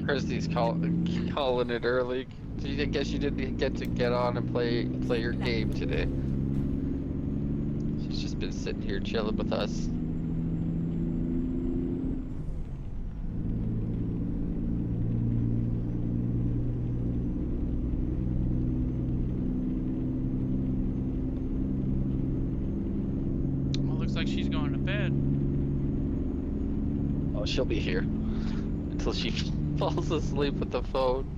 Christy's calling it early. I guess you didn't get to get on and play your game today. She's just been sitting here chilling with us. Well, looks like she's going to bed. Oh, she'll be here until she falls asleep with the phone.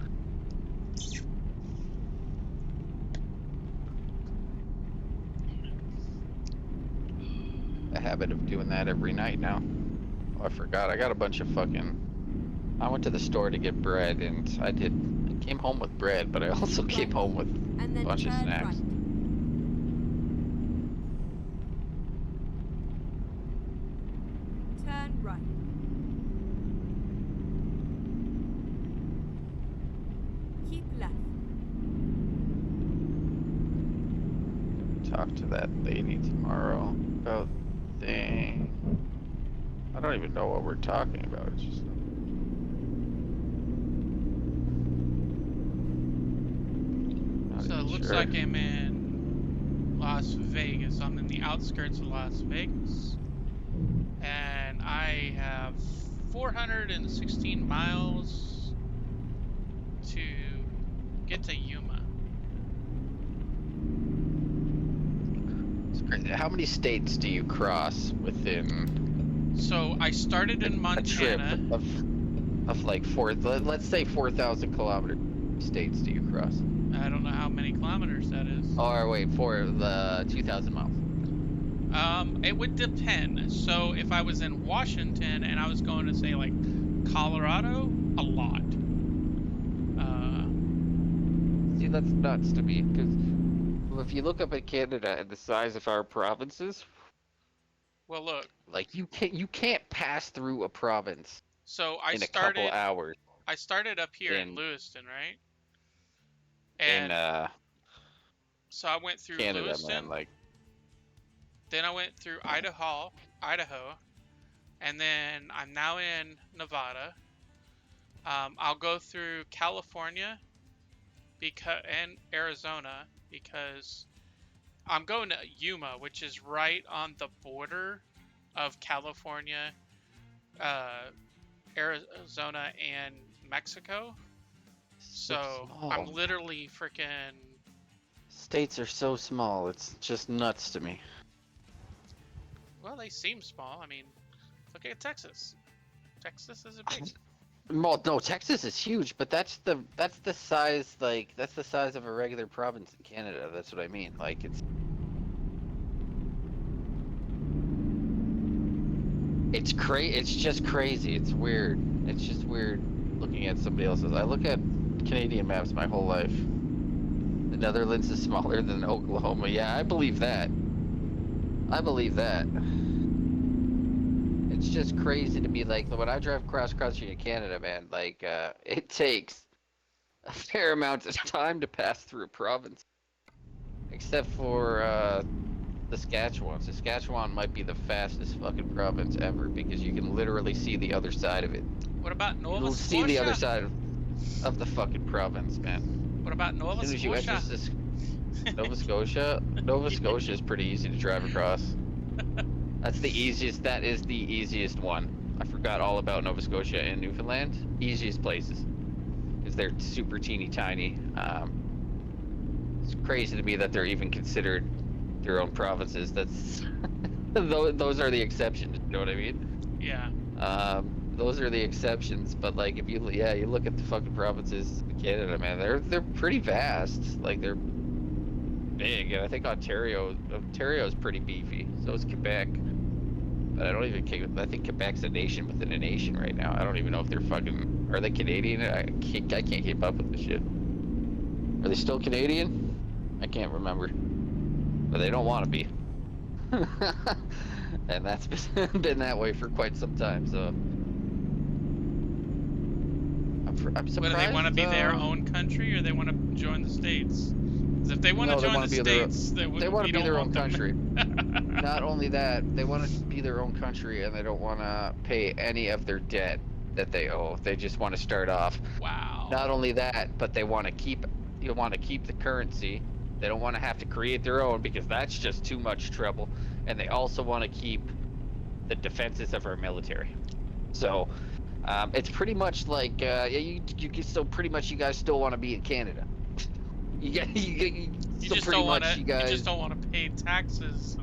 A habit of doing that every night now. Oh, I forgot. I got a bunch of fucking. I went to the store to get bread, and I came home with bread, but I also came home with a bunch of snacks. Right. Turn right. Keep left. Talk to that lady tomorrow about thing. I don't even know what we're talking about. It's just. So it looks like I'm in Las Vegas. I'm in the outskirts of Las Vegas. And I have 416 miles to get to Yuma. It's crazy. How many states do you cross within So I started in a trip Montana. of like let's say 4,000 kilometer states do you cross? I don't know how many kilometers that is. Or wait, for the 2,000 miles. It would depend. So if I was in Washington and I was going to say like Colorado, a lot. See, that's nuts to me, because if you look up at Canada and the size of our provinces, Well, look. like you can't pass through a province So I in a couple started. hours. I started up here in in- Lewiston, right? In And so I went through Canada, Lewiston. man, like Then I went through Idaho, and then I'm now in Nevada. I'll go through California and Arizona because I'm going to Yuma, which is right on the border of California, Arizona, and Mexico. So I'm small. literally freaking. States are so small. It's just nuts to me. Well, they seem small. I mean, look at Texas. Texas is a big. Well, no, Texas is huge, but that's the size, like that's the size of a regular province in Canada. That's what I mean. Like it's just crazy. It's weird. It's just weird looking at somebody else's. I look at Canadian maps my whole life. The Netherlands is smaller than Oklahoma. Yeah, I believe that. I believe that. It's just crazy to me. Like when I drive cross country in Canada, man, like it takes a fair amount of time to pass through a province. Except for Saskatchewan. Saskatchewan might be the fastest fucking province ever because you can literally see the other side of it. What about Nova You'll Scotia? see the other side of the fucking province, man. What about Nova As soon as you Scotia? enter Nova Scotia, Nova Scotia is pretty easy to drive across. That's the easiest. That is the easiest one. I forgot all about Nova Scotia and Newfoundland. Easiest places, because they're super teeny tiny. It's crazy to me that they're even considered their own provinces. That's those are the exceptions. You know what I mean? Yeah. Those are the exceptions. But like, if you look at the fucking provinces in Canada, man, they're pretty vast. Like they're big, and I think Ontario's pretty beefy. So is Quebec. But I think Quebec's a nation within a nation right now. I don't even know if they're fucking. Are they Canadian? I can't keep up with this shit. Are they still Canadian? I can't remember. But they don't want to be. And that's been that way for quite some time. So I'm surprised. Whether they want to be their own country or they want to join the states. 'Cause if they want to join the states, they want to be their own country. Them. Not only that, they want to be their own country, and they don't want to pay any of their debt that they owe. They just want to start off. Wow. Not only that, but they want to keep. You want to keep the currency. They don't want to have to create their own because that's just too much trouble. And they also want to keep the defenses of our military. So it's pretty much like you pretty much you guys still want to be in Canada. You just don't want to. You just don't want to pay taxes.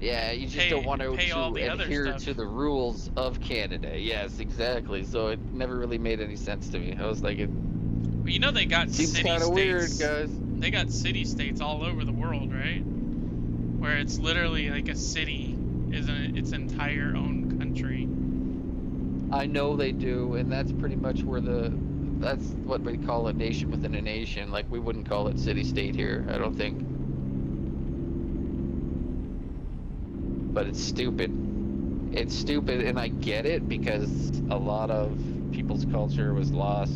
Yeah, you just don't want to adhere to the rules of Canada. Yes, exactly. So it never really made any sense to me. I was like, well, you know they got seems kind of weird, guys. They got city-states all over the world, right? Where it's literally like a city is its entire own country. I know they do, and that's pretty much where that's what we call a nation within a nation. Like, we wouldn't call it city-state here, I don't think. But it's stupid. It's stupid, and I get it, because a lot of people's culture was lost,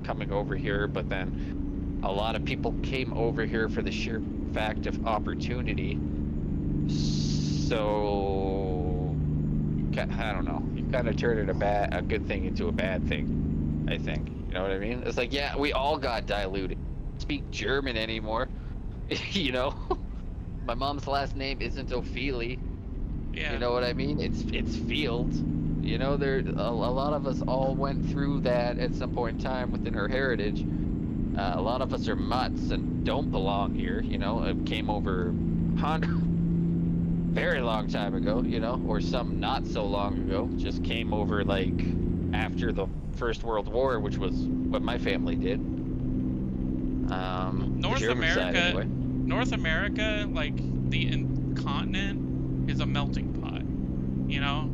coming over here, but then a lot of people came over here for the sheer fact of opportunity. So, I don't know. You kind of turned a good thing into a bad thing, I think. You know what I mean? It's like, yeah, we all got diluted. Speak German anymore. My mom's last name isn't Ophelia. Yeah. You know what I mean? It's Field. You know, a lot of us all went through that at some point in time within our heritage. A lot of us are mutts and don't belong here. You know, it came over very long time ago. You know, or some not so long ago. Just came over like after the First World War, which was what my family did. North German side, America, anyway. North America, like the continent, is a melting pot. You know.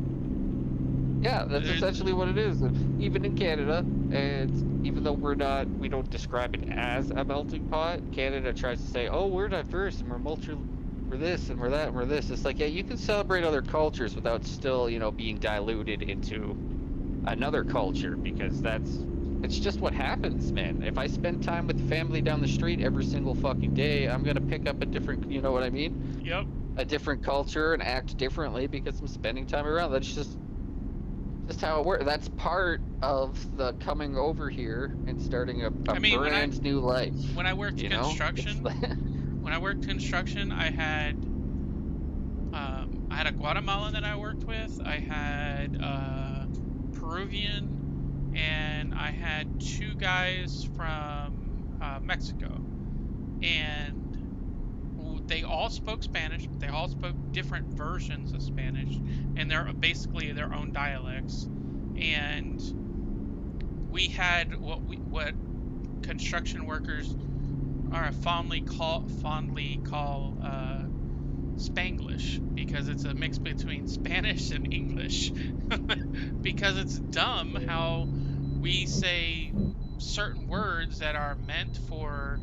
Yeah, that's essentially what it is. And even in Canada, and even though we don't describe it as a melting pot, Canada tries to say, oh, we're diverse and we're this and we're that and we're this. It's like, yeah, you can celebrate other cultures without still, you know, being diluted into another culture, because it's just what happens, man. If I spend time with family down the street every single fucking day, I'm gonna pick up a different, you know what I mean? Yep. A different culture and act differently because I'm spending time around. That's just how it works. That's part of the coming over here and starting a brand new life. When I worked construction, I had a Guatemalan that I worked with. I had Peruvian, and I had 2 guys from Mexico, and they all spoke Spanish, but they all spoke different versions of Spanish, and they're basically their own dialects. And we had what construction workers are fondly call Spanglish, because it's a mix between Spanish and English. Because it's dumb how we say certain words that are meant for,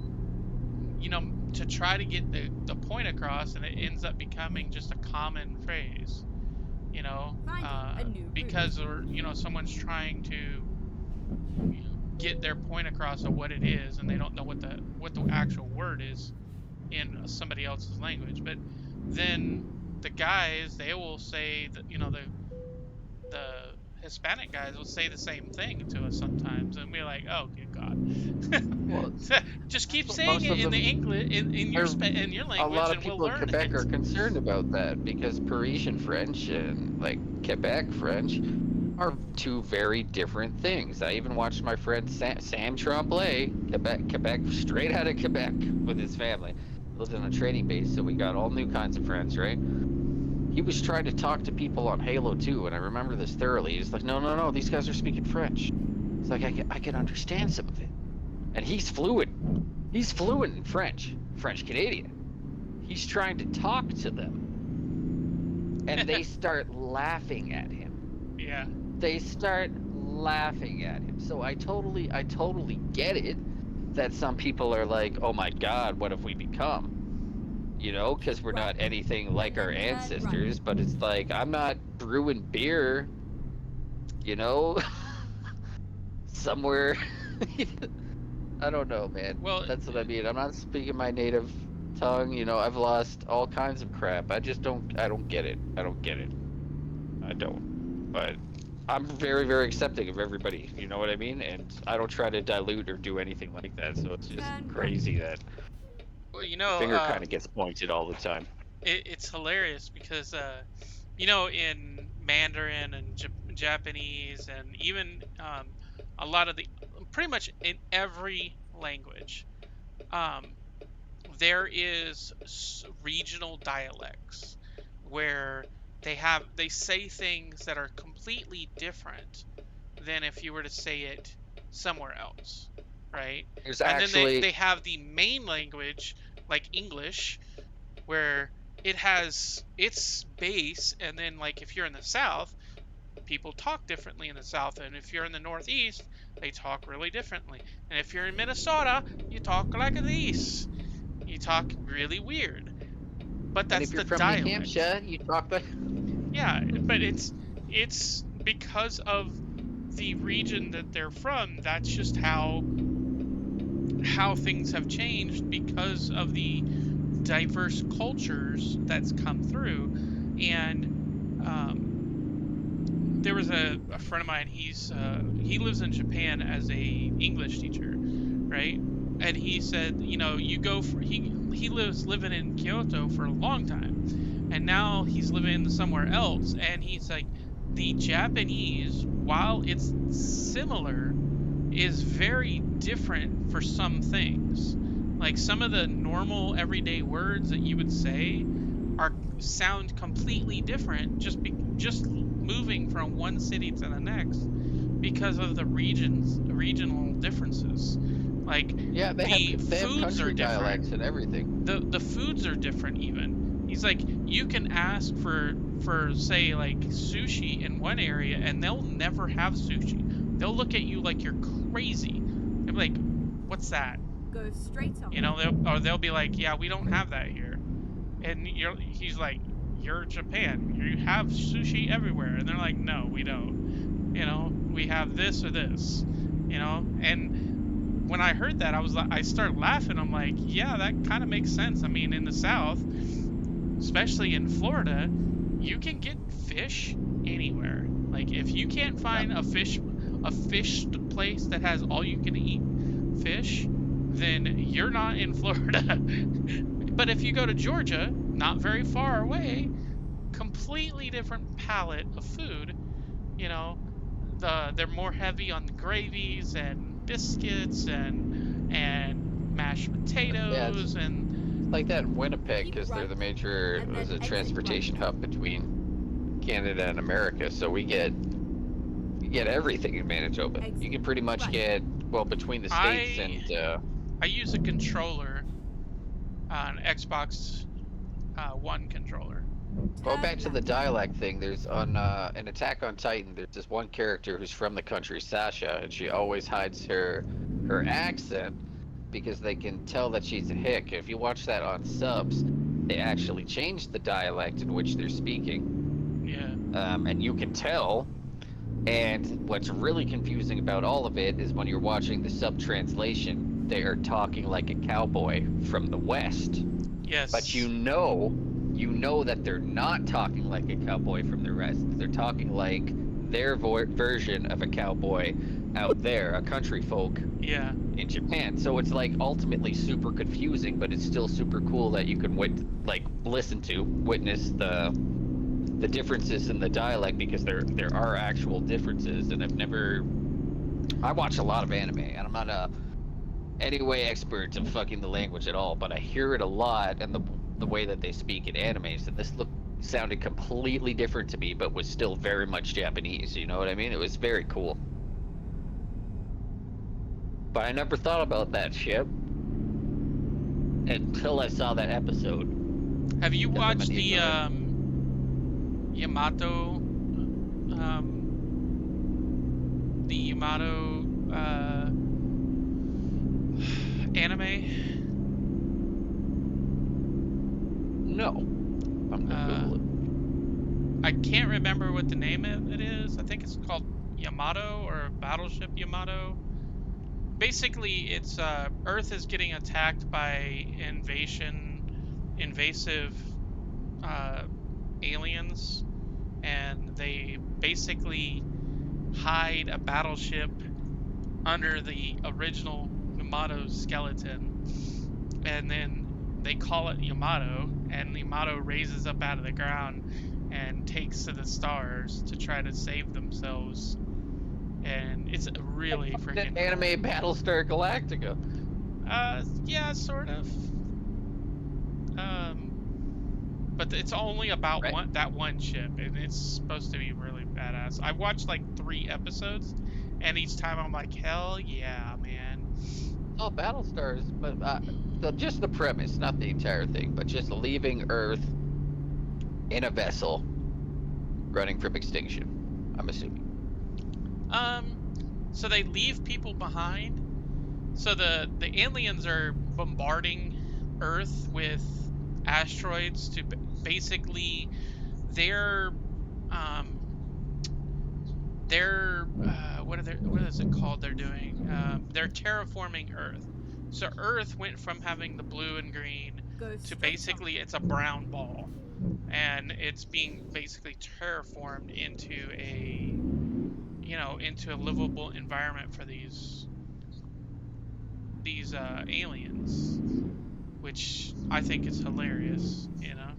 you know, to try to get the point across, and it ends up becoming just a common phrase, you know, because, or, you know, someone's trying to get their point across of what it is, and they don't know what the actual word is in somebody else's language. But then the guys, they will say that, you know, the Hispanic guys will say the same thing to us sometimes, and we're like, oh, good God. Well, just keep saying it in the English, in your language, a lot of and people we'll in learn Quebec it. are concerned about that, because Parisian French and like Quebec French are 2 very different things. I even watched my friend Sam Tremblay, Quebec, straight out of Quebec with his family. Lived on a trading base, so we got all new kinds of friends, right? He was trying to talk to people on Halo 2, and I remember this thoroughly. He's like, no, these guys are speaking French. It's like, I can understand some of it. And he's fluent. He's fluent in French Canadian. He's trying to talk to them. And they start laughing at him. Yeah. They start laughing at him. So I totally get it that some people are like, oh my God, what have we become? You know, because we're not anything like our ancestors. But it's like, I'm not brewing beer, you know, somewhere. I don't know, man. Well, that's what I mean. I'm not speaking my native tongue. You know, I've lost all kinds of crap. I don't get it. I don't. But I'm very, very accepting of everybody. You know what I mean? And I don't try to dilute or do anything like that. So it's just crazy that, well, you know, finger kind of gets pointed all the time. It's hilarious because, you know, in Mandarin and Japanese, and even a lot of pretty much in every language, there is regional dialects where they say things that are completely different than if you were to say it somewhere else, right? There's And actually... then they have the main language, like English, where it has its base, and then, like, if you're in the South, people talk differently in the South, and if you're in the Northeast, they talk really differently, and if you're in Minnesota, you talk like this. You talk really weird, but that's the dialect. And if you're from New Hampshire, you talk like... Yeah, but it's because of the region that they're from. That's just how things have changed because of the diverse cultures that's come through. And there was a friend of mine. He lives in Japan as a English teacher, right? And he said, you know, he lives living in Kyoto for a long time, and now he's living somewhere else. And he's like, the Japanese, while it's similar, is very different for some things. Like some of the normal everyday words that you would say sound completely different just moving from one city to the next because of the regional differences. Like Yeah, they have foods country are dialects different. and everything. The foods are different even. He's like, you can ask for say like sushi in one area and they'll never have sushi. They'll look at you like you're crazy. They'll be like, what's that? Go straight on. You know, they'll be like, yeah, we don't have that here. And he's like, you're Japan. You have sushi everywhere. And they're like, no, we don't. You know, we have this or this. You know, and when I heard that, I started laughing. I'm like, yeah, that kind of makes sense. I mean, in the South, especially in Florida, you can get fish anywhere. Like if you can't find a fish place that has all you can eat fish, then you're not in Florida. But if you go to Georgia, not very far away, completely different palette of food. You know, they're more heavy on the gravies and biscuits and mashed potatoes and like that in Winnipeg, Keep because they're right, the major and then exit transportation right. hub between Canada and America. So you get everything in Manitoba. You Exit can pretty much right. get between the states and. I use a controller, an Xbox One controller. Going back Turn to the left. dialect thing, there's on an Attack on Titan. There's this one character who's from the country, Sasha, and she always hides her accent because they can tell that she's a hick. If you watch that on subs, they actually changed the dialect in which they're speaking. Yeah. And you can tell. And what's really confusing about all of it is when you're watching the sub translation, they are talking like a cowboy from the West. Yes. But you know that they're not talking like a cowboy from the West. They're talking like their version of a cowboy out there, a country folk Yeah. in Japan. So it's like ultimately super confusing, but it's still super cool that you can witness the differences in the dialect, because there are actual differences. And I watch a lot of anime, and I'm not any way expert in fucking the language at all, but I hear it a lot, and the way that they speak in animes, and this sounded completely different to me, but was still very much Japanese. You know what I mean? It was very cool. But I never thought about that shit until I saw that episode. Have you watched the ignorant. Yamato anime? No. I'm gonna Google it. I can't remember what the name of it is. I think it's called Yamato or Battleship Yamato. Basically, it's Earth is getting attacked by invasive aliens, and they basically hide a battleship under the original Yamato skeleton, and then they call it Yamato, and Yamato raises up out of the ground and takes to the stars to try to save themselves. And it's really freaking anime Battlestar Galactica. Yeah, sort of. But it's only about that one ship, and it's supposed to be really badass. I watched like 3 episodes, and each time I'm like, hell yeah, man. Oh, Battlestars, but just the premise, not the entire thing, but just leaving Earth in a vessel running from extinction, I'm assuming. So they leave people behind. So the aliens are bombarding Earth with asteroids to basically what is it called? They're doing they're terraforming Earth. So Earth went from having the blue and green to basically it's a brown ball, and it's being basically terraformed into a livable environment for these aliens, which I think is hilarious, you know.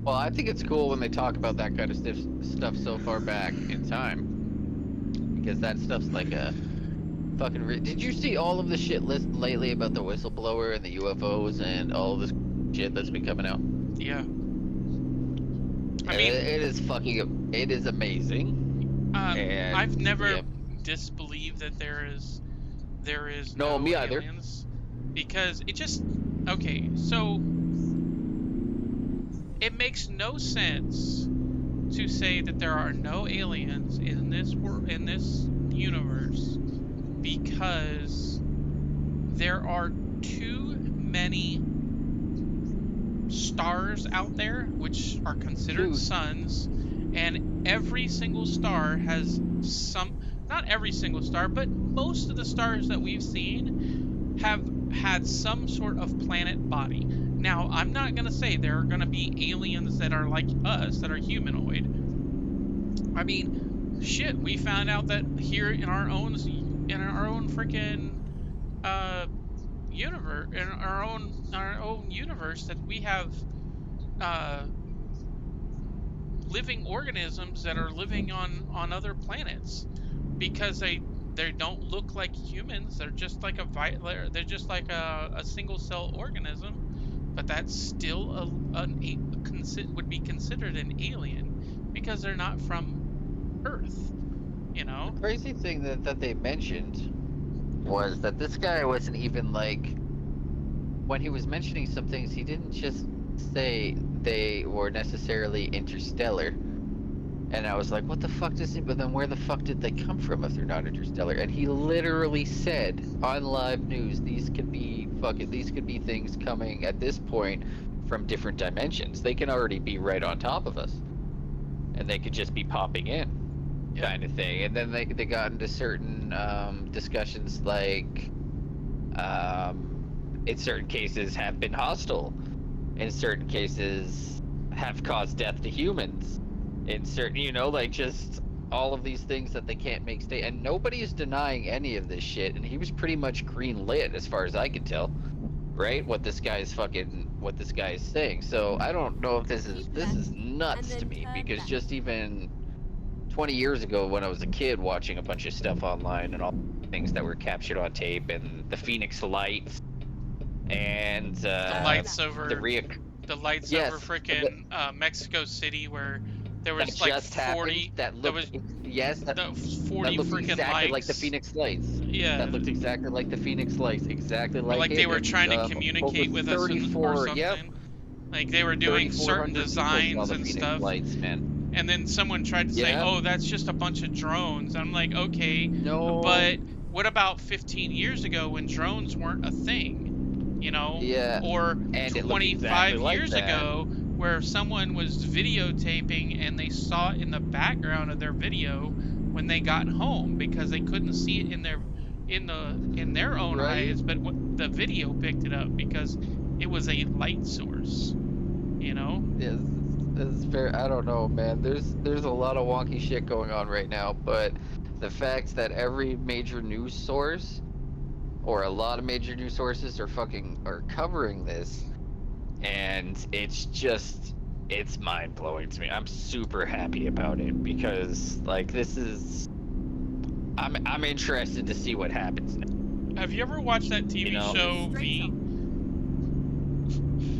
Well, I think it's cool when they talk about that kind of stuff so far back in time, because that stuff's like a fucking. Did you see all of the shit list lately about the whistleblower and the UFOs and all this shit that's been coming out? Yeah. I it mean, is fucking. It is amazing. And, I've never yeah. disbelieved that there is No, no me either. aliens, because it just okay. So it makes no sense to say that there are no aliens in this universe, because there are too many stars out there which are considered suns, and every single star has not every single star, but most of the stars that we've seen have had some sort of planet body. Now, I'm not going to say there are going to be aliens that are like us, that are humanoid. I mean, shit, we found out that here in our own freaking universe, in our own universe, that we have living organisms that are living on other planets, because they don't look like humans. They're just like a single cell organism, but that's still would be considered an alien, because they're not from Earth, you know. The crazy thing that they mentioned was that this guy wasn't even like, when he was mentioning some things, he didn't just say they were necessarily interstellar. And I was like, what the fuck does it? But then where the fuck did they come from if they're not interstellar? And he literally said on live news, these could be things coming at this point from different dimensions. They can already be right on top of us, and they could just be popping in, kind of thing. And then they got into certain discussions, like in certain cases have been hostile, in certain cases have caused death to humans, in certain, like just all of these things that they can't make state. And nobody is denying any of this shit, and he was pretty much green lit as far as I could tell, right? What this guy is saying. So I don't know if this is nuts to me, because just even 20 years ago, when I was a kid watching a bunch of stuff online and all things that were captured on tape, and the Phoenix Lights, and the lights over yes, freaking Mexico City, where there was that like just 40 happened, that was that the 40 looked freaking exactly lights. like the Phoenix Lights. Yeah, That looked exactly like the Phoenix Lights, exactly like they were trying to communicate with us or something. Yep. Like they were doing certain designs and stuff. Lights, man. And then someone tried to say, "Oh, that's just a bunch of drones." I'm like, "Okay, no, but what about 15 years ago when drones weren't a thing, you know? Yeah. Or And 25 years like ago, where someone was videotaping and they saw it in the background of their video when they got home, because they couldn't see it in their own eyes, but the video picked it up because it was a light source, you know?" Yeah, it's fair. I don't know, man. There's a lot of wonky shit going on right now, but the fact that every major news source, or a lot of major news sources, are covering this, and it's mind blowing to me. I'm super happy about it, because like I'm interested to see what happens now. Have you ever watched that TV show V?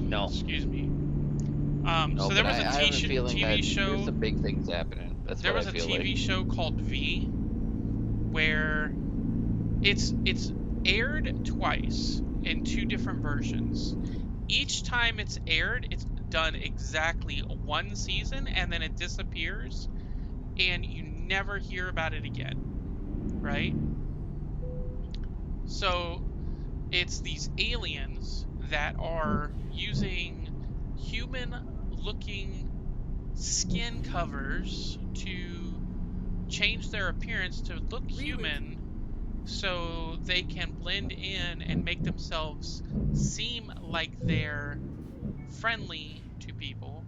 No. Excuse me. No, so there was a TV show. There's some big things happening. There was a TV show called V, where it's aired twice in 2 different versions. Each time it's aired, it's done exactly 1 season, and then it disappears, and you never hear about it again, right? So it's these aliens that are using human-looking skin covers to change their appearance to look human, so they can blend in and make themselves seem like they're friendly to people,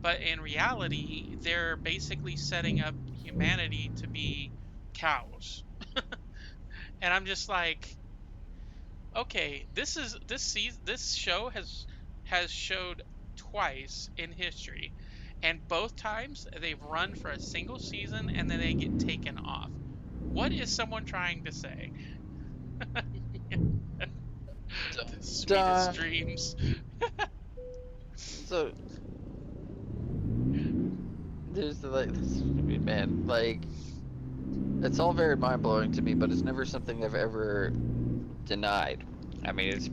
but in reality, they're basically setting up humanity to be cows. And I'm just like, okay, this show has showed twice in history, and both times they've run for a single season and then they get taken off. What is someone trying to say? The sweetest dreams. So there's man, like, it's all very mind blowing to me, but it's never something I've ever denied. I mean, it's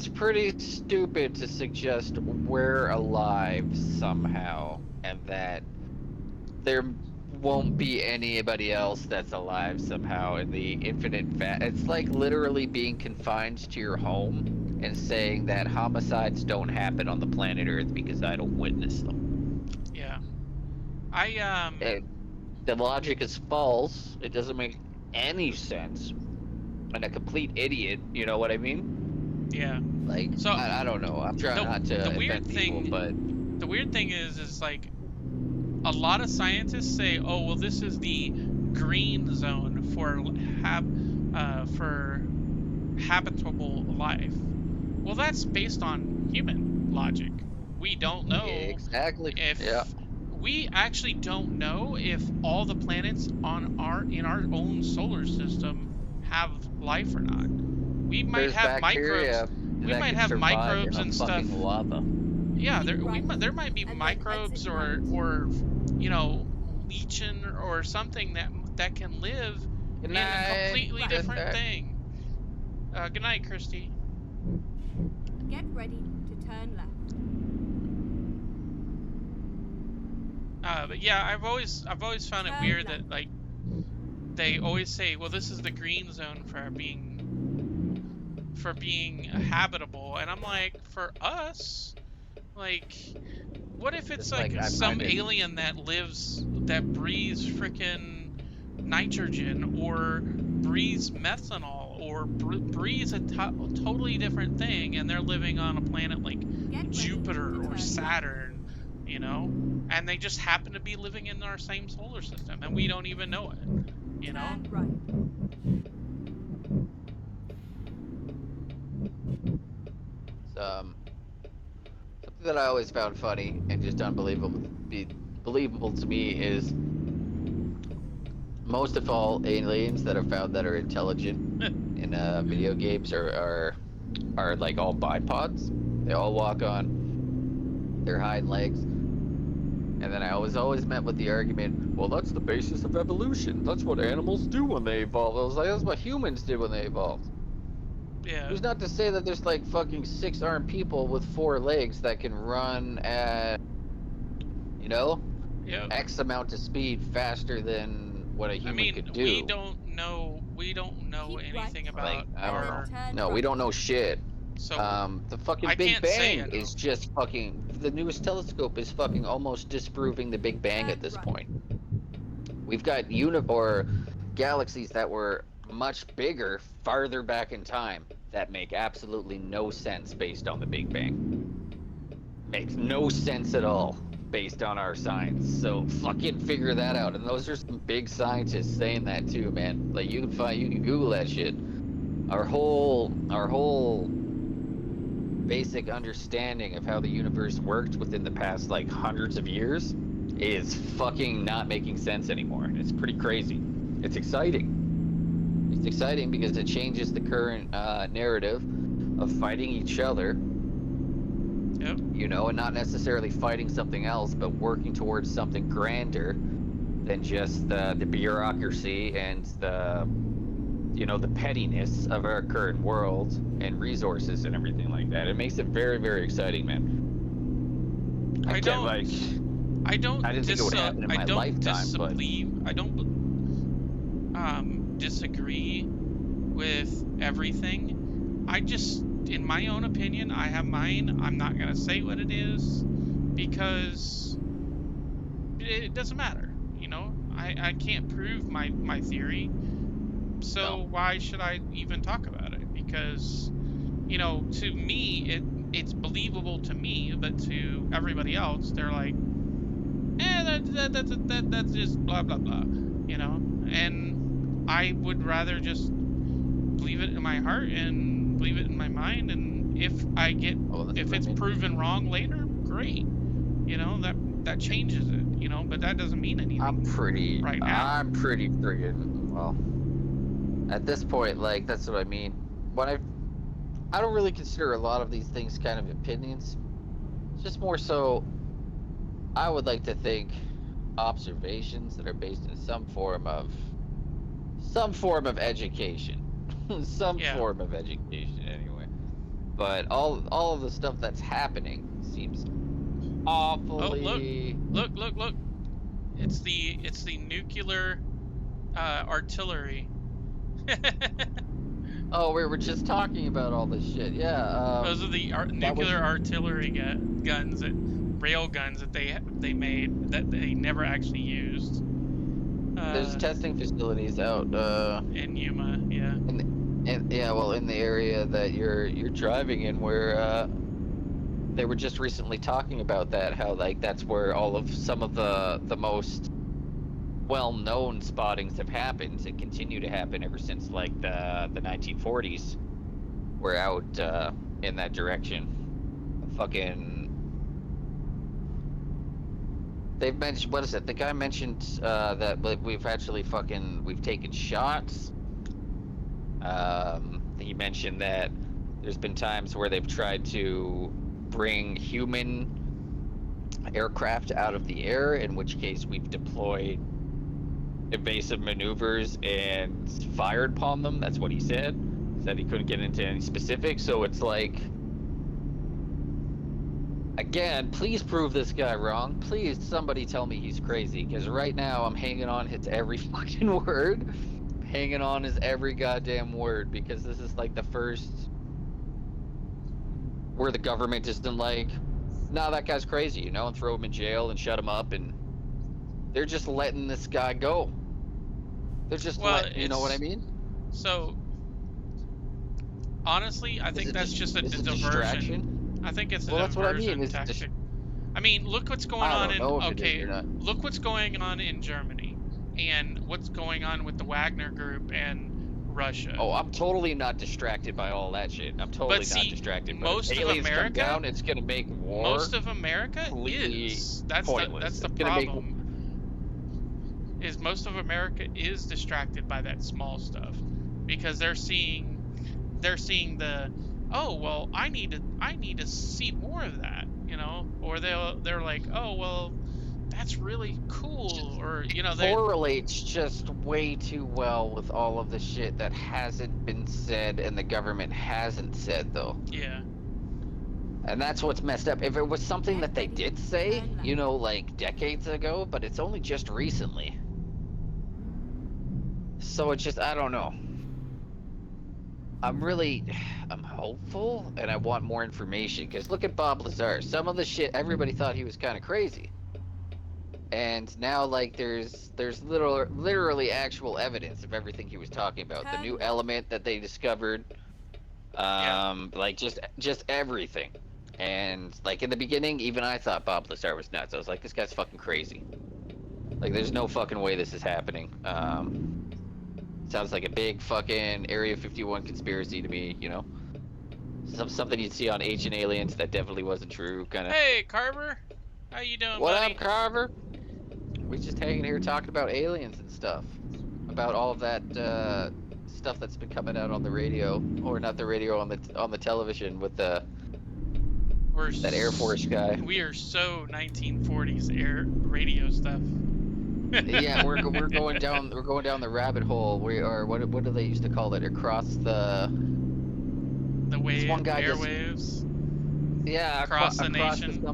pretty stupid to suggest we're alive somehow and that there won't be anybody else that's alive somehow in the infinite it's like literally being confined to your home and saying that homicides don't happen on the planet Earth because I don't witness them. Yeah. The logic is false. It doesn't make any sense. And a complete idiot, you know what I mean? Yeah. Like, so I don't know. I'm trying not to offend people, but the weird thing is like a lot of scientists say, oh well, this is the green zone for habitable life. Well, that's based on human logic. We don't know exactly if we actually don't know if all the planets in our own solar system have life or not. We might have microbes. We might have microbes and stuff. Lava. Yeah, there might be microbes or lichen or something that can live in a completely different thing. Good night, Christy. Get ready to turn left. But yeah, I've always found it weird that like they always say, well, this is the green zone for being habitable, and I'm like, for us, like, what if it's like some alien that breathes frickin' nitrogen or breathes methanol or breathes a totally different thing, and they're living on a planet like Jupiter or Saturn, you know, and they just happen to be living in our same solar system, and we don't even know it, you know? Right. Something that I always found funny and just believable to me is most of all aliens that are found that are intelligent in video games are like all bipods. They all walk on their hind legs. And then I was always met with the argument, well, that's the basis of evolution. That's what animals do when they evolve. I was like, that's what humans did when they evolved. Yeah. Who's not to say that there's like fucking 6-armed people with 4 legs that can run at, you know, X amount of speed faster than what a human could do. We don't know anything about we don't know shit. So the fucking Big Bang is just fucking, the newest telescope is fucking almost disproving the Big Bang at this point. We've got galaxies that were much bigger farther back in time that make absolutely no sense based on the Big Bang. Makes no sense at all based on our science. So fucking figure that out. And those are some big scientists saying that too, man. Like you can Google that shit. Our whole basic understanding of how the universe worked within the past like hundreds of years is fucking not making sense anymore. It's pretty crazy. It's exciting. It's exciting because it changes the current narrative of fighting each other. Yep. You know, and not necessarily fighting something else, but working towards something grander than just the bureaucracy and the pettiness of our current world and resources and everything like that. It makes it very, very exciting, man. I didn't think it would happen in my lifetime, but I don't disagree with everything. I just, in my own opinion, I have mine. I'm not gonna say what it is because it doesn't matter. You know, I can't prove my theory. So why should I even talk about it? Because, you know, to me, it's believable to me, but to everybody else, they're like, that's just blah, blah, blah, you know? And I would rather just believe it in my heart and believe it in my mind and if I get, that's if what I it's mean. proven wrong later, great. You know, that changes it. You know, but that doesn't mean anything. I'm pretty friggin', well, at this point, like, that's what I mean. When I don't really consider a lot of these things kind of opinions. It's just more so, I would like to think observations that are based in some form of education. Some Yeah. form of education anyway. But all of the stuff that's happening seems awfully. Oh, look. It's the nuclear artillery. Oh, we were just talking about all this shit. Yeah. Those are the nuclear artillery guns, rail guns that they made that they never actually used. There's testing facilities out in Yuma, yeah. In the area that you're driving in, where they were just recently talking about that, how like that's where all of some of the most well-known spottings have happened and continue to happen ever since like the 1940s. We're out in that direction. They've mentioned, what is it? The guy mentioned that we've actually we've taken shots. He mentioned that there's been times where they've tried to bring human aircraft out of the air, in which case we've deployed evasive maneuvers and fired upon them. That's what he said. Said he couldn't get into any specifics. So it's like, again, please prove this guy wrong. Please, somebody tell me he's crazy, because right now I'm hanging on his every fucking word. Hanging on his every goddamn word, because this is like the first where the government just been like, nah, that guy's crazy, you know, and throw him in jail and shut him up, and they're just letting this guy go. They're just you know what I mean? So, honestly, I think that's just a diversion. Distraction? I think it's a that's what I diversion mean. tactic. I mean, look what's going on in look what's going on in Germany, and what's going on with the Wagner Group and Russia. Oh, I'm totally not distracted by all that shit. I'm totally not distracted. Most of America, come down, it's gonna make war. Most of America is. That's the problem. Is most of America is distracted by that small stuff, because they're seeing the, oh well, I need to see more of that, you know, or they're like, oh well, that's really cool, or you know, they correlates just way too well with all of the shit that hasn't been said and the government hasn't said though. Yeah. And that's what's messed up. If it was something that they did say, you know, like decades ago, but it's only just recently. So it's just, I don't know. I'm hopeful, and I want more information, because look at Bob Lazar. Some of the shit, everybody thought he was kind of crazy. And now, like, there's literally actual evidence of everything he was talking about. The new element that they discovered, like, just everything. And, like, in the beginning, even I thought Bob Lazar was nuts. I was like, this guy's fucking crazy. Like, there's no fucking way this is happening. Sounds like a big fucking Area 51 conspiracy to me, you know? Something you'd see on Ancient Aliens that definitely wasn't true, kind of. Hey, Carver! How you doing, what buddy? Up, Carver? We just hanging here talking about aliens and stuff. About all of that stuff that's been coming out on the radio, or not the radio, on the television with that Air Force guy. We are so 1940s air radio stuff. Yeah, we're going down the rabbit hole. We are, what do they used to call it? Across the wave, one guy airwaves. Yeah, across the nation.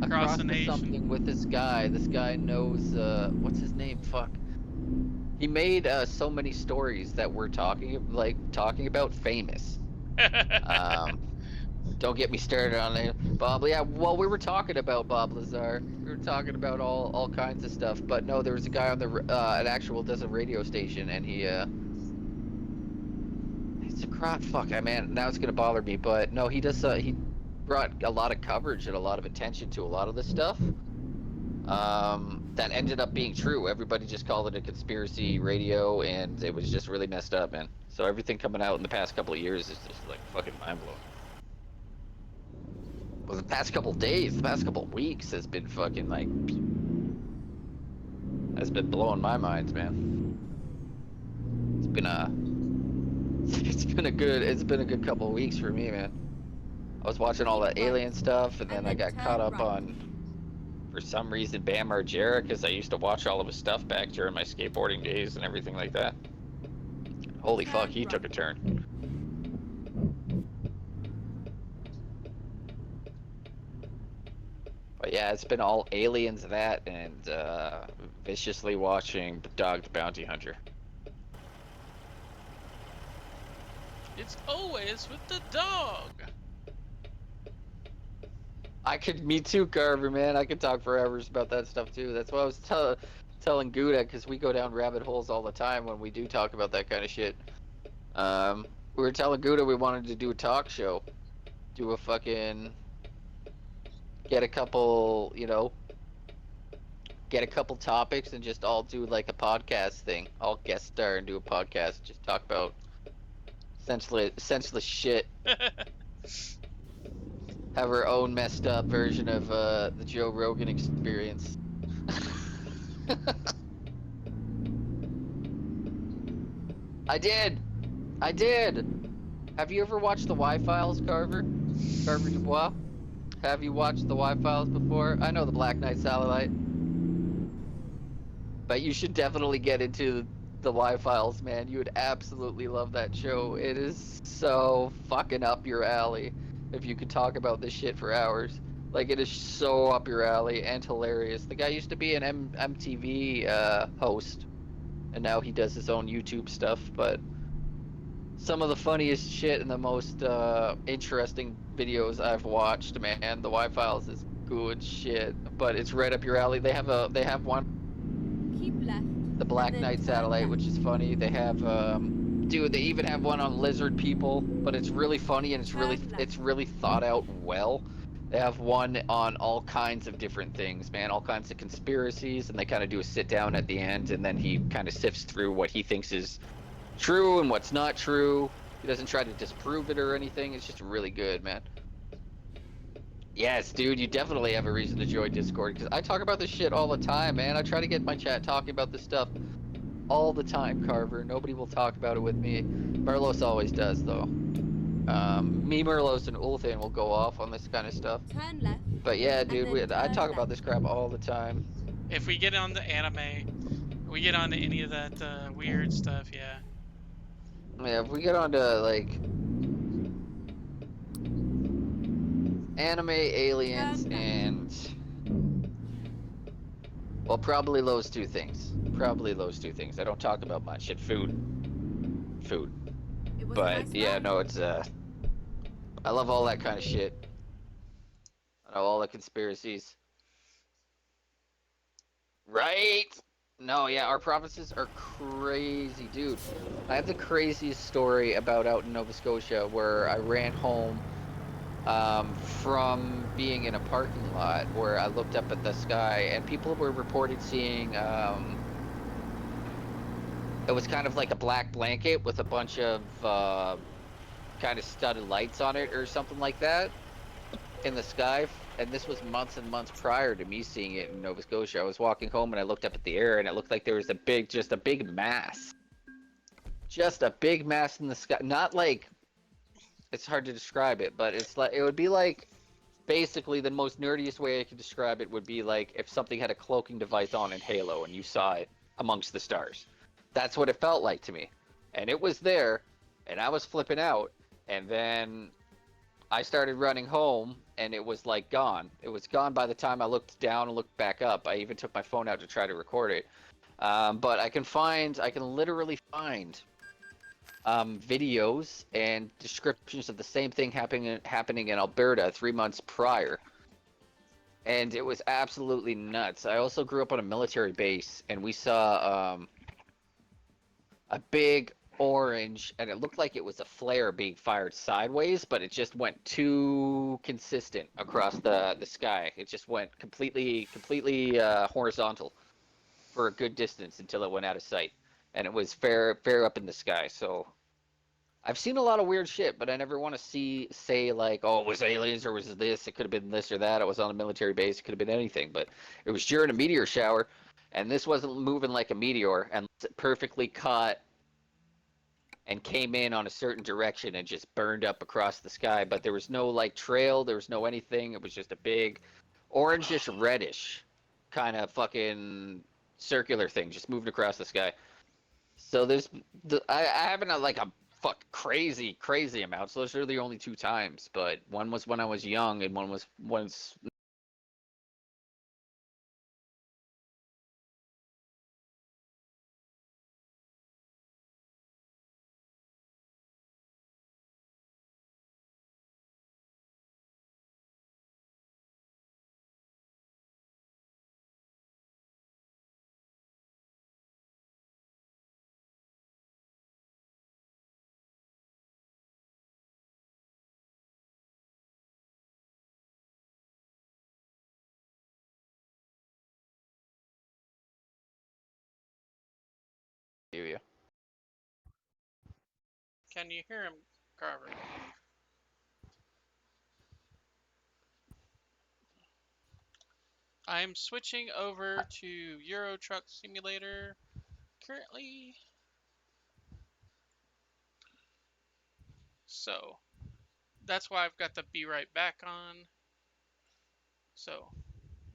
Across the nation. Something with this guy. This guy knows what's his name? Fuck. He made so many stories that we're talking about famous. Don't get me started on it, Bob. Yeah, well, we were talking about Bob Lazar. We were talking about all kinds of stuff. But no, there was a guy on an actual does a radio station, and he it's a crap. Fuck, man. Now it's gonna bother me. But no, he does. He brought a lot of coverage and a lot of attention to a lot of this stuff. That ended up being true. Everybody just called it a conspiracy radio, and it was just really messed up, man. So everything coming out in the past couple of years is just like fucking mind blowing. Well, the past couple days, the past couple weeks has been fucking like, has been blowing my mind, man. It's been it's been a good couple of weeks for me, man. I was watching all the alien stuff, and then I got caught up on, for some reason, Bam Margera, because I used to watch all of his stuff back during my skateboarding days and everything like that. Holy fuck, he took a turn. But yeah, it's been all aliens, that, and viciously watching Dog the Bounty Hunter. It's always with the dog. Me too, Carver, man. I could talk forever about that stuff too. That's what I was telling Gouda, because we go down rabbit holes all the time when we do talk about that kind of shit. We were telling Gouda we wanted to do a talk show. Do a fucking... Get a couple, get a couple topics and just all do like a podcast thing. All guest star and do a podcast. Just talk about senseless shit. Have our own messed up version of the Joe Rogan Experience. I did. Have you ever watched the Y-Files, Carver Dubois? Have you watched the Y-Files before? I know the Black Knight Satellite. But you should definitely get into the Y-Files, man. You would absolutely love that show. It is so fucking up your alley. If you could talk about this shit for hours. Like, it is so up your alley and hilarious. The guy used to be an MTV host. And now he does his own YouTube stuff, but... Some of the funniest shit and the most interesting videos I've watched, man. The Y-Files is good shit, but it's right up your alley. They have one. Keep left. The Black Knight Satellite, which is funny. They have, dude, they even have one on lizard people, but it's really funny and it's really thought out well. They have one on all kinds of different things, man. All kinds of conspiracies, and they kind of do a sit down at the end, and then he kind of sifts through what he thinks is true and what's not true. He doesn't try to disprove it or anything. It's just really good, man. Yes, dude, you definitely have a reason to join Discord, because I talk about this shit all the time, man. I try to get my chat talking about this stuff all the time, Carver. Nobody will talk about it with me. Merlos always does, though. Me, Merlos, and Ulthan will go off on this kind of stuff. Turn left. But yeah, dude, I talk about this crap all the time. If we get on the anime, we get on to any of that weird stuff, yeah. Yeah, if we get onto, like, anime, aliens, and... Well, probably those two things. I don't talk about much. And food. But, yeah, no, it's, I love all that kind of shit. I know all the conspiracies. Right? No, yeah, our provinces are crazy, dude. I have the craziest story about out in Nova Scotia where I ran home from being in a parking lot where I looked up at the sky and people were reported seeing, it was kind of like a black blanket with a bunch of kind of studded lights on it or something like that in the sky. And this was months and months prior to me seeing it in Nova Scotia. I was walking home and I looked up at the air and it looked like there was just a big mass. Just a big mass in the sky. Not like, it's hard to describe it, but it's like, it would be like, basically the most nerdiest way I could describe it would be like if something had a cloaking device on in Halo and you saw it amongst the stars. That's what it felt like to me. And it was there and I was flipping out, and then I started running home, and it was like gone. It was gone by the time I looked down and looked back up. I even took my phone out to try to record it. But I can literally find videos and descriptions of the same thing happening in Alberta 3 months prior. And it was absolutely nuts. I also grew up on a military base, and we saw a big orange, and it looked like it was a flare being fired sideways, but it just went too consistent across the sky. It just went completely horizontal for a good distance until it went out of sight, and it was fair up in the sky. So I've seen a lot of weird shit, but I never want to say like, oh, it was aliens or was it this? It could have been this or that. It was on a military base. It could have been anything, but it was during a meteor shower, and this wasn't moving like a meteor, and it perfectly caught and came in on a certain direction and just burned up across the sky. But there was no like trail. There was no anything. It was just a big orangish reddish kind of fucking circular thing just moved across the sky. So I haven't had like a fuck crazy amount. So those are the only two times. But one was when I was young, and one was once. You. Can you hear him, Carver? I'm switching over to Euro Truck Simulator currently. So that's why I've got the be right back on. So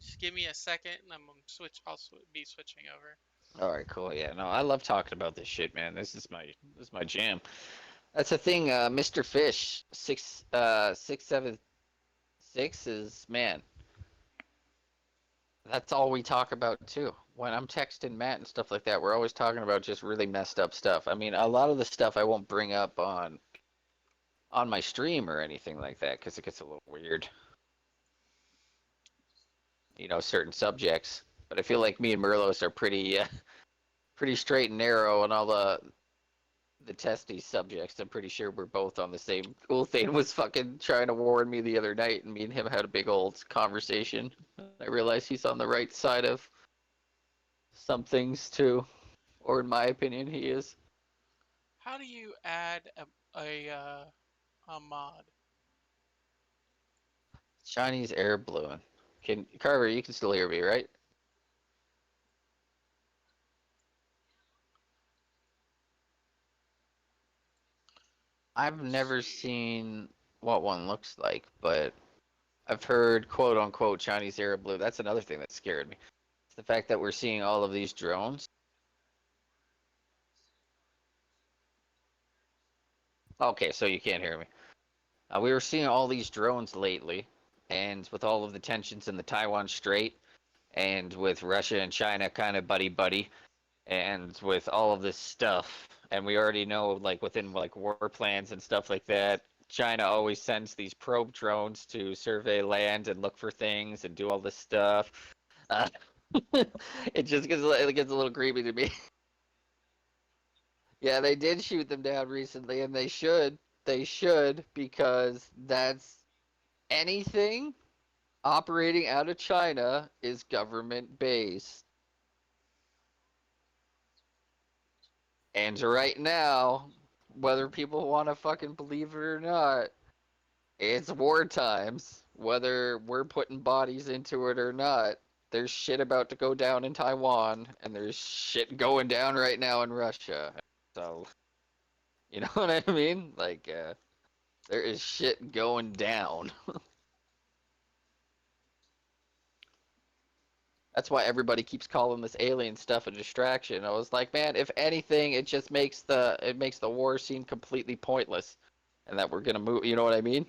just give me a second and I'm gonna switch. I'll be switching over. All right, cool. Yeah, no, I love talking about this shit, man. This is my jam. That's the thing, Mr. Fish 676 is man. That's all we talk about too. When I'm texting Matt and stuff like that, we're always talking about just really messed up stuff. I mean, a lot of the stuff I won't bring up on my stream or anything like that because it gets a little weird. You know, certain subjects. But I feel like me and Merlos are pretty straight and narrow on all the testy subjects. I'm pretty sure we're both on the same. Ulthane was fucking trying to warn me the other night, and me and him had a big old conversation. I realize he's on the right side of some things too, or in my opinion, he is. How do you add a mod? Chinese air balloon. Can Carver? You can still hear me, right? I've never seen what one looks like, but I've heard quote unquote Chinese air balloon. That's another thing that scared me. It's the fact that we're seeing all of these drones. Okay, so you can't hear me. We were seeing all these drones lately, and with all of the tensions in the Taiwan Strait, and with Russia and China kind of buddy buddy, and with all of this stuff, and we already know like within like war plans and stuff like that, China always sends these probe drones to survey land and look for things and do all this stuff. Uh, it gets a little creepy to me. Yeah, they did shoot them down recently, and they should. They should because that's anything operating out of China is government based. And right now, whether people want to fucking believe it or not, it's war times. Whether we're putting bodies into it or not, there's shit about to go down in Taiwan, and there's shit going down right now in Russia. So, you know what I mean? Like, there is shit going down. That's why everybody keeps calling this alien stuff a distraction. I was like, man, if anything, it just makes the war seem completely pointless, and that we're gonna move. You know what I mean?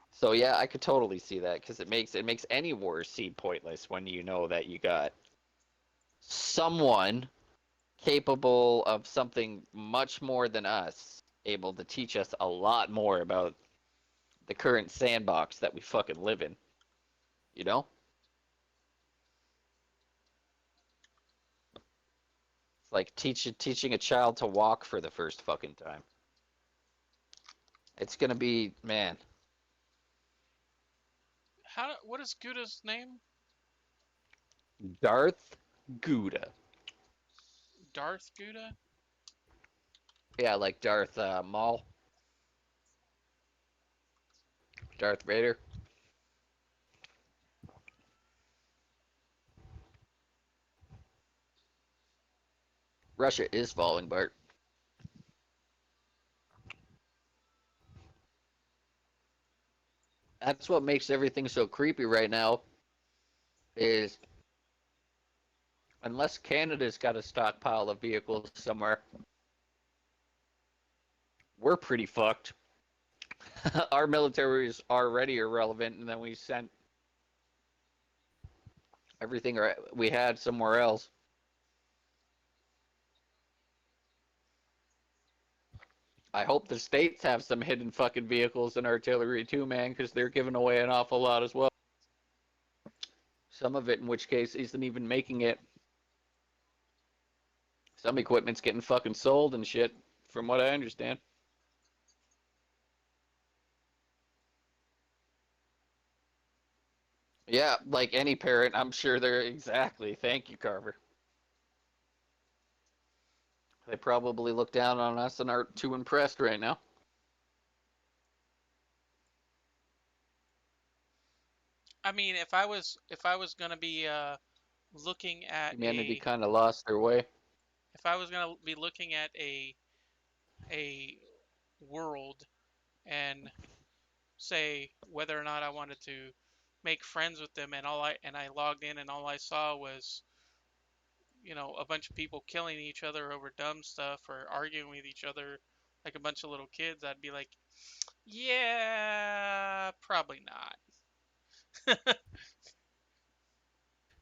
So yeah, I could totally see that because it makes any war seem pointless when you know that you got someone capable of something much more than us, able to teach us a lot more about the current sandbox that we fucking live in. You know? It's like teaching a child to walk for the first fucking time. It's gonna be, man. What is Gouda's name? Darth Gouda. Darth Gouda? Yeah, like Darth Maul. Darth Vader. Russia is falling, Bart. That's what makes everything so creepy right now. Is unless Canada's got a stockpile of vehicles somewhere, we're pretty fucked. Our military is already irrelevant, and then we sent everything we had somewhere else. I hope the states have some hidden fucking vehicles and artillery too, man, because they're giving away an awful lot as well. Some of it, in which case, isn't even making it. Some equipment's getting fucking sold and shit, from what I understand. Yeah, like any parent, I'm sure they're exactly. Thank you, Carver. They probably look down on us and aren't too impressed right now. I mean, if I was gonna be looking at Humanity a kind of lost their way. if I was gonna be looking at a world and say whether or not I wanted to make friends with them, and I logged in and all I saw was, you know, a bunch of people killing each other over dumb stuff or arguing with each other like a bunch of little kids, I'd be like, yeah, probably not.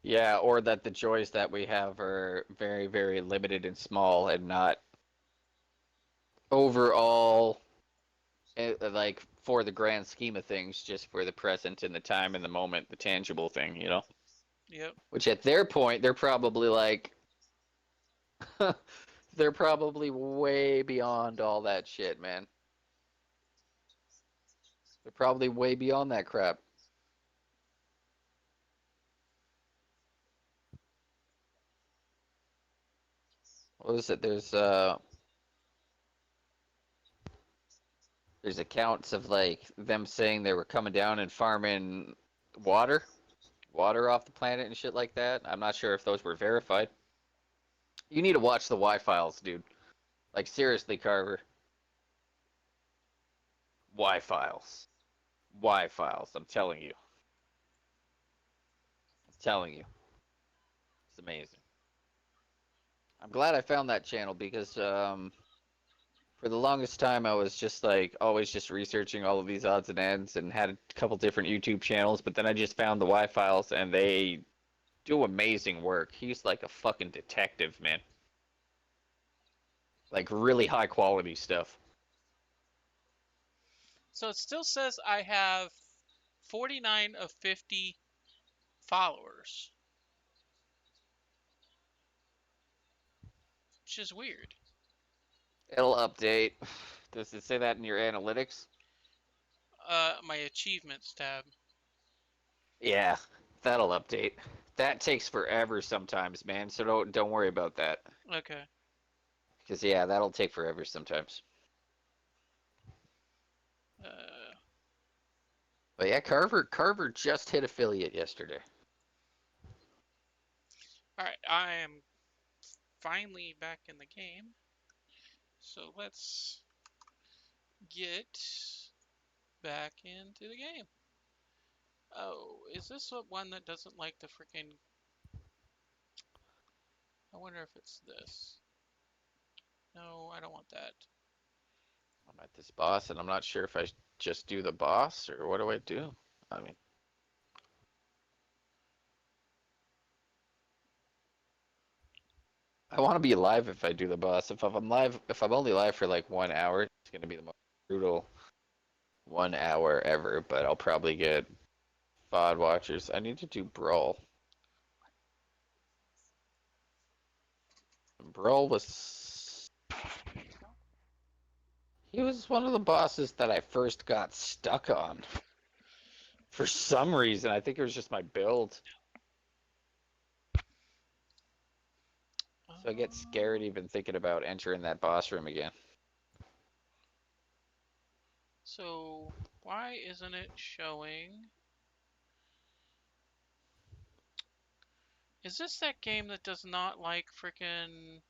Yeah, or that the joys that we have are very, very limited and small and not overall, like, for the grand scheme of things, just for the present and the time and the moment, the tangible thing, you know? Yep. Which at their point, they're probably like, they're probably way beyond all that shit, man. They're probably way beyond that crap. What is it? There's accounts of like them saying they were coming down and farming water, water off the planet and shit like that. I'm not sure if those were verified. You need to watch the Y Files, dude. Like seriously, Carver. Y Files. Y Files. I'm telling you. I'm telling you. It's amazing. I'm glad I found that channel because for the longest time I was just like always just researching all of these odds and ends and had a couple different YouTube channels, but then I just found the Y Files and they do amazing work. He's like a fucking detective, man. Like really high quality stuff. So it still says I have 49 of 50 followers, which is weird. It'll update. Does it say that in your analytics? My achievements tab. Yeah, that'll update. That takes forever sometimes, man. So don't worry about that. Okay. Cause yeah, that'll take forever sometimes. Uh, But yeah, Carver just hit affiliate yesterday. all right, I am finally back in the game. So let's get back into the game. Oh, is this one that doesn't like the freaking... I wonder if it's this. No, I don't want that. I'm at this boss, and I'm not sure if I just do the boss or what do I do. I mean, I want to be live if I do the boss. If I'm only live for like 1 hour, it's gonna be the most brutal 1 hour ever. But I'll probably get VOD watchers. I need to do Brawl. Brawl was he was one of the bosses that I first got stuck on. For some reason, I think it was just my build. So I get scared even thinking about entering that boss room again. So Why isn't it showing? Is this that game that does not like frickin'...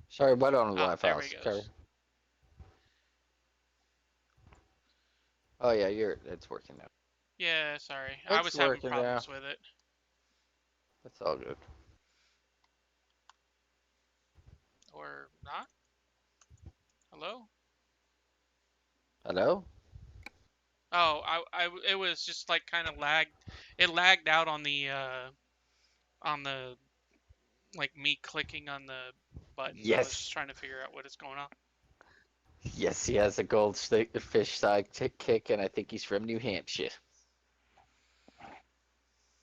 Sorry, what on the Ah, Wi-Fi there we files? go. Sorry. Oh yeah, it's working now. Yeah, sorry. I It's was having working now. problems with it. It's all good. Or not? Hello? Hello? Oh, it was just like kind of lagged. It lagged out on the, like me clicking on the buttons. I was just Yes. trying to figure out what is going on. Yes, he has a goldfish sidekick, and I think he's from New Hampshire.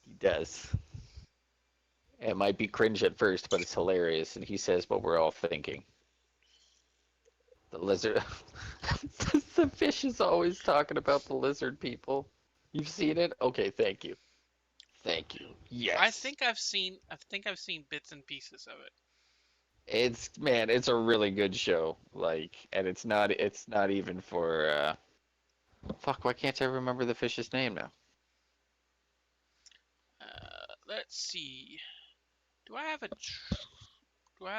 He does. It might be cringe at first, but it's hilarious, and he says what we're all thinking. The lizard. The fish is always talking about the lizard people. You've seen it? Okay, thank you. Thank you. Yes. I think I've seen bits and pieces of it. It's a really good show. Like, and it's not even for fuck, why can't I remember the fish's name now? Let's see. Do I have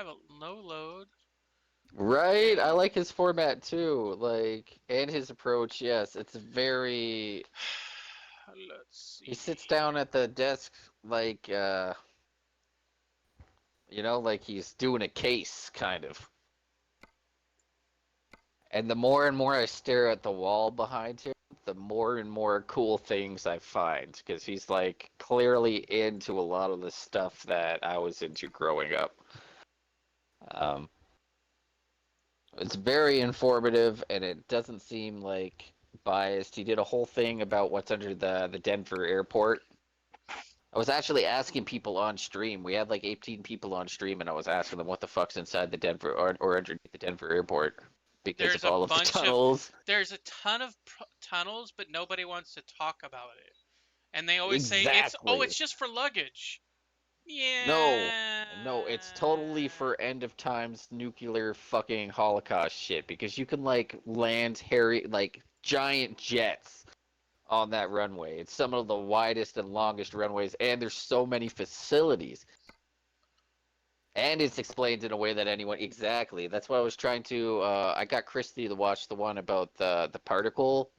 a low load? Right? I Okay. like his format too. Like, and his approach, yes. It's very Let's he see sits down here. at the desk like like he's doing a case kind of. And the more and more I stare at the wall behind him, the more and more cool things I find. Because he's like clearly into a lot of the stuff that I was into growing up. Um, it's very informative and it doesn't seem like biased. He did a whole thing about what's under the Denver airport. I was actually asking people on stream. We had like 18 people on stream, and I was asking them what the fuck's inside the Denver or underneath the Denver airport because There's of a all of the bunch of tunnels. there's a ton of tunnels, but nobody wants to talk about it. And they always say Exactly. it's just for luggage. No, Yeah. no, it's totally for end of times nuclear fucking Holocaust shit because you can like land giant jets on that runway. It's some of the widest and longest runways, and there's so many facilities. And it's explained in a way that anyone exactly. That's why I was trying to. I got Christy to watch the one about the particle,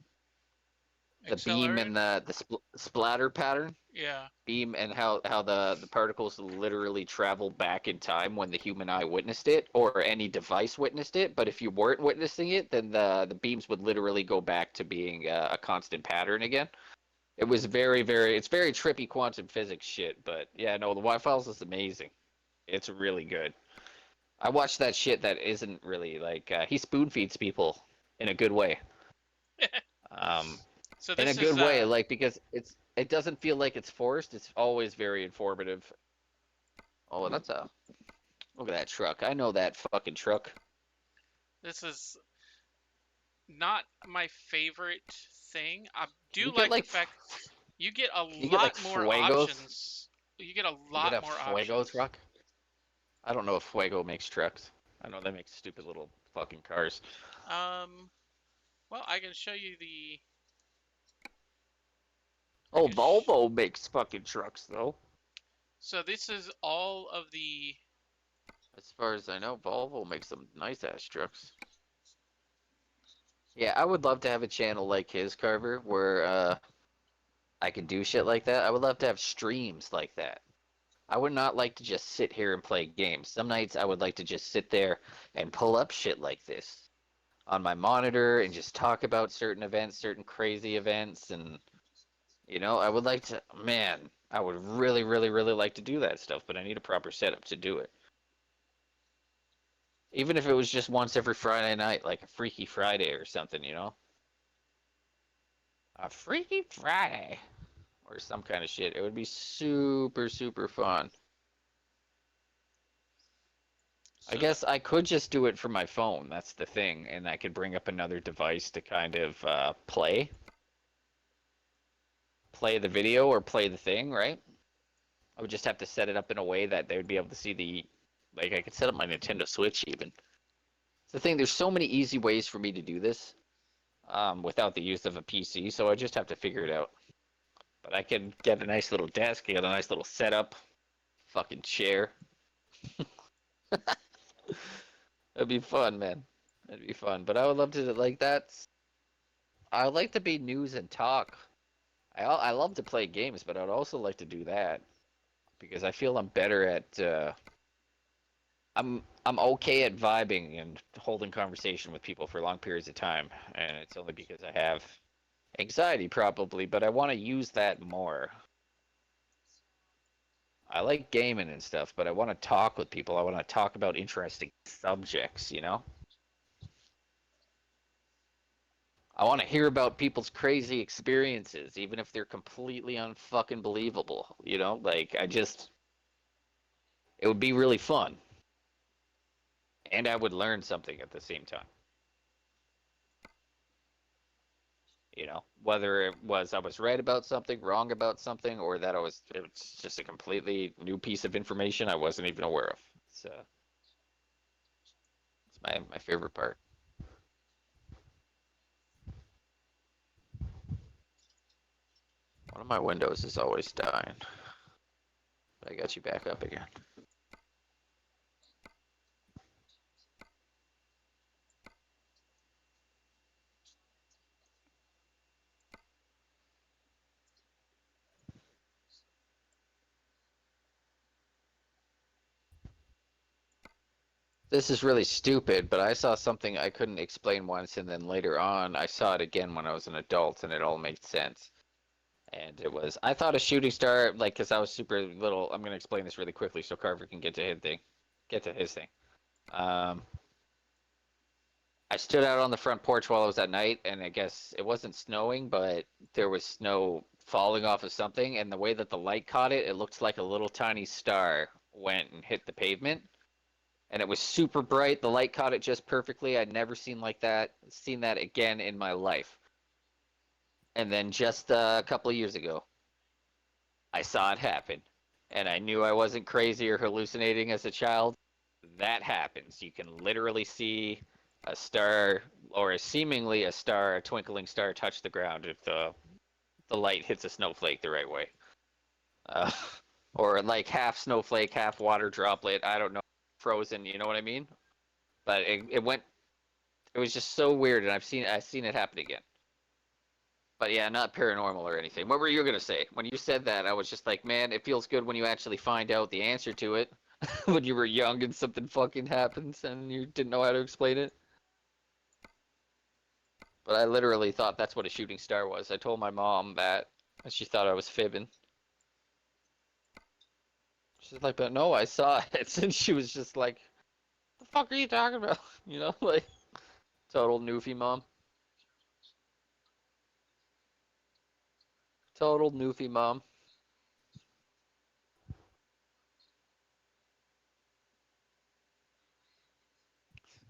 the beam, Accelerator? and the splatter pattern Yeah. beam, and how the particles literally travel back in time when the human eye witnessed it or any device witnessed it. But if you weren't witnessing it, then the beams would literally go back to being a constant pattern again. It was it's very trippy quantum physics shit. But yeah, no, the Y-Files is amazing. It's really good. I watch that shit that isn't really like he spoon feeds people in a good way. Um, So in a this good is way, like because it doesn't feel like it's forced. It's always very informative. Oh, that's a look at that truck. I know that fucking truck. this is not my favorite thing. I You do get like the like fact you get a you get like lot more Fuegos. options. You get a You get lot a more Fuego options. truck. I don't know if Fuego makes trucks. I know they make stupid little fucking cars. Um, well, I can show you the. I Oh, can. Volvo makes fucking trucks though. So this is all of the. As far as I know, Volvo makes some nice ass trucks. Yeah, I would love to have a channel like his, Carver, where I could do shit like that. I would love to have streams like that. I would not like to just sit here and play games. Some nights I would like to just sit there and pull up shit like this on my monitor and just talk about certain events, certain crazy events, and I would like to, man, I would really, really, really like to do that stuff, but I need a proper setup to do it. Even if it was just once every Friday night, like a Freaky Friday or something. A Freaky Friday. Or some kind of shit. It would be super, super fun. I So the. guess I could just do it from my phone. That's the thing. And I could bring up another device to kind of play the video or play the thing, right? I would just have to set it up in a way that they would be able to see Like I could set up my Nintendo Switch even. The thing, there's so many easy ways for me to do this, without the use of a PC, so I just have to figure it out. But I can get a nice little desk, get a nice little setup, fucking chair. It'd be fun, man. It'd be fun. But I would love to like that. I like to be news and talk. I love to play games, but I'd also like to do that because I feel I'm better at. I'm okay at vibing and holding conversation with people for long periods of time, and it's only because I have anxiety probably, but I want to use that more. I like gaming and stuff, but I want to talk with people. I want to talk about interesting subjects, you know? I want to hear about people's crazy experiences, even if they're completely unfucking believable, you know? Like, it would be really fun. And I would learn something at the same time. You know, whether it was I was right about something, wrong about something, or that it was just a completely new piece of information I wasn't even aware of. It's my favorite part. One of my windows is always dying. But I got you back up again. This is really stupid, but I saw something I couldn't explain once, and then later on I saw it again when I was an adult, and it all made sense. And it was, I thought a shooting star, like, because I was super little. I'm gonna explain this really quickly so Carver can get to his thing. Um, I stood out on the front porch while it was at night, and I guess it wasn't snowing, but there was snow falling off of something, and the way that the light caught it, it looked like a little tiny star went and hit the pavement. And it was super bright. The light caught it just perfectly. I'd never seen that again in my life. And then just a couple of years ago, I saw it happen. And I knew I wasn't crazy or hallucinating as a child. That happens. You can literally see a star, or seemingly a star, a twinkling star, touch the ground if the light hits a snowflake the right way. Uh, or like half snowflake, half water droplet. I don't know, frozen. You know what I mean? But it went. It was just so weird, and I've seen it happen again. But yeah, not paranormal or anything. What were you gonna say? When you said that, I was just like, man, it feels good when you actually find out the answer to it. When you were young and something fucking happens and you didn't know how to explain it. But I literally thought that's what a shooting star was. I told my mom that, and she thought I was fibbing. She's like, but no, I saw it. And she was just like, the fuck are you talking about? You know, like, total newfie mom. Total newfie mom.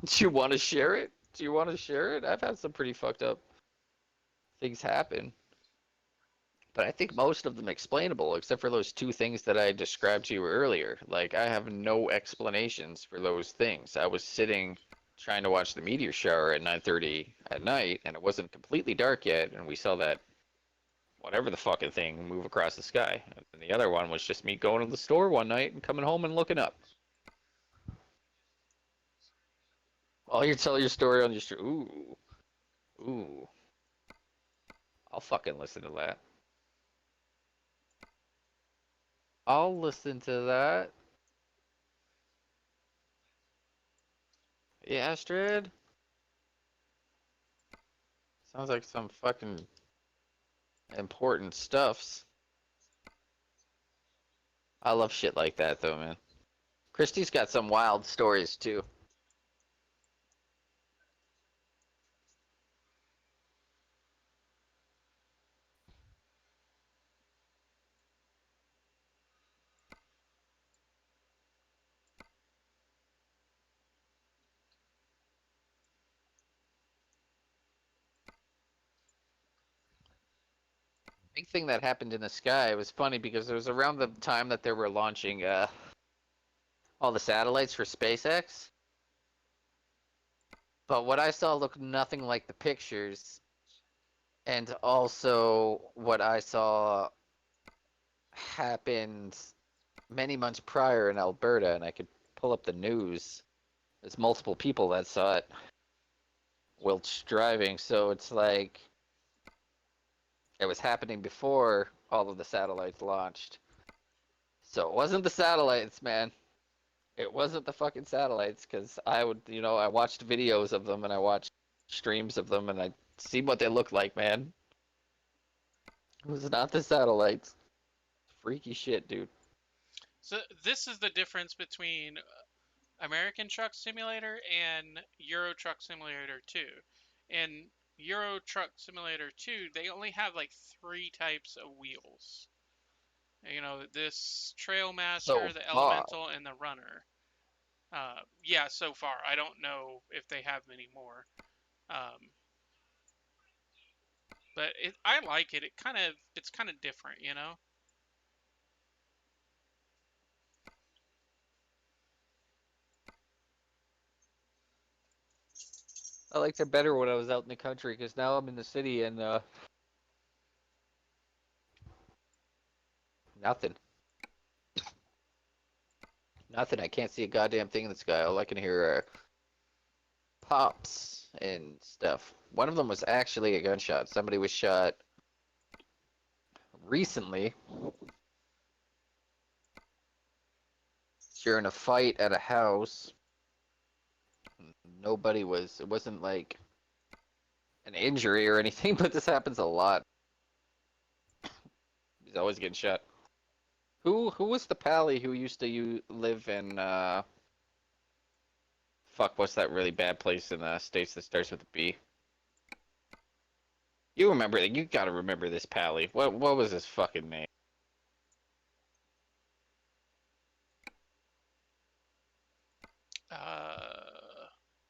Do you want to share it? Do you want to share it? I've had some pretty fucked up things happen. But I think most of them explainable, except for those two things that I described to you earlier. Like, I have no explanations for those things. I was sitting trying to watch the meteor shower at 9:30 at night, and it wasn't completely dark yet, and we saw that whatever the fucking thing move across the sky. And the other one was just me going to the store one night and coming home and looking up. Oh, you tell your story on your street. Ooh, ooh. I'll fucking listen to that. I'll listen to that. Yeah, Astrid. Sounds like some fucking important stuffs. I love shit like that though, man. Christy's got some wild stories too. Big thing that happened in the sky, it was funny because it was around the time that they were launching all the satellites for SpaceX. But what I saw looked nothing like the pictures. And also what I saw happened many months prior in Alberta, and I could pull up the news. There's multiple people that saw it whilst driving, so it's like it was happening before all of the satellites launched. So it wasn't the satellites, man. It wasn't the fucking satellites, because I would, I watched videos of them and I watched streams of them and I see what they look like, man. It was not the satellites. Freaky shit, dude. So this is the difference between American Truck Simulator and Euro Truck Simulator 2. In Euro Truck Simulator 2, they only have like 3 types of wheels. This Trailmaster, the Elemental, and the Runner. Yeah, so far. I don't know if they have many more. But I like it. It's kind of different, I liked it better when I was out in the country, because now I'm in the city and nothing. Nothing. I can't see a goddamn thing in the sky. All I can hear are pops and stuff. One of them was actually a gunshot. Somebody was shot recently during a fight at a house. It wasn't like an injury or anything, but this happens a lot. He's always getting shot. Who was the pally who used to live in fuck, what's that really bad place in the States that starts with a B? You remember it. You gotta remember this pally. What was his fucking name?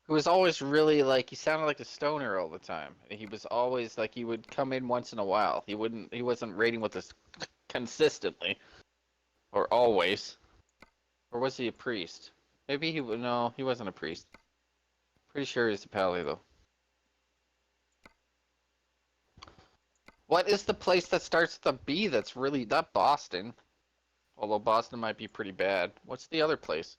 Who was always really like, he sounded like a stoner all the time. He was always like, he would come in once in a while. He wasn't raiding with us consistently. Or always. Or was he a priest? Maybe no, he wasn't a priest. Pretty sure he's a pally though. What is the place that starts with a B that's really not Boston? Although Boston might be pretty bad. What's the other place?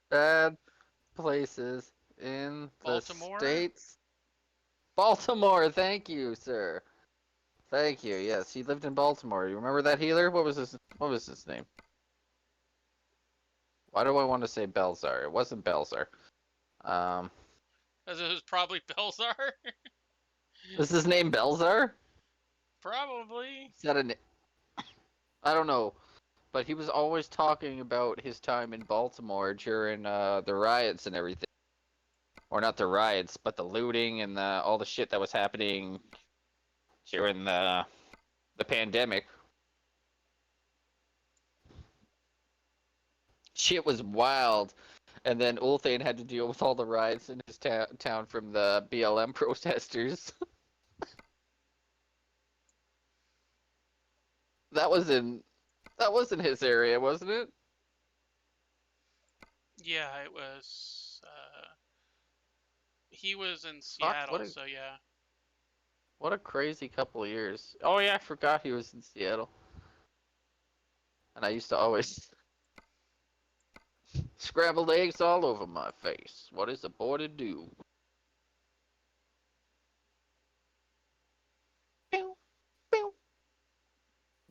Bad places in Baltimore? the States. Baltimore, thank you, sir. Thank you. Yes, he lived in Baltimore. You remember that healer? What was his name? Why do I want to say Belzar? It wasn't Belzar. As it was probably Belzar? Is his name Belzar? Probably. Is that I don't know. But he was always talking about his time in Baltimore during the riots and everything. Or not the riots, but the looting and all the shit that was happening during the pandemic. Shit was wild. And then Ulthane had to deal with all the riots in his town from the BLM protesters. That was in his area, wasn't it? Yeah, it was. He was in Seattle, so yeah. What a crazy couple of years. Oh yeah, I forgot he was in Seattle. And I used to always scrambled eggs all over my face. What is a boy to do? Pew, pew.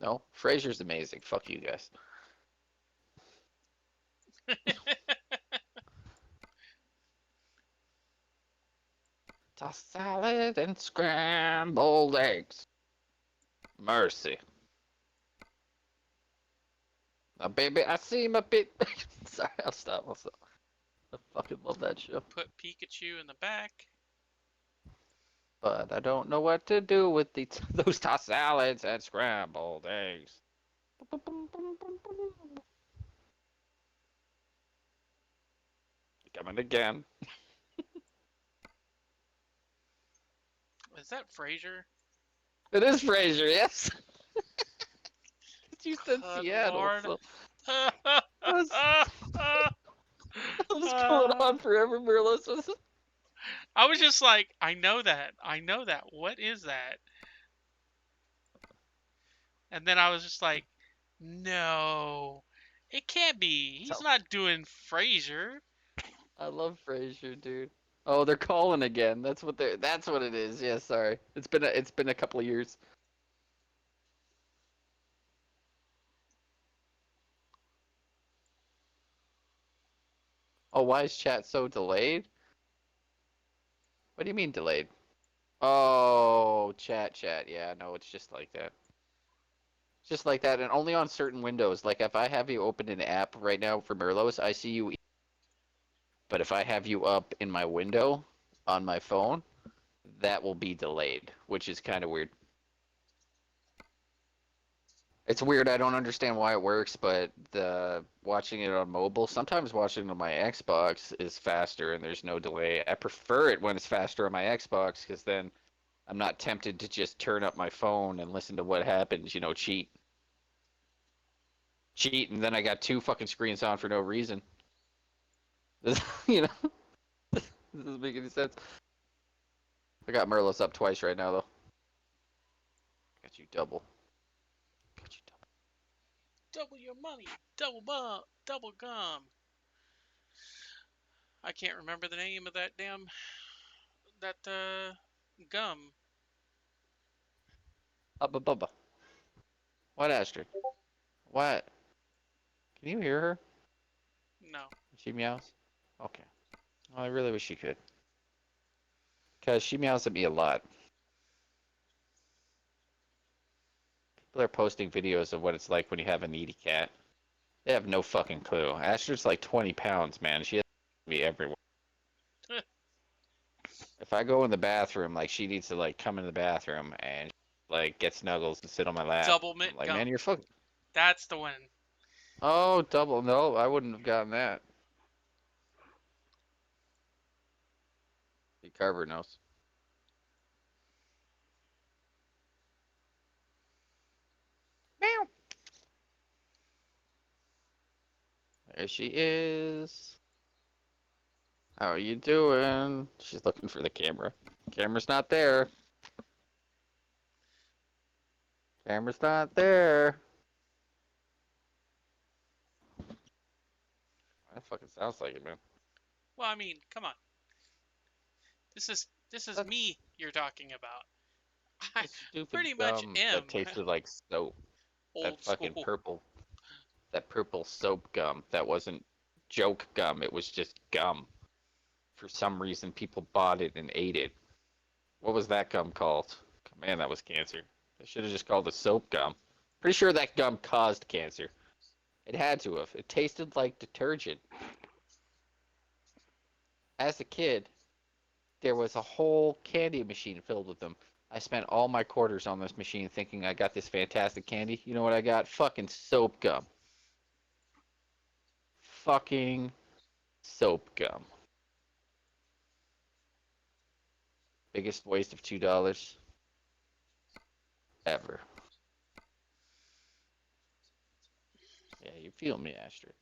No, Frasier's amazing. Fuck you guys. Tossed salad and scrambled eggs. Mercy. Now, baby, I seem a bit. Sorry, I'll stop myself. I fucking love that show. Put Pikachu in the back. But I don't know what to do with those tossed salads and scrambled eggs. Coming again. Is that Frasier? It is Frasier, yes. You said Good Seattle, Lord. so that was going on forever, Merlos. I was just like, I know that. I know that. What is that? And then I was just like, no, it can't be. He's not doing Frasier. I love Frasier, dude. Oh, they're calling again. That's what they. That's what it is. Yeah, sorry. It's been a couple of years. Oh, why is chat so delayed? What do you mean delayed? Oh, chat. Yeah, no, it's just like that. It's just like that, and only on certain windows. Like if I have you open an app right now for Merlos, I see you. But if I have you up in my window on my phone, that will be delayed, which is kind of weird. It's weird. I don't understand why it works, but the watching it on mobile, sometimes watching it on my Xbox is faster and there's no delay. I prefer it when it's faster on my Xbox because then I'm not tempted to just turn up my phone and listen to what happens, cheat. Cheat, and then I got two fucking screens on for no reason. This doesn't make any sense. I got Merlos up twice right now, though. Got you double. Got you double. Double your money. Double bump. Double gum. I can't remember the name of that damn gum. Hubba bubba. What, Astrid? What? Can you hear her? No. She meows? Okay. Well, I really wish you could. Because she meows at me a lot. People are posting videos of what it's like when you have a needy cat. They have no fucking clue. Astrid's like 20 pounds, man. She has to be everywhere. If I go in the bathroom, like, she needs to, like, come in the bathroom and, like, get snuggles and sit on my lap. Double I'm mint like, gum. man, you're fucking... That's the one. Oh, double. No, I wouldn't have gotten that. The Carver knows. Meow. There she is. How are you doing? She's looking for the camera. Camera's not there. Camera's not there. That fucking sounds like it, man. Well, I mean, come on. This is That's me you're talking about. I stupid pretty much gum am that tasted like soap. That old fucking school. purple soap gum. That wasn't joke gum. It was just gum. For some reason, people bought it and ate it. What was that gum called? Man, that was cancer. They should have just called it soap gum. Pretty sure that gum caused cancer. It had to have. It tasted like detergent. As a kid, there was a whole candy machine filled with them. I spent all my quarters on this machine thinking I got this fantastic candy. You know what I got? Fucking soap gum. Fucking soap gum. Biggest waste of $2 ever. Yeah, you feel me, Astrid.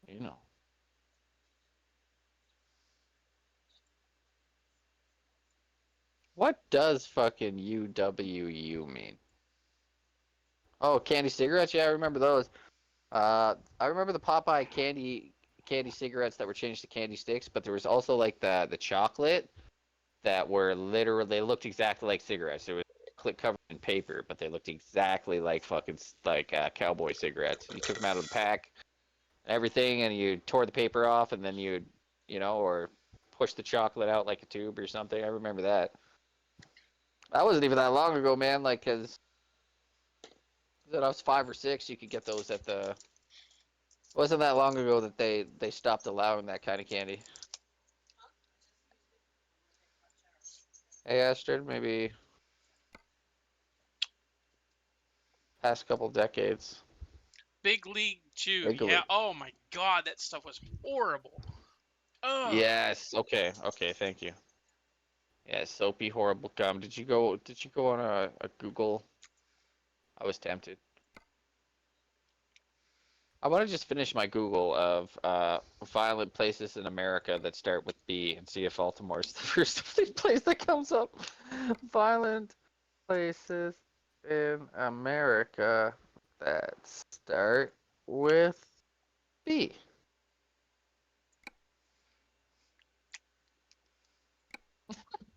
You know. What does fucking UWU mean? Oh, candy cigarettes? Yeah, I remember those. I remember the Popeye candy cigarettes that were changed to candy sticks, but there was also like the chocolate that were literally, they looked exactly like cigarettes. It was clip covered in paper, but they looked exactly like fucking like cowboy cigarettes. You took them out of the pack and everything, and you tore the paper off, and then or push the chocolate out like a tube or something. I remember that. That wasn't even that long ago, man. Like, cause when I was 5 or 6, you could get those at the. It wasn't that long ago that they stopped allowing that kind of candy. Hey, Astrid, maybe past couple decades. Big League Chew. Big Yeah. League. Oh my God, that stuff was horrible. Ugh. Yes. Okay. Okay. Thank you. Yeah, soapy, horrible gum. Did you go on a Google? I was tempted. I want to just finish my Google of violent places in America that start with B and see if Baltimore's the first place that comes up. Violent places in America that start with B.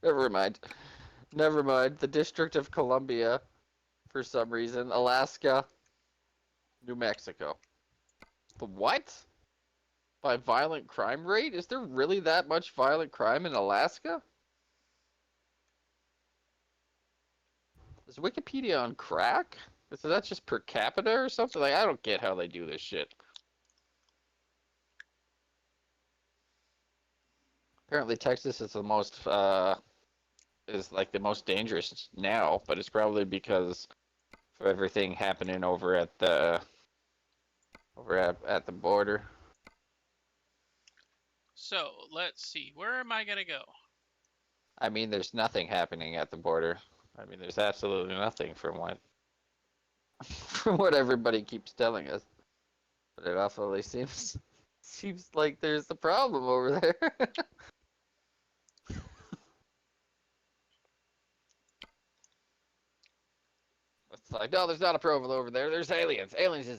Never mind. Never mind. The District of Columbia, for some reason. Alaska, New Mexico. But what? By violent crime rate? Is there really that much violent crime in Alaska? Is Wikipedia on crack? Is that just per capita or something? Like, I don't get how they do this shit. Apparently Texas is the most, is like the most dangerous now, but it's probably because of everything happening over at the, at the border. So, let's see. Where am I going to go? I mean, there's nothing happening at the border. I mean, there's absolutely nothing from what from what everybody keeps telling us. But it awfully seems like there's a problem over there. It's like, no, there's not a problem over there. There's aliens. Aliens is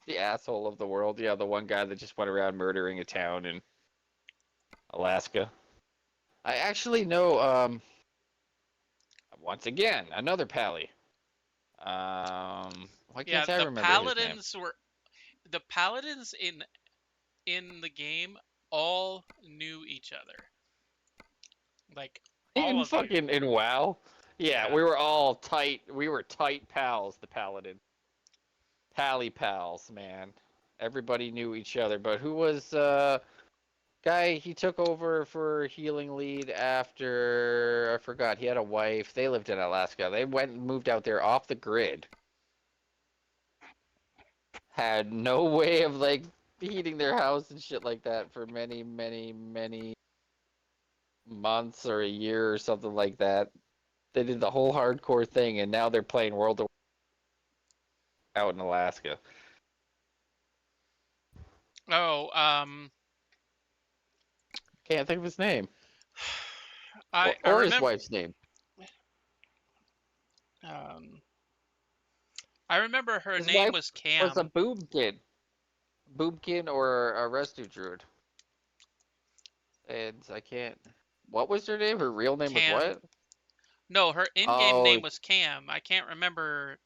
the asshole of the world. Yeah, the one guy that just went around murdering a town in Alaska. I actually know, once again, another Pally. Why Yeah, can't I the remember his name? paladins were the paladins in the game all knew each other. Like all In of you. fucking in WoW? Yeah, Yeah. we were all tight. We were tight pals, the Paladin. Pally pals, man. Everybody knew each other. But who was guy he took over for healing lead after I forgot. He had a wife. They lived in Alaska. They went and moved out there off the grid. Had no way of like heating their house and shit like that for many, many, many months or a year or something like that. They did the whole hardcore thing, and now they're playing World of out in Alaska. Oh, Can't think of his name I or his remember. wife's name. I remember her His name wife was was a Cam. boobkin or a residue druid. And I can't. What was her name? Her real name was Cam. what? No, her in-game Oh, name was Cam. I can't remember.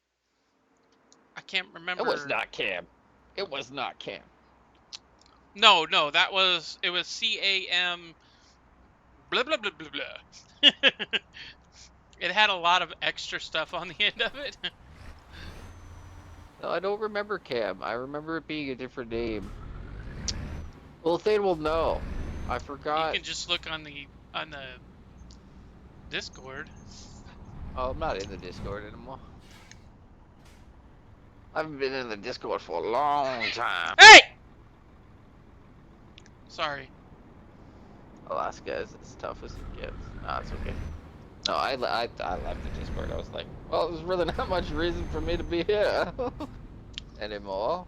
it was not Cam. It was not Cam. No, it was CAM. Blah blah blah blah blah. It had a lot of extra stuff on the end of it. No, I don't remember Cam. I remember it being a different name. Well, Thane will know. I forgot. You can just look on the Discord. Oh, I'm not in the Discord anymore. I haven't been in the Discord for a long time. Hey! Sorry. Alaska is as tough as it gets. No, it's okay. No, I left the Discord. I was like, well, there's really not much reason for me to be here anymore.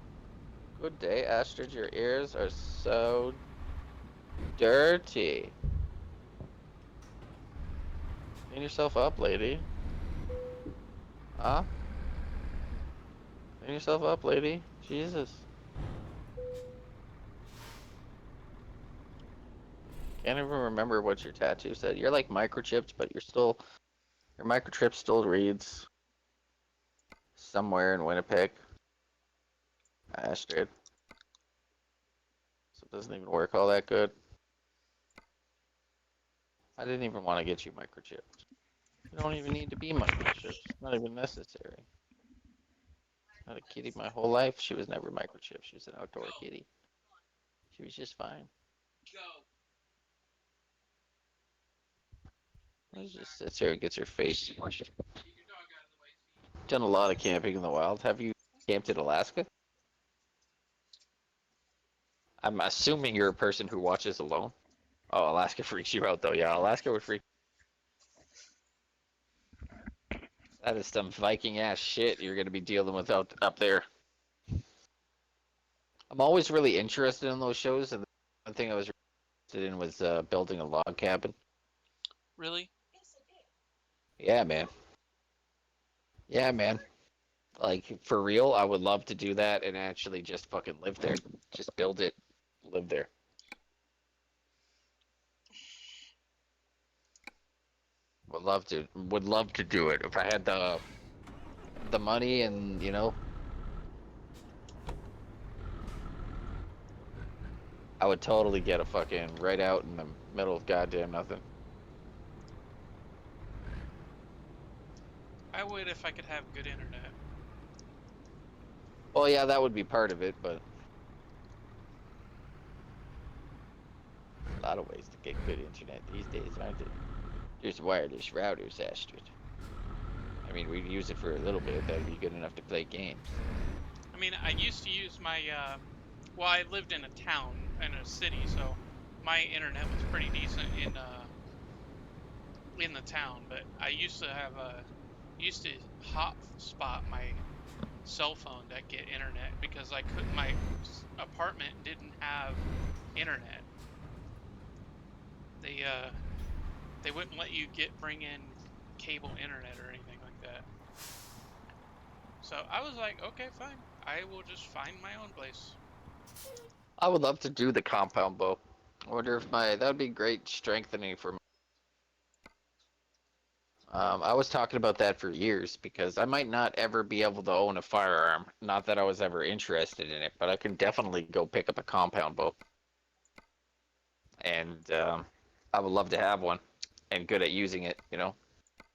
Good day, Astrid. Your ears are so dirty. Clean yourself up, lady. Huh? Clean yourself up, lady. Jesus. Can't even remember what your tattoo said. You're like microchipped, but your microchip still reads somewhere in Winnipeg. Astrid. So it doesn't even work all that good. I didn't even want to get you microchipped. You don't even need to be microchipped. It's not even necessary. Had a kitty my whole life. She was never microchipped. She was an outdoor kitty. She was just fine. She just sits here and gets her face. Done a lot of camping in the wild. Have you camped in Alaska? I'm assuming you're a person who watches alone. Oh, Alaska freaks you out though. Yeah, Alaska would freak. That is some Viking ass shit you're gonna be dealing with out up there. I'm always really interested in those shows, and the one thing I was interested in was building a log cabin. Really? Yeah, man. Yeah, man. Like for real, I would love to do that and actually just fucking live there. Just build it, live there. Would love to. Would love to do it if I had the money and I would totally get a fucking right out in the middle of goddamn nothing. I would if I could have good internet. Well, yeah, that would be part of it, but a lot of ways to get good internet these days, aren't there? There's wireless routers, Astrid. I mean, we'd use it for a little bit. That'd be good enough to play games. I mean, I used to use my, well, I lived in a town, in a city, so my internet was pretty decent in the town, but I used to have used to hotspot my cell phone to get internet because my apartment didn't have internet. They wouldn't let you bring in cable internet or anything like that. So I was like, okay, fine. I will just find my own place. I would love to do the compound bow. I wonder if that would be great strengthening for me. I was talking about that for years because I might not ever be able to own a firearm. Not that I was ever interested in it, but I can definitely go pick up a compound bow. And I would love to have one and good at using it,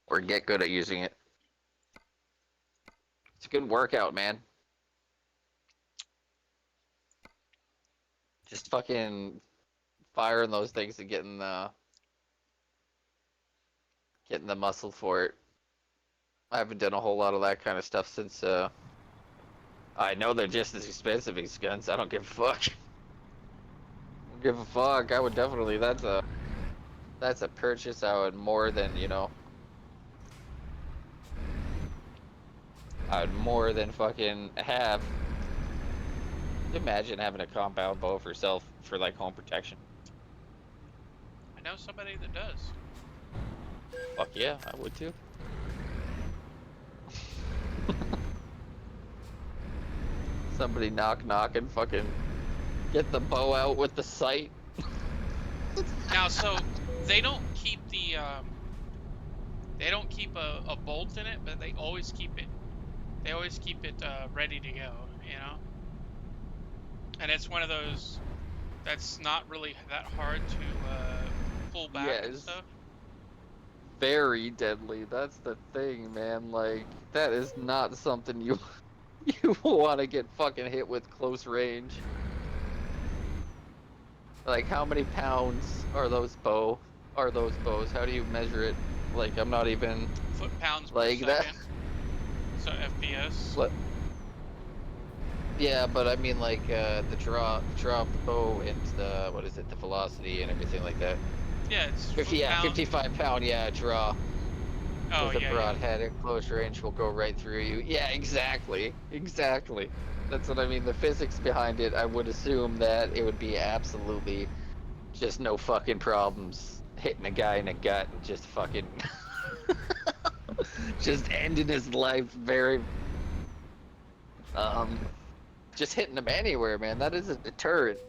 or get good at using it. It's a good workout, man. Just fucking firing those things and getting the muscle for it. I haven't done a whole lot of that kind of stuff since I know they're just as expensive as guns. I don't give a fuck. Don't give a fuck. I would definitely that's a purchase I would more than, I would more than fucking have. Imagine having a compound bow for like home protection. I know somebody that does. Fuck yeah, I would too. Somebody knock and fucking get the bow out with the sight. Now, so they don't keep a bolt in it, but they always keep it. They always keep it ready to go, And it's one of those that's not really that hard to pull back and stuff. Very deadly. That's the thing, man. Like, that is not something you want to get fucking hit with close range. Like, how many pounds are those bows? How do you measure it? Like, I'm not even foot-pounds like per that. second. So FPS. What? Yeah, but I mean like the draw of the bow and the the velocity and everything like that. Yeah, it's 55 pound, draw. Oh, with a broadhead at close range will go right through you. Yeah, exactly. That's what I mean. The physics behind it, I would assume that it would be absolutely just no fucking problems hitting a guy in the gut and just fucking just ending his life very just hitting him anywhere, man. That is a deterrent.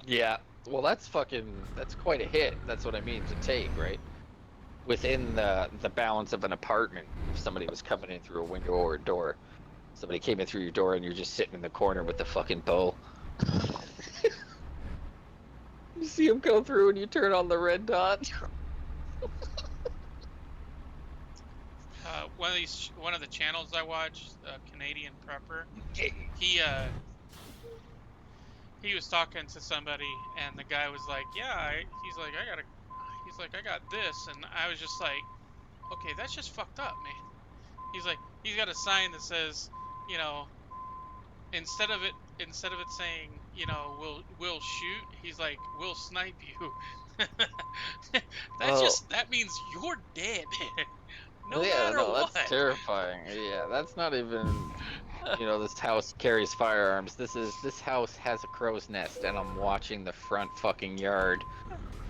Yeah, well, that's quite a hit. That's what I mean to take, right? Within the balance of an apartment, if somebody was coming in through a window or a door, somebody came in through your door and you're just sitting in the corner with the fucking bow. You see him go through and you turn on the red dot. One of the channels I watch, Canadian Prepper, he was talking to somebody and the guy was like, yeah, I got this, and I was just like, okay, that's just fucked up, man. He's like, he's got a sign that says, you know, instead of it saying, we'll shoot, he's like, we'll snipe you. Well, That means you're dead. No yeah, matter no, what. that's terrifying. Yeah, that's not even, this house carries firearms. This house has a crow's nest, and I'm watching the front fucking yard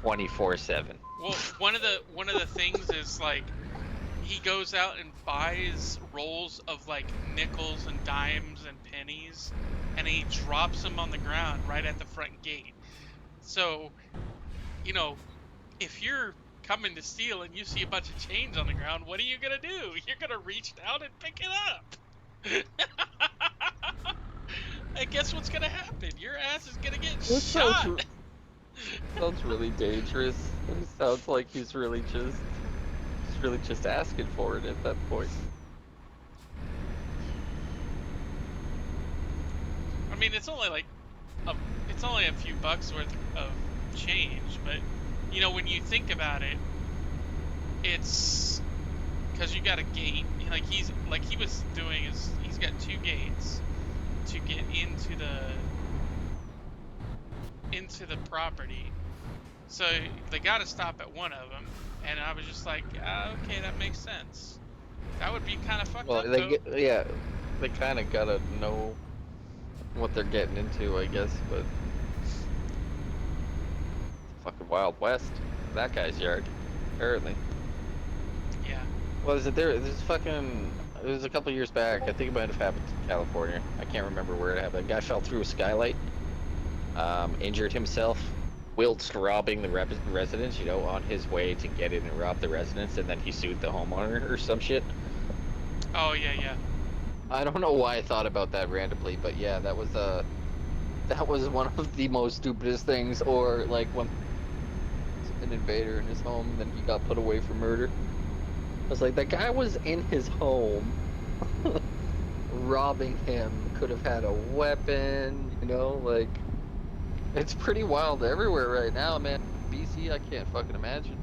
24/7. Well, one of the things is like he goes out and buys rolls of like nickels and dimes and pennies, and he drops them on the ground right at the front gate. So, you know, if you're coming to steal and you see a bunch of change on the ground, what are you gonna do? You're gonna reach down and pick it up. And guess what's gonna happen? Your ass is gonna get That sounds shot. sounds really dangerous. It sounds like he's really just asking for it at that point. I mean, it's only a few bucks worth of change, but when you think about it, it's because you got a gate. Like he was doing is he's got two gates to get into the property. So they got to stop at one of them, and I was just like, okay, that makes sense. That would be kind of fucked Well, up though. yeah, they kind of gotta know what they're getting into, I guess. But fucking Wild West, that guy's yard, apparently. Yeah. Well, is it there? It was a couple years back. I think it might have happened in California. I can't remember where it happened. A guy fell through a skylight, injured himself, whilst robbing the residence. On his way to get in and rob the residence, and then he sued the homeowner or some shit. Oh yeah, yeah. I don't know why I thought about that randomly, but yeah, that was one of the most stupidest things. Or like when an invader in his home, and then he got put away for murder. I was like, that guy was in his home, robbing him. Could have had a weapon, like it's pretty wild everywhere right now, man. BC, I can't fucking imagine.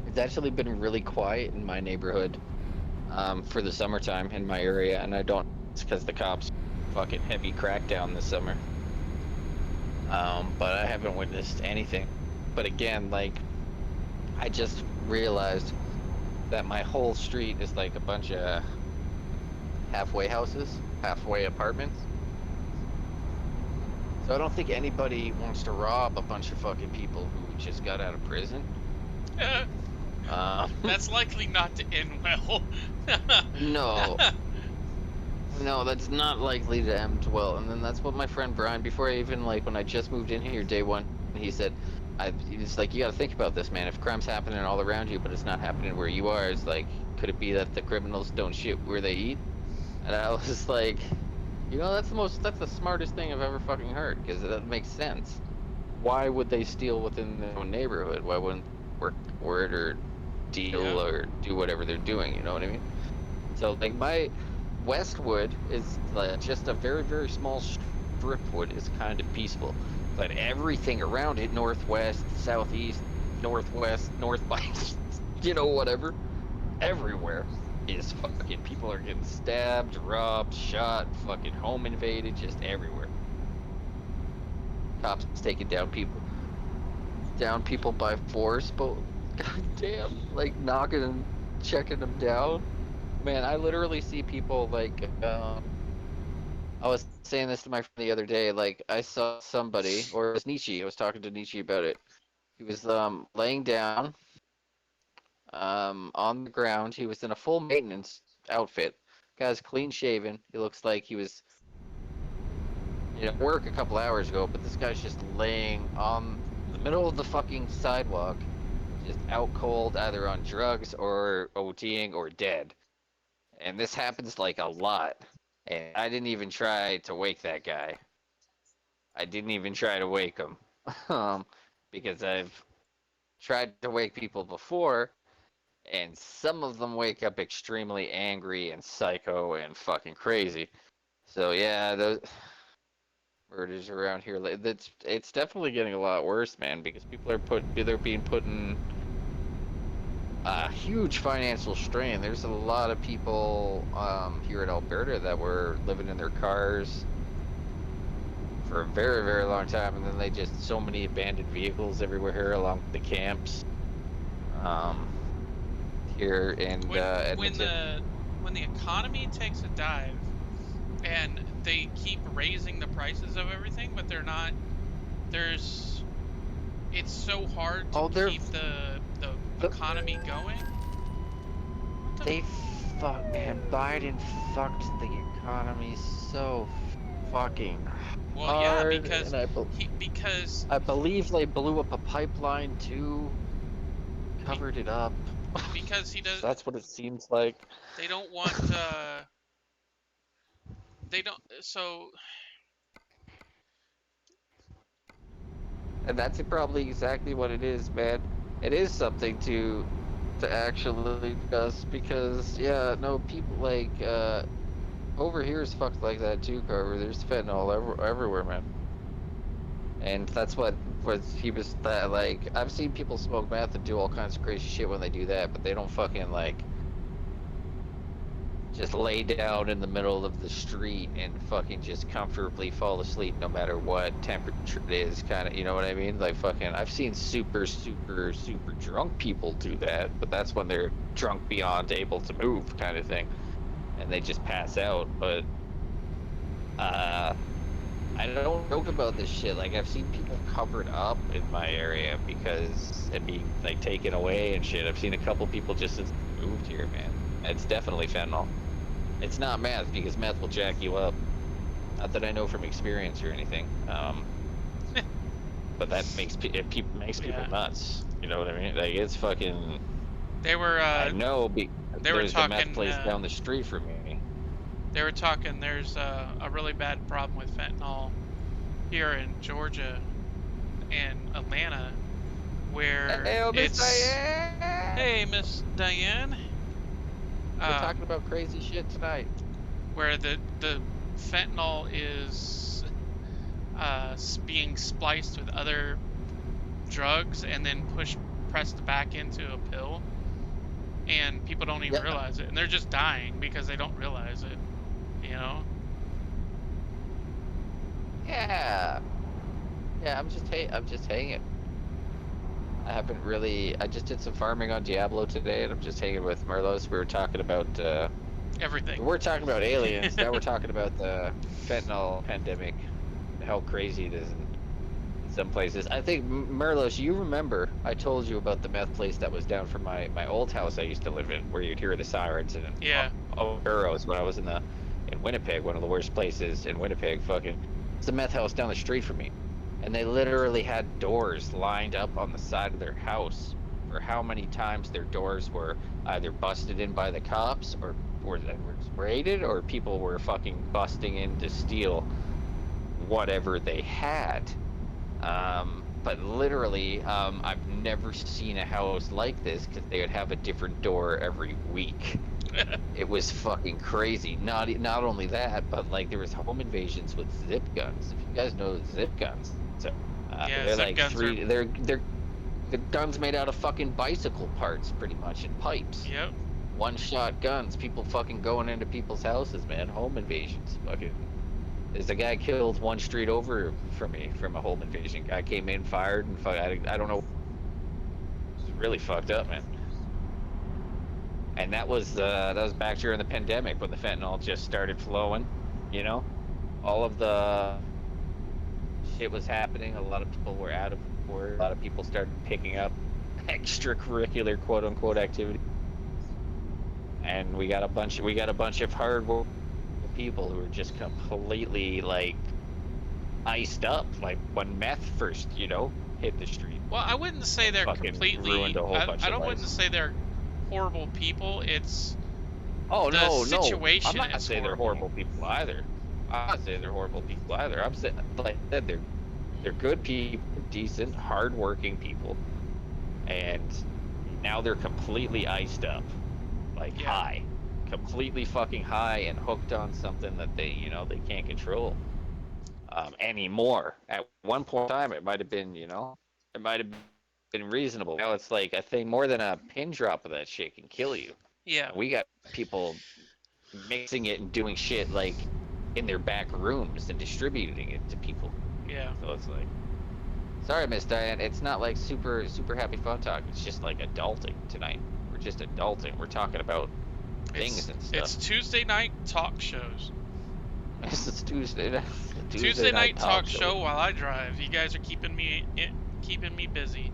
It's actually been really quiet in my neighborhood, for the summertime in my area, and I don't. It's because the cops fucking heavy crackdown this summer. But I haven't witnessed anything. But again, like, I just realized that my whole street is like a bunch of halfway houses, halfway apartments. So I don't think anybody wants to rob a bunch of fucking people who just got out of prison. That's likely not to end well. No. No, that's not likely to end well. And then that's what my friend Brian, before I even, like, when I just moved in here day one, he said, he's like, you gotta think about this, man. If crime's happening all around you, but it's not happening where you are, it's like, could it be that the criminals don't shit where they eat? And I was like, that's the smartest thing I've ever fucking heard, because that makes sense. Why would they steal within their own neighborhood? Why wouldn't they work for it or deal or do whatever they're doing, you know what I mean? So, like, my Westwood is like just a very, very small stripwood, is kind of peaceful. But everything around it, northwest, southeast, northwest, north by, whatever, everywhere is fucking, people are getting stabbed, robbed, shot, fucking home invaded, just everywhere. Cops taking down people by force, but goddamn, like knocking and checking them down. Man, I literally see people like, I was saying this to my friend the other day, like, I saw somebody, or it was Nietzsche, I was talking to Nietzsche about it. He was, laying down, on the ground. He was in a full maintenance outfit. Guy's clean shaven. He looks like he was, work a couple hours ago, but this guy's just laying on the middle of the fucking sidewalk, just out cold, either on drugs or OTing or dead. And this happens like a lot. And I didn't even try to wake that guy. I didn't even try to wake him. Because I've tried to wake people before, and some of them wake up extremely angry and psycho and fucking crazy. So yeah, those murders around here, it's definitely getting a lot worse, man, because people are being put in a huge financial strain. There's a lot of people here in Alberta that were living in their cars for a very, very long time, and then they just so many abandoned vehicles everywhere here along the camps. Here in Edmonton. When the economy takes a dive, and they keep raising the prices of everything, but they're not. It's so hard to keep the economy going. They man, Biden fucked the economy so fucking well, yeah, hard. because I believe they blew up a pipeline too, covered it up. Because he does. That's what it seems like. They don't want. They don't. So. And that's probably exactly what it is, man. It is something to actually discuss because yeah, no, people like over here is fucked like that too, Carver. There's fentanyl everywhere, man. And that's what he was that like. I've seen people smoke meth and do all kinds of crazy shit when they do that, but they don't fucking like just lay down in the middle of the street and fucking just comfortably fall asleep no matter what temperature it is, kind of, you know what I mean? Like fucking, I've seen super drunk people do that, but that's when they're drunk beyond able to move, kind of thing, and they just pass out. But I don't joke about this shit. Like, I've seen people covered up in my area because it being like taken away and shit. I've seen a couple people just since they moved here, man. It's definitely fentanyl. It's not meth because meth will jack you up. Not that I know from experience or anything. But that makes people nuts. You know what I mean? Like, it's fucking. They were. I know. They were there's talking. a meth place down the street from me. They were talking. There's a really bad problem with fentanyl here in Georgia and Atlanta, where Hey, Miss Diane. We're talking about crazy shit tonight. Where the fentanyl is being spliced with other drugs and then pressed back into a pill, and people don't even realize it, and they're just dying because they don't realize it. You know? Yeah. Yeah, I'm just hanging. I just did some farming on Diablo today, and I'm just hanging with Merlos. We were talking about everything. We're talking about aliens. Now we're talking about the fentanyl pandemic, how crazy it is in some places. I think, Merlos, you remember I told you about the meth place that was down from my old house I used to live in, where you'd hear the sirens and arrows when I was in Winnipeg, one of the worst places in Winnipeg. Fucking, it's the meth house down the street from me. And they literally had doors lined up on the side of their house for how many times their doors were either busted in by the cops or they were raided, or people were fucking busting in to steal whatever they had. But literally, I've never seen a house like this because they would have a different door every week. It was fucking crazy. Not only that, but like there was home invasions with zip guns. If you guys know zip guns. So, they're like they're guns made out of fucking bicycle parts, pretty much, and pipes. Yep. One-shot guns. People fucking going into people's houses, man. Home invasions. Fucking. There's a guy killed one street over from me from a home invasion. Guy came in, fired, and I don't know. It's really fucked up, man. And that was back during the pandemic when the fentanyl just started flowing. You know, all of the shit was happening. A lot of people were out of work. A lot of people started picking up extracurricular quote unquote activity. And we got a bunch of hard work people who were just completely like iced up, like when meth first, hit the street. Well, I wouldn't say they're completely ruined a whole bunch of lives. wouldn't say they're horrible people. It's situation. I'm not saying they're horrible people either. I'm not saying they're horrible people either. I'm saying, like I said, they're good people, decent, hardworking people, and now they're completely iced up, high, completely fucking high and hooked on something that they can't control anymore. At one point in time, it might have been, been reasonable. Now it's like a thing more than a pin drop of that shit can kill you. Yeah. And we got people mixing it and doing shit like in their back rooms and distributing it to people. Yeah. So it's like, sorry, Miss Diane, it's not like super happy fun talk. It's just like adulting tonight. We're just adulting. We're talking about things and stuff. It's Tuesday night talk shows. It's Tuesday. Tuesday night talk show while I drive. You guys are keeping me busy.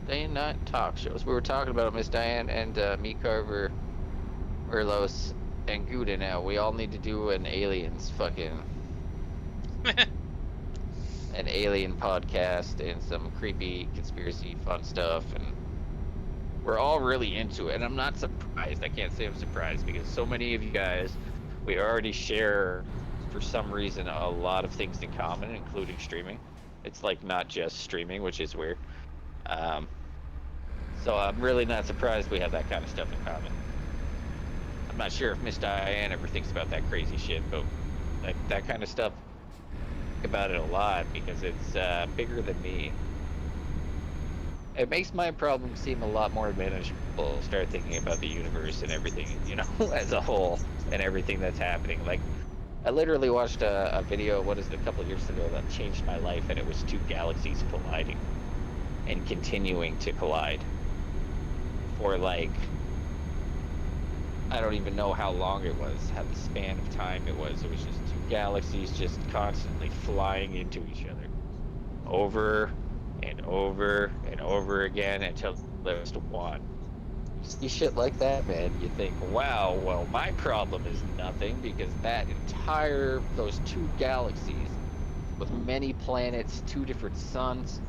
Tuesday night talk shows. We were talking about it, Miss Diane and me, Carver, Erlos, and Gouda. Now we all need to do an aliens fucking an alien podcast and some creepy conspiracy fun stuff, and we're all really into it. And I'm not surprised. I can't say I'm surprised because so many of you guys, we already share for some reason a lot of things in common, including streaming. It's like not just streaming, which is weird. So I'm really not surprised we have that kind of stuff in common. I'm not sure if Miss Diane ever thinks about that crazy shit, but that kind of stuff, about it a lot because it's bigger than me. It makes my problem seem a lot more manageable. Start thinking about the universe and everything, you know, as a whole, and everything that's happening. Like, I literally watched a video, a couple of years ago that changed my life, and it was two galaxies colliding and continuing to collide for like, I don't even know how long it was, how the span of time it was. It was just two galaxies just constantly flying into each other over and over and over again until there was one. You see shit like that, man, you think, wow, well, my problem is nothing because those two galaxies with many planets, two different suns,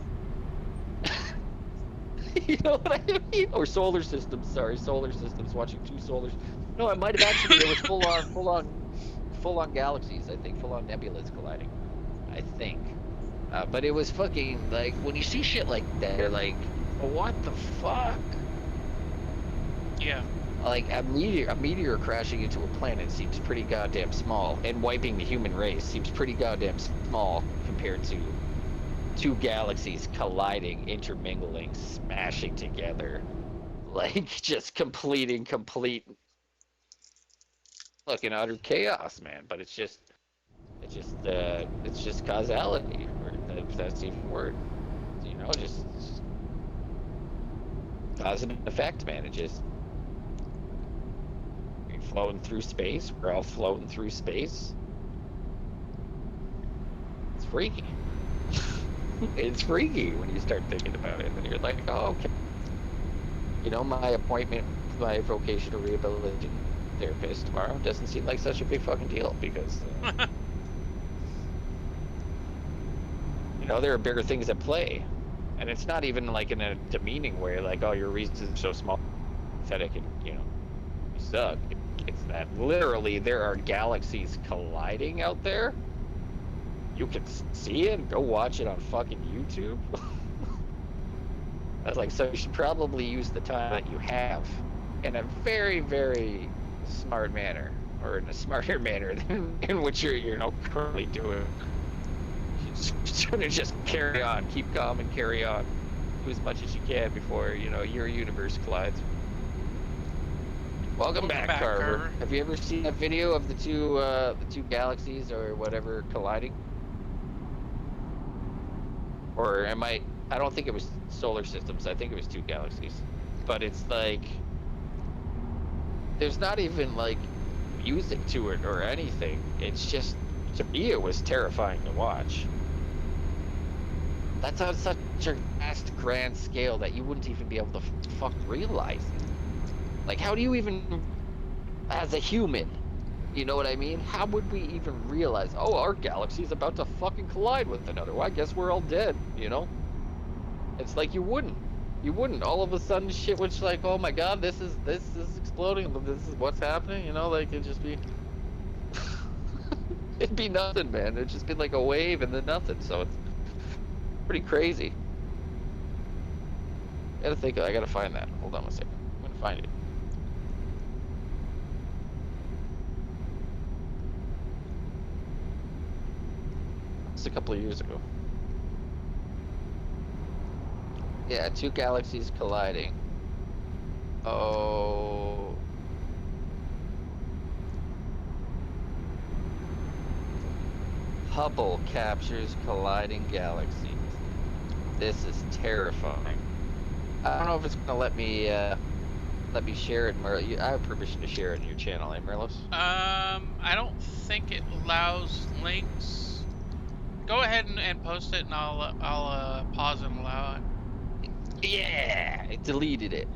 you know what I mean? Or solar systems, watching two solars. No, it might have actually, there was full on galaxies, I think, full on nebulas colliding, I think. But it was fucking, like, when you see shit like that, you're like, what the fuck? Yeah. Like, a meteor crashing into a planet seems pretty goddamn small, and wiping the human race seems pretty goddamn small compared to two galaxies colliding, intermingling, smashing together, like, just complete fucking utter chaos, man. But it's just causality, or if that's even a word, you know, just cause and effect, man. It just, you're floating through space. We're all floating through space. It's freaky. It's freaky when you start thinking about it, and you're like, oh, okay. You know, my appointment with my vocational rehabilitation therapist tomorrow doesn't seem like such a big fucking deal because, you know, there are bigger things at play. And it's not even like in a demeaning way, like, oh, your reasons are so small, pathetic, and, you know, you suck. It's that literally there are galaxies colliding out there. You can see it. Go watch it on fucking YouTube. I was like, so you should probably use the time that you have in a very, very smart manner, or in a smarter manner than in which you're currently doing. Just carry on, keep calm, and carry on. Do as much as you can before your universe collides. Welcome back, Carver. Have you ever seen a video of the two galaxies or whatever colliding? Or I don't think it was solar systems. I think it was two galaxies. But it's like, there's not even like music to it or anything. It's just, to me, it was terrifying to watch. That's on such a vast, grand scale that you wouldn't even be able to fuck realize it. Like, how do you even, as a human, you know what I mean? How would we even realize, oh, our galaxy's about to fucking collide with another? Well, I guess we're all dead, you know? It's like you wouldn't. All of a sudden shit was like, oh my god, this is exploding, this is what's happening, you know? Like, it'd just be... it'd be nothing, man. It'd just be like a wave and then nothing, so it's pretty crazy. I gotta find that. Hold on a second. I'm gonna find it. a couple of years ago. Yeah, two galaxies colliding. Oh. Hubble captures colliding galaxies. This is terrifying. I don't know if it's gonna let me share it, Merlo. I have permission to share it in your channel, eh, Merlos? I don't think it allows links. Go ahead and post it, and I'll pause and allow it. Yeah, I deleted it.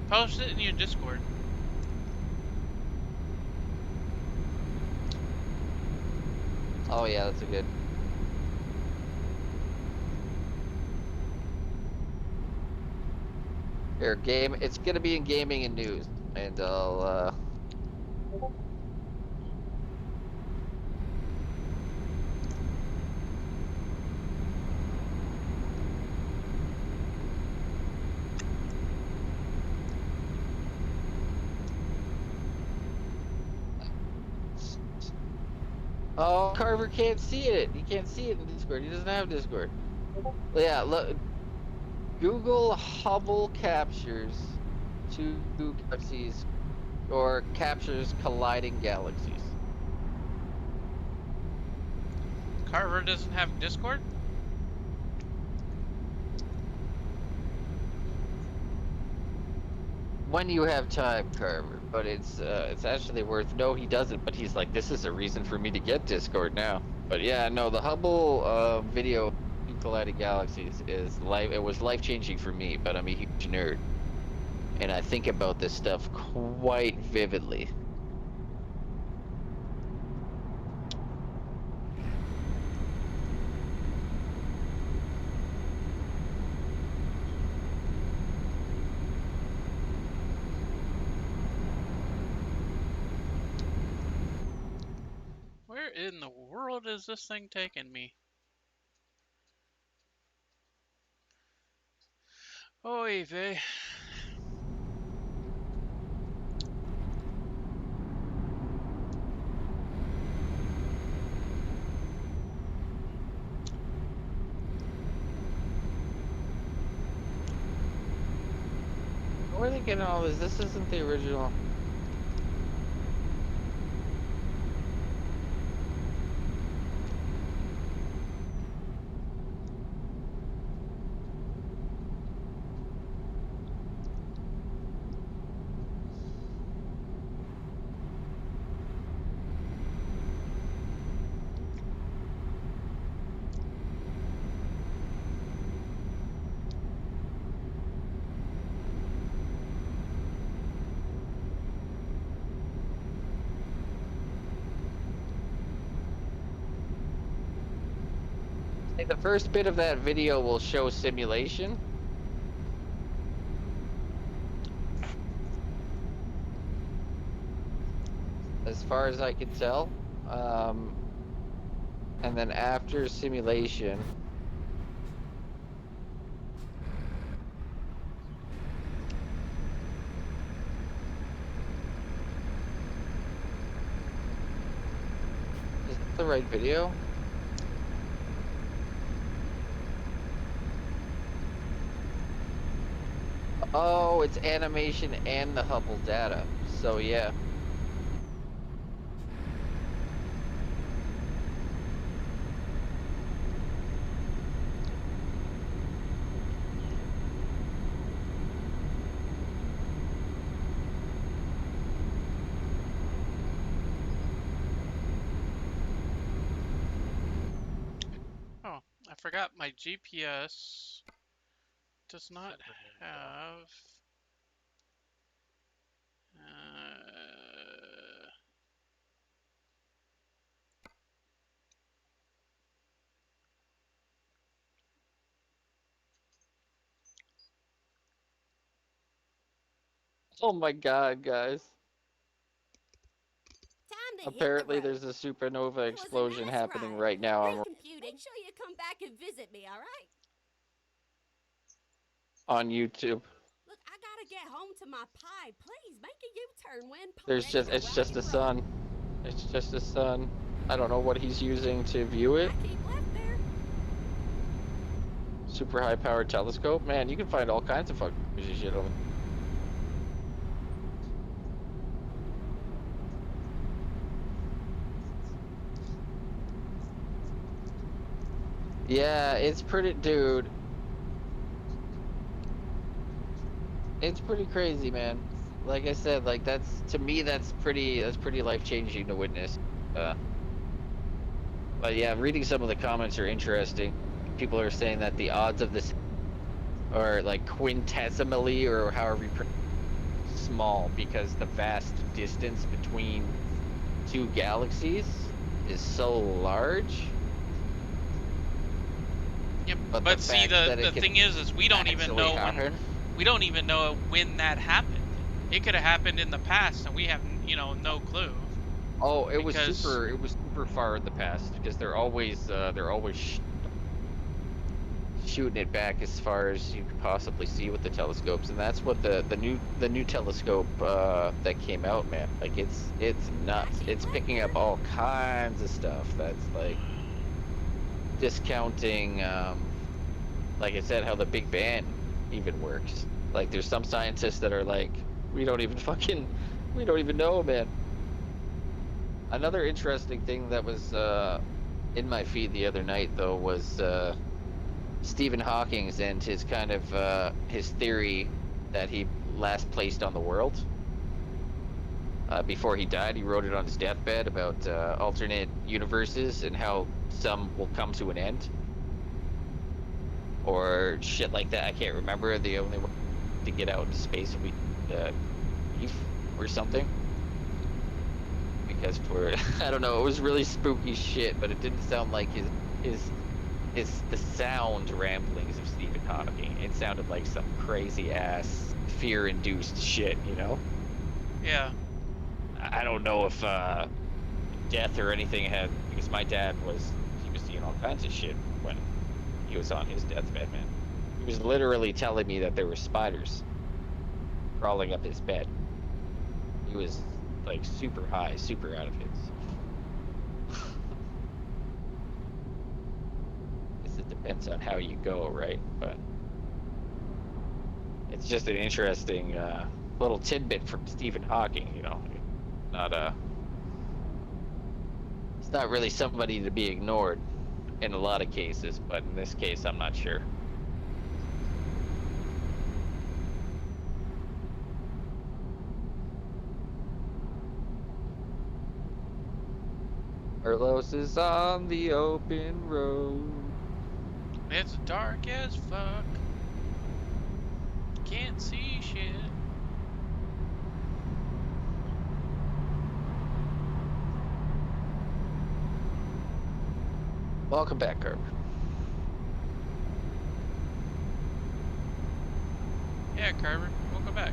Post it in your Discord. Oh yeah, that's a good. Here, game. It's gonna be in gaming and news, and I'll. Oh, Carver can't see it. He can't see it in Discord. He doesn't have Discord. Well, yeah, look. Google Hubble captures two galaxies, or captures colliding galaxies. Carver doesn't have Discord? When you have time, Carver, but it's actually worth. No, he doesn't. But he's like, this is a reason for me to get Discord now. But yeah, no, the Hubble video colliding galaxies is life. It was life changing for me. But I'm a huge nerd, and I think about this stuff quite vividly. Where in the world is this thing taking me? Oy vey. Where are they getting all this? This isn't the original. Like, the first bit of that video will show simulation. As far as I can tell. And then after simulation. Is that the right video? Oh, it's animation and the Hubble data. So yeah. Oh, I forgot my GPS does not have. Oh my god, guys. Time to hit the Apparently road. there's a supernova It was a explosion nice happening ride. right now Great computing. Make sure you come back and visit me, all right? on YouTube. Look, I gotta get home to my pie. Please make a U-turn when It's just the sun. It's just the sun. I don't know what he's using to view it. I keep left there. Super high powered telescope. Man, you can find all kinds of fucking crazy shit on it. Yeah, it's pretty, dude. It's pretty crazy, man. Like I said, like to me that's pretty life-changing to witness. But yeah, reading some of the comments are interesting. People are saying that the odds of this are like quintesimally or however you small because the vast distance between two galaxies is so large. Yep. But see, the thing is we don't even know when that happened. It could have happened in the past, and we have no clue. Oh, it was super far in the past because they're always shooting it back as far as you could possibly see with the telescopes, and that's what the new telescope that came out, man. Like it's nuts. It's picking up all kinds of stuff that's like discounting, like I said, how the Big Bang even works. Like there's some scientists that are like, we don't even know, man. Another interesting thing that was in my feed the other night though was Stephen Hawking's and his kind of his theory that he last placed on the world. Before he died, he wrote it on his deathbed about alternate universes and how some will come to an end. Or shit like that. I can't remember. The only way to get out into space would be leave or something. Because I don't know, it was really spooky shit, but it didn't sound like the sound ramblings of Stephen Hawking. It sounded like some crazy ass fear-induced shit, you know? Yeah. I don't know if death or anything had, because my dad was seeing all kinds of shit when he was on his deathbed, man. He was literally telling me that there were spiders crawling up his bed. He was like super high, super out of his. Guess it depends on how you go, right? But it's just an interesting little tidbit from Stephen Hawking, you know. It's not really somebody to be ignored in a lot of cases, but in this case, I'm not sure. Carlos is on the open road. It's dark as fuck. Can't see shit. Welcome back, Carver. Yeah, Carver, welcome back.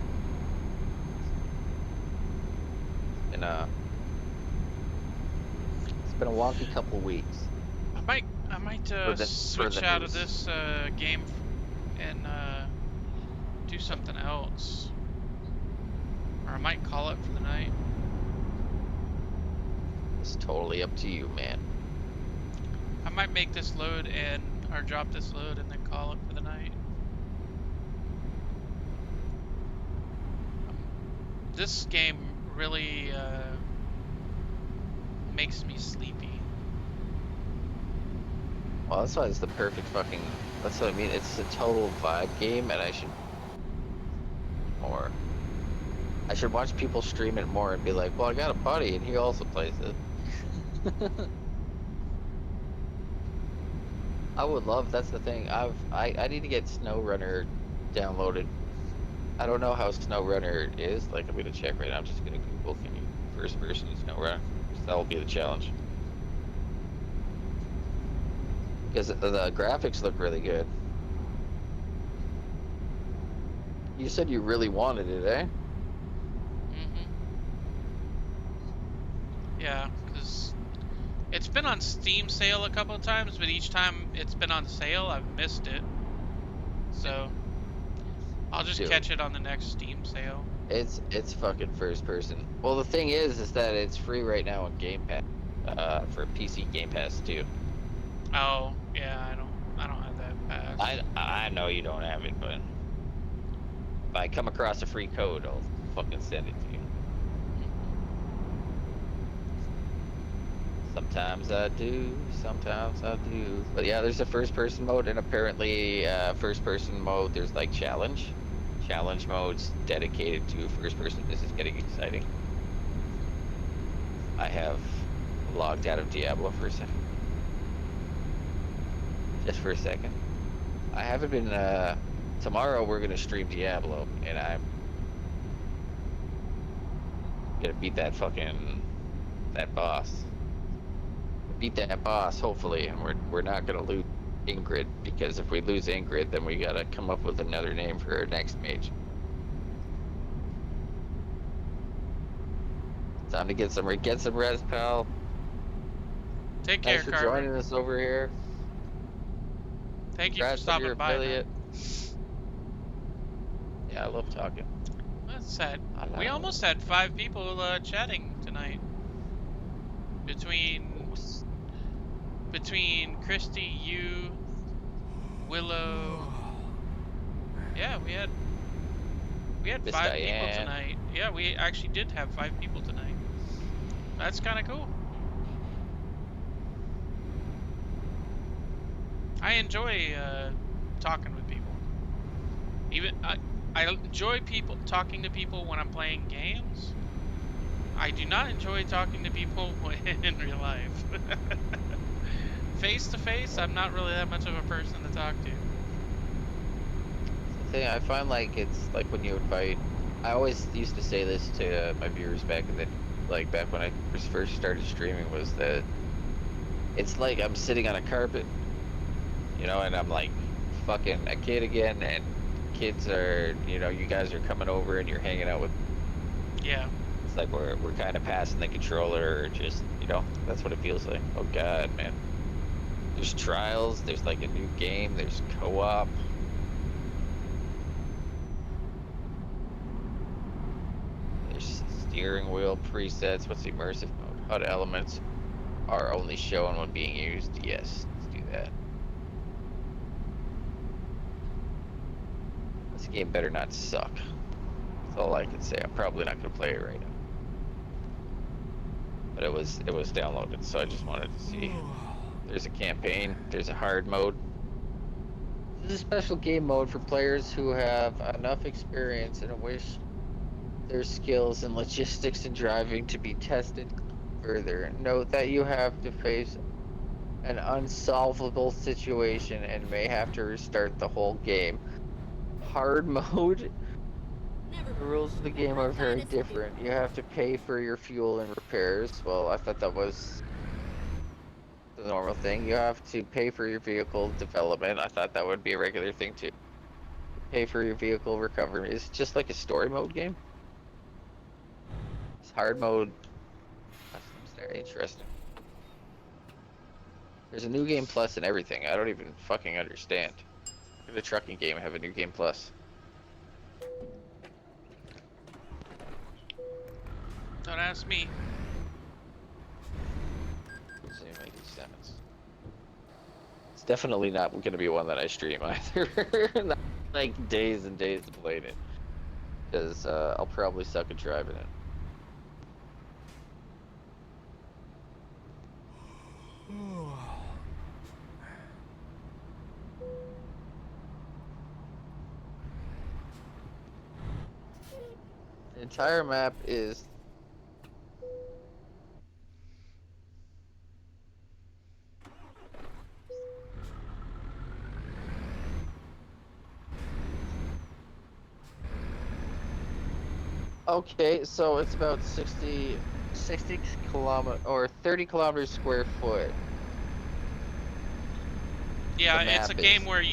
And it's been a wonky couple weeks. I might switch out of this game and do something else, or I might call it for the night. It's totally up to you, man. I might make this load or drop this load and then call it for the night. This game really makes me sleepy. Well, that's why it's the perfect fucking. That's what I mean. It's a total vibe game, and I should watch people stream it more and be like, well, I got a buddy and he also plays it. I would love. That's the thing. I need to get SnowRunner downloaded. I don't know how SnowRunner is. Like, I'm gonna check right now. I'm just gonna Google. Can you first person SnowRunner? That will be the challenge. Because the graphics look really good. You said you really wanted it, eh? Mm-hmm. Yeah, because it's been on Steam sale a couple of times, but each time it's been on sale, I've missed it. So I'll just Dude. catch it on the next Steam sale. It's fucking first person. Well, the thing is that it's free right now on Game Pass, for PC Game Pass too. Oh, yeah, I don't have that pass. I know you don't have it, but if I come across a free code, I'll fucking send it to you. Sometimes I do, sometimes I do. But yeah, there's a first person mode, and apparently first person mode, there's like challenge modes dedicated to first person. This is getting exciting. I have logged out of Diablo for a second. Just for a second. I haven't been, tomorrow we're gonna stream Diablo, and I'm gonna beat that boss. Beat that boss, hopefully, and we're not gonna lose Ingrid, because if we lose Ingrid, then we gotta come up with another name for our next mage. Time to get some res, pal. Take care, Thanks for Carver. joining us over here. Thank you for Congrats on stopping your by, affiliate. man. Yeah, I love talking. That's sad. I We know. almost had 5 people chatting tonight. Between Christy, you, Willow. Yeah, we had Miss 5 Diane. people tonight. Yeah, we actually did have 5 people tonight. That's kind of cool. I enjoy talking with people. I enjoy talking to people when I'm playing games. I do not enjoy talking to people in real life. Face to face, I'm not really that much of a person to talk to. Thing I find, like, it's like when you invite. I always used to say this to my viewers back in the, like, back when I first started streaming, was that it's like I'm sitting on a carpet, you know, and I'm like fucking a kid again, and kids are, you know, you guys are coming over and you're hanging out with. Yeah. It's like we're kind of passing the controller, or just, you know, that's what it feels like. Oh god, man. There's trials, there's like a new game, there's co-op. There's steering wheel presets. What's immersive mode? HUD elements are only shown when being used. Yes, let's do that. This game better not suck. That's all I can say. I'm probably not gonna play it right now. But it was downloaded, so I just wanted to see. There's a campaign, there's a hard mode. This is a special game mode for players who have enough experience and wish their skills and logistics in driving to be tested further. Note that you have to face an unsolvable situation and may have to restart the whole game. Hard mode? The rules of the game are very different. You have to pay for your fuel and repairs. Well, I thought that was the normal thing. You have to pay for your vehicle development. I thought that would be a regular thing too. Pay for your vehicle recovery. It's just like a story mode game. It's hard mode. That's very interesting. There's a new game plus and everything. I don't even fucking understand. Look at the trucking game have a new game plus. Don't ask me. Doesn't even make any sense. It's definitely not going to be one that I stream either. Not like days and days to play it, because I'll probably suck at driving it. The entire map is okay, so it's about 60 kilometer or 30 kilometers square foot. Yeah, The it's a map game is- where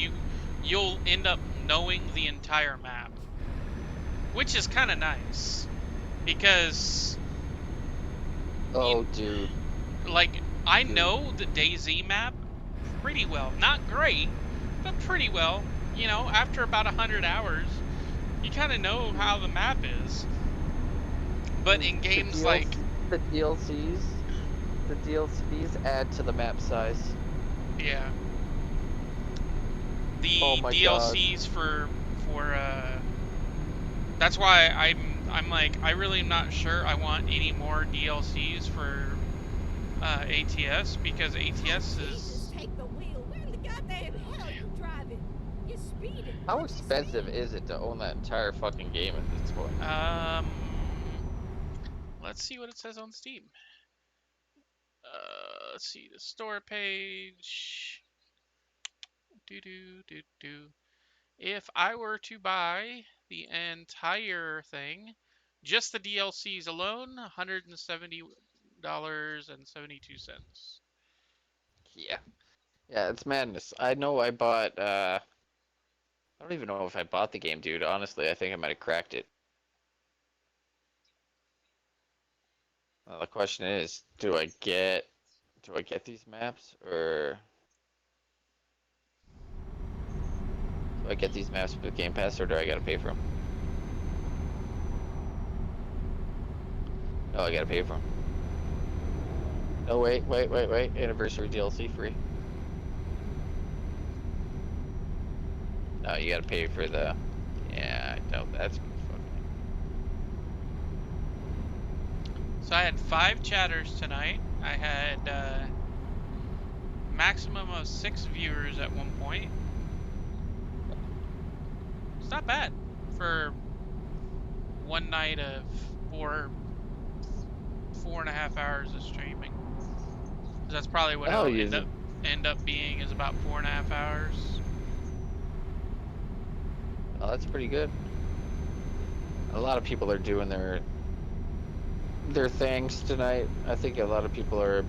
you'll end up knowing the entire map, which is kind of nice because Oh, dude. like I know the DayZ map pretty well. Not great, but pretty well. You know, after about 100 hours, you kind of know how the map is. But in games like the DLCs add to the map size. yeah, the Oh my DLCs for that's why I'm like I really am not sure I want any more DLCs for ATS because ATS Jesus, is take the wheel. Where in the goddamn hell are you driving? You're speeding. How What'd you expensive say? is it to own that entire fucking game at this point? let's see what it says on Steam. Let's see the store page. If I were to buy the entire thing, just the DLCs alone, $170.72. Yeah. Yeah, it's madness. I know I bought, I don't even know if I bought the game, dude. Honestly, I think I might have cracked it. The question is, do I get these maps, or do I get these maps with Game Pass, or do I gotta pay for them? No, I gotta pay for them. No, wait. Anniversary DLC free. No, you gotta pay for the. Yeah, I doubt that's gonna fucking. So I had 5 chatters tonight. I had maximum of 6 viewers at one point. It's not bad for one night of 4.5 hours of streaming. That's probably what Oh, it'll end up being is about 4.5 hours. Oh, that's pretty good. A lot of people are doing their things tonight. I think a lot of people are,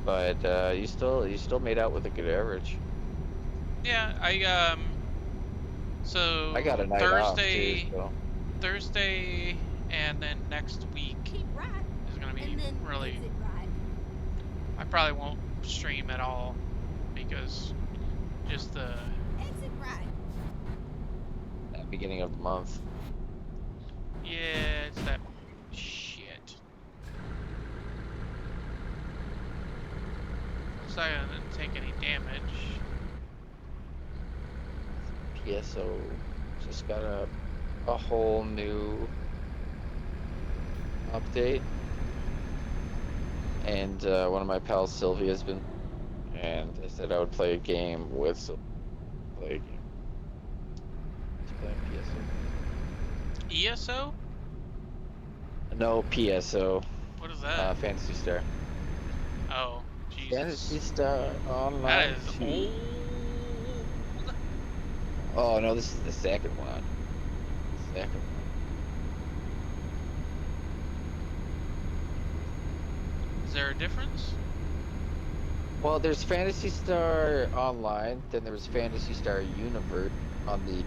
but you still made out with a good average. Yeah, so I got a night Thursday, off too, so. Thursday, and then next week Keep right. is gonna be And then really. exit right. I probably won't stream at all because just the. Exit right. At beginning of the month. Yeah, it's that shit. So I didn't take any damage. PSO just got a whole new update, and one of my pals, Sylvia's been, and I said I would play a game with Sylvia. Play a game. She's playing PSO. ESO? No, PSO. What is that? Phantasy Star. Oh, Jesus. Phantasy Star Online. That is 2. old. Oh no, this is the second one. Is there a difference? Well, there's Phantasy Star Online, then there's Phantasy Star Universe on the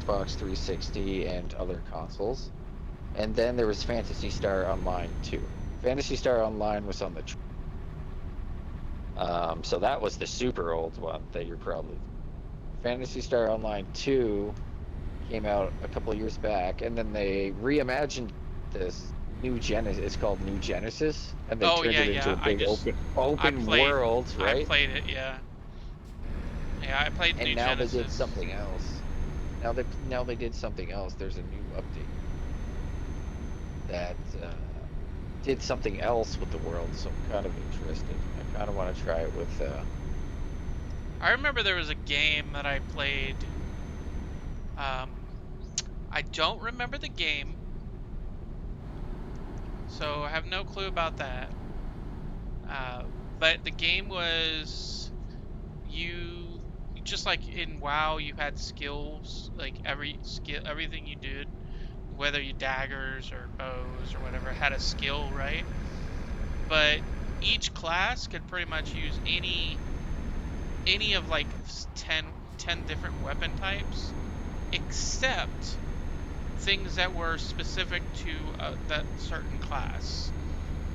Xbox 360 and other consoles, and then there was Phantasy Star Online 2. Phantasy Star Online was on the so that was the super old one that you're probably. Phantasy Star Online 2 came out a couple of years back, and then they reimagined this new Genesis. It's called New Genesis, and they turned it into a big open world, right? I played it, yeah. Yeah, I played and New now Genesis. they did something else. Now they did something else. There's a new update that did something else with the world, so I'm kind of interested. I kind of want to try it with. I remember there was a game that I played. I don't remember the game, so I have no clue about that. But the game was just like in WoW, you had skills, like everything you did, whether you daggers or bows or whatever, had a skill, right? But each class could pretty much use any of like 10 different weapon types, except things that were specific to that certain class.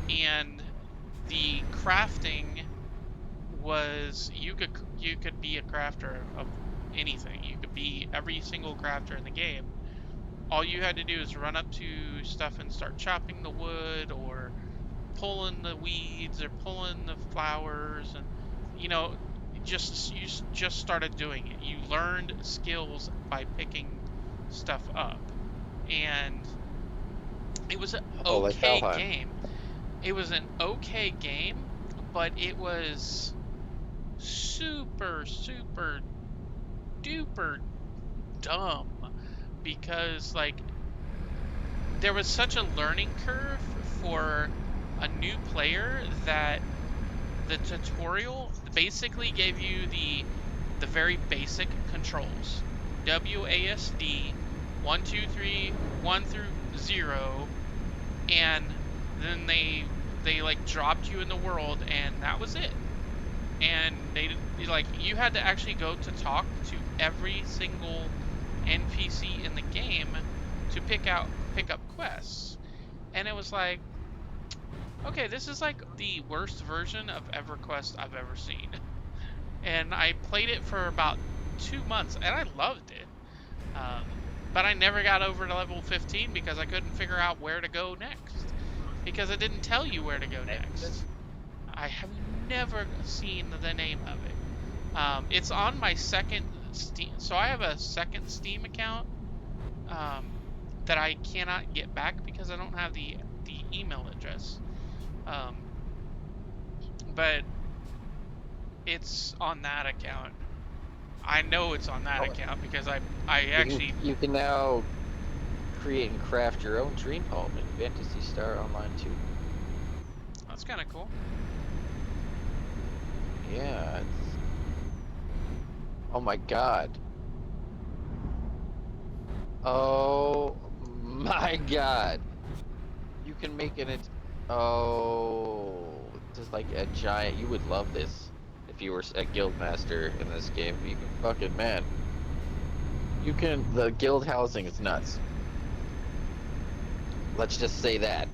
And the crafting was you could be a crafter of anything. You could be every single crafter in the game. All you had to do is run up to stuff and start chopping the wood or pulling the weeds or pulling the flowers, and you know, you just started doing it. You learned skills by picking stuff up, and it was an Oh, like okay Valheim. game. It was an okay game, but it was super duper dumb because like there was such a learning curve for a new player that the tutorial basically gave you the very basic controls. WASD 1 2 3 1 through 0, and then they like dropped you in the world, and that was it. And they like you had to actually go to talk to every single NPC in the game to pick up quests. And it was like, okay, this is like the worst version of EverQuest I've ever seen. And I played it for about 2 months, and I loved it. But I never got over to level 15 because I couldn't figure out where to go next. Because it didn't tell you where to go next. I have never seen the name of it. It's on my second Steam, so I have a second Steam account that I cannot get back because I don't have the email address. But it's on that account. I know it's on that account because I actually You can now create and craft your own dream home in Phantasy Star Online 2. That's kind of cool. Yeah. Oh my god. Oh my god. You can make it. Oh, just like a giant. You would love this if you were a guild master in this game. You can fucking man. You can. The guild housing is nuts. Let's just say that.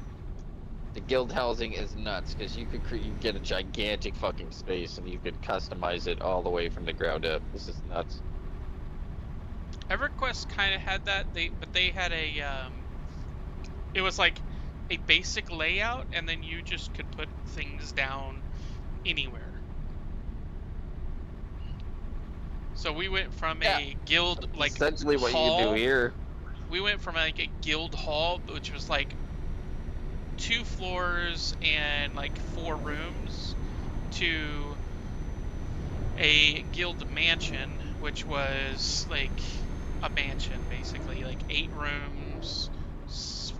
The guild housing is nuts because you could get a gigantic fucking space and you could customize it all the way from the ground up. This is nuts. EverQuest kind of had that, but they had a it was like a basic layout, and then you just could put things down anywhere. So we went from a guild like essentially what hall, you do here. We went from like a guild hall, which was like 2 floors and like 4 rooms, to a guild mansion, which was like a mansion basically, like 8 rooms,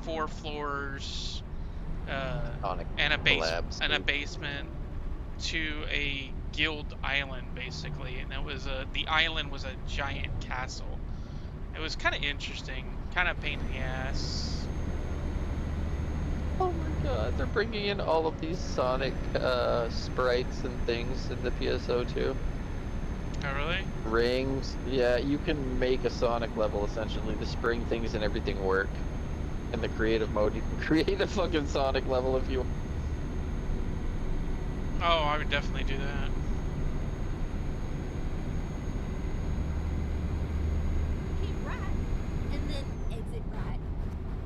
4 floors, and a basement, to a guild island basically, and it was the island was a giant castle. It was kind of interesting, kind of pain in the ass. Oh my god, they're bringing in all of these Sonic sprites and things in the PSO2. Oh really? Rings, yeah, you can make a Sonic level essentially. The spring things and everything work. In the creative mode, you can create a fucking Sonic level if you want. Oh, I would definitely do that. Keep right, and then exit right.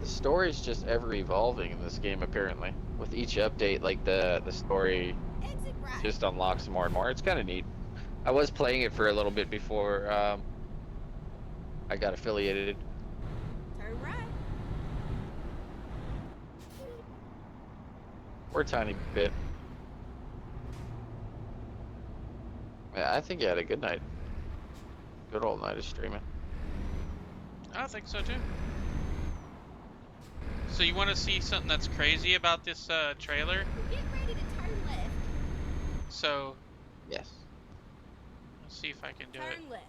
The story's just ever evolving in this game apparently. With each update, like the story Exit right. just unlocks more and more. It's kind of neat. I was playing it for a little bit before I got affiliated. Turn right. Or a tiny bit. Yeah, I think you had a good night. Good old night of streaming. I think so too. So you want to see something that's crazy about this trailer? Get ready to turn left. So Yes. let's see if I can do it. Turn left.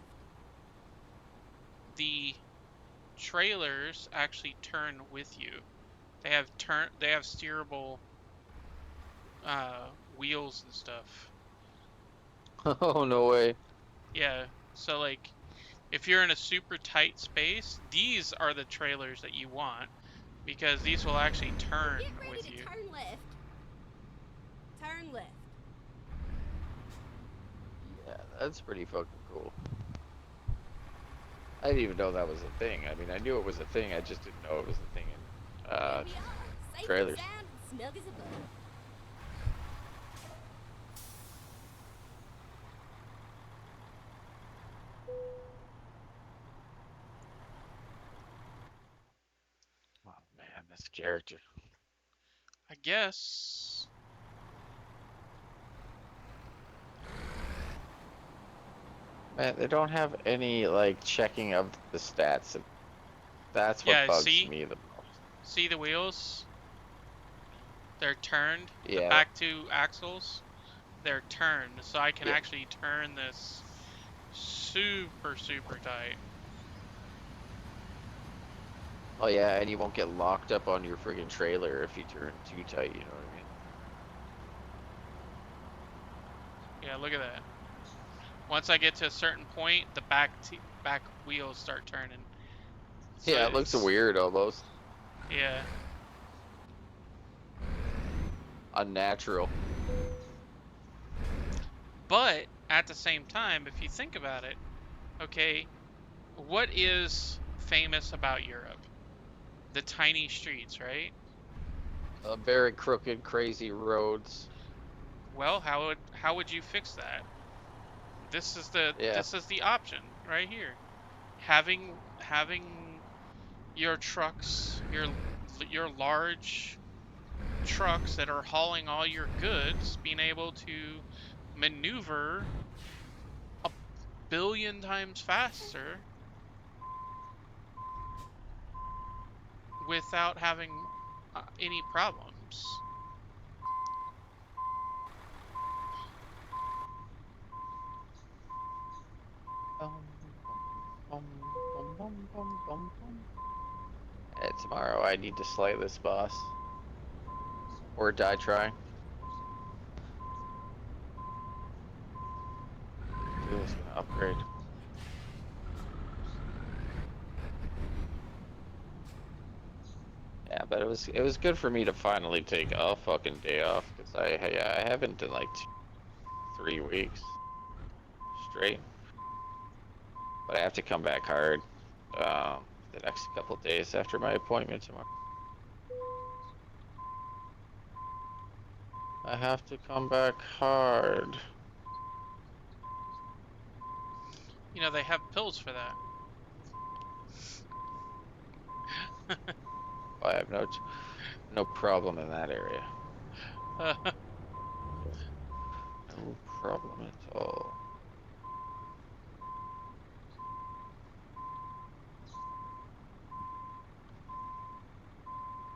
The trailers actually turn with you. They have steerable wheels and stuff. Oh, no way. Yeah, so like if you're in a super tight space, these are the trailers that you want, because these will actually turn Get ready with to you. turn left. Turn left. Yeah, that's pretty fucking cool. I didn't even know that was a thing. I mean, I knew it was a thing. I just didn't know it was a thing in Here we are, safe and trailers. sound and snug as a bug. Oh man, this character. I guess. Man, they don't have any like checking of the stats. And that's what Yeah, bugs me the most. see the wheels? They're turned. The Yeah, back two axles, they're turned, so I can yeah. actually turn this super, super tight. Oh yeah, and you won't get locked up on your friggin' trailer if you turn too tight. You know what I mean? Yeah, look at that. Once I get to a certain point, the back wheels start turning. So Yeah, it looks it's weird almost. yeah. Unnatural. But at the same time, if you think about it, okay, what is famous about Europe? The tiny streets, right? Very crooked, crazy roads. Well, how would you fix that? Yeah. This is the option right here. Having your trucks, your large trucks that are hauling all your goods, being able to maneuver a billion times faster without having any problems. Tomorrow I need to slay this boss. Or die trying. Fuel's gonna upgrade. Yeah, but it was good for me to finally take a fucking day off because I haven't in like 3 weeks straight. But I have to come back hard the next couple days after my appointment tomorrow. I have to come back hard. You know, they have pills for I have no problem in that area. that. No problem at all.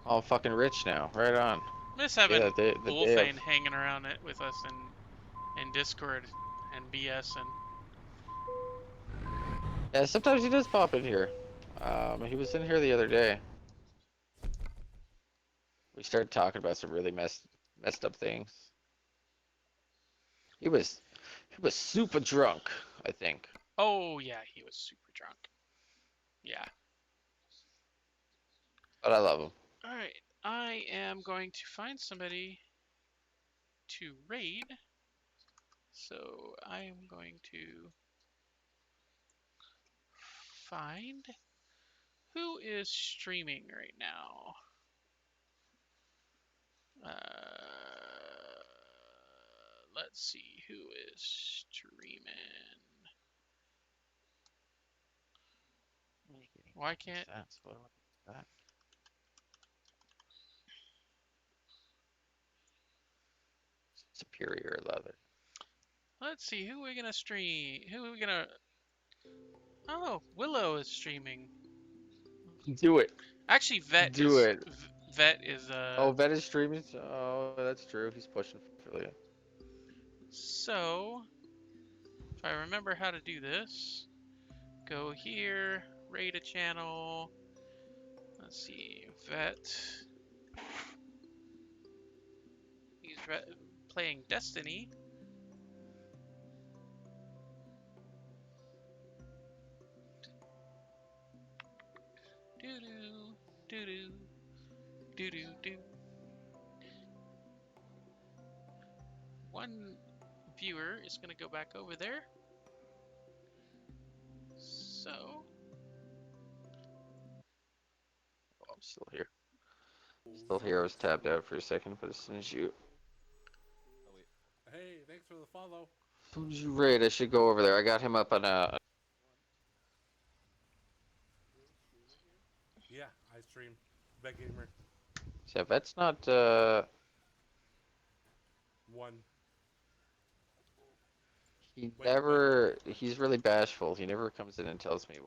All fucking rich now. Right on. Miss Yeah, having the day of. Wolfane hanging around it with us in Discord and BS and Yeah, sometimes he does pop in here. He was in here the other day. We started talking about some really messed up things. He was he was super drunk, I think. oh yeah, he was super drunk. Yeah. But I love him. All right, I am going to find somebody to raid. So I am going to find who is streaming right now. Let's see who is streaming. Why can't? Sense. What was that? Superior leather. Let's see who we're gonna stream. Who are we gonna? Oh, Willow is streaming. Do it. Actually, Do it. Vet is Oh, Vet is streaming. Oh, that's true. He's pushing for you. So if I remember how to do this, go here, raid a channel. Let's see, Vet. He's playing Destiny. Doo doo doo doo doo doo doo. One viewer is gonna go back over there. So still here. Still here. I was tapped out for a second, but as soon as you Hey, thanks for the follow. raid, I should go over there. I got him up on a. Yeah, I stream. Bet Gamer Yeah, that's not. 1. He Wait, never. He's really bashful. He never comes in and tells me.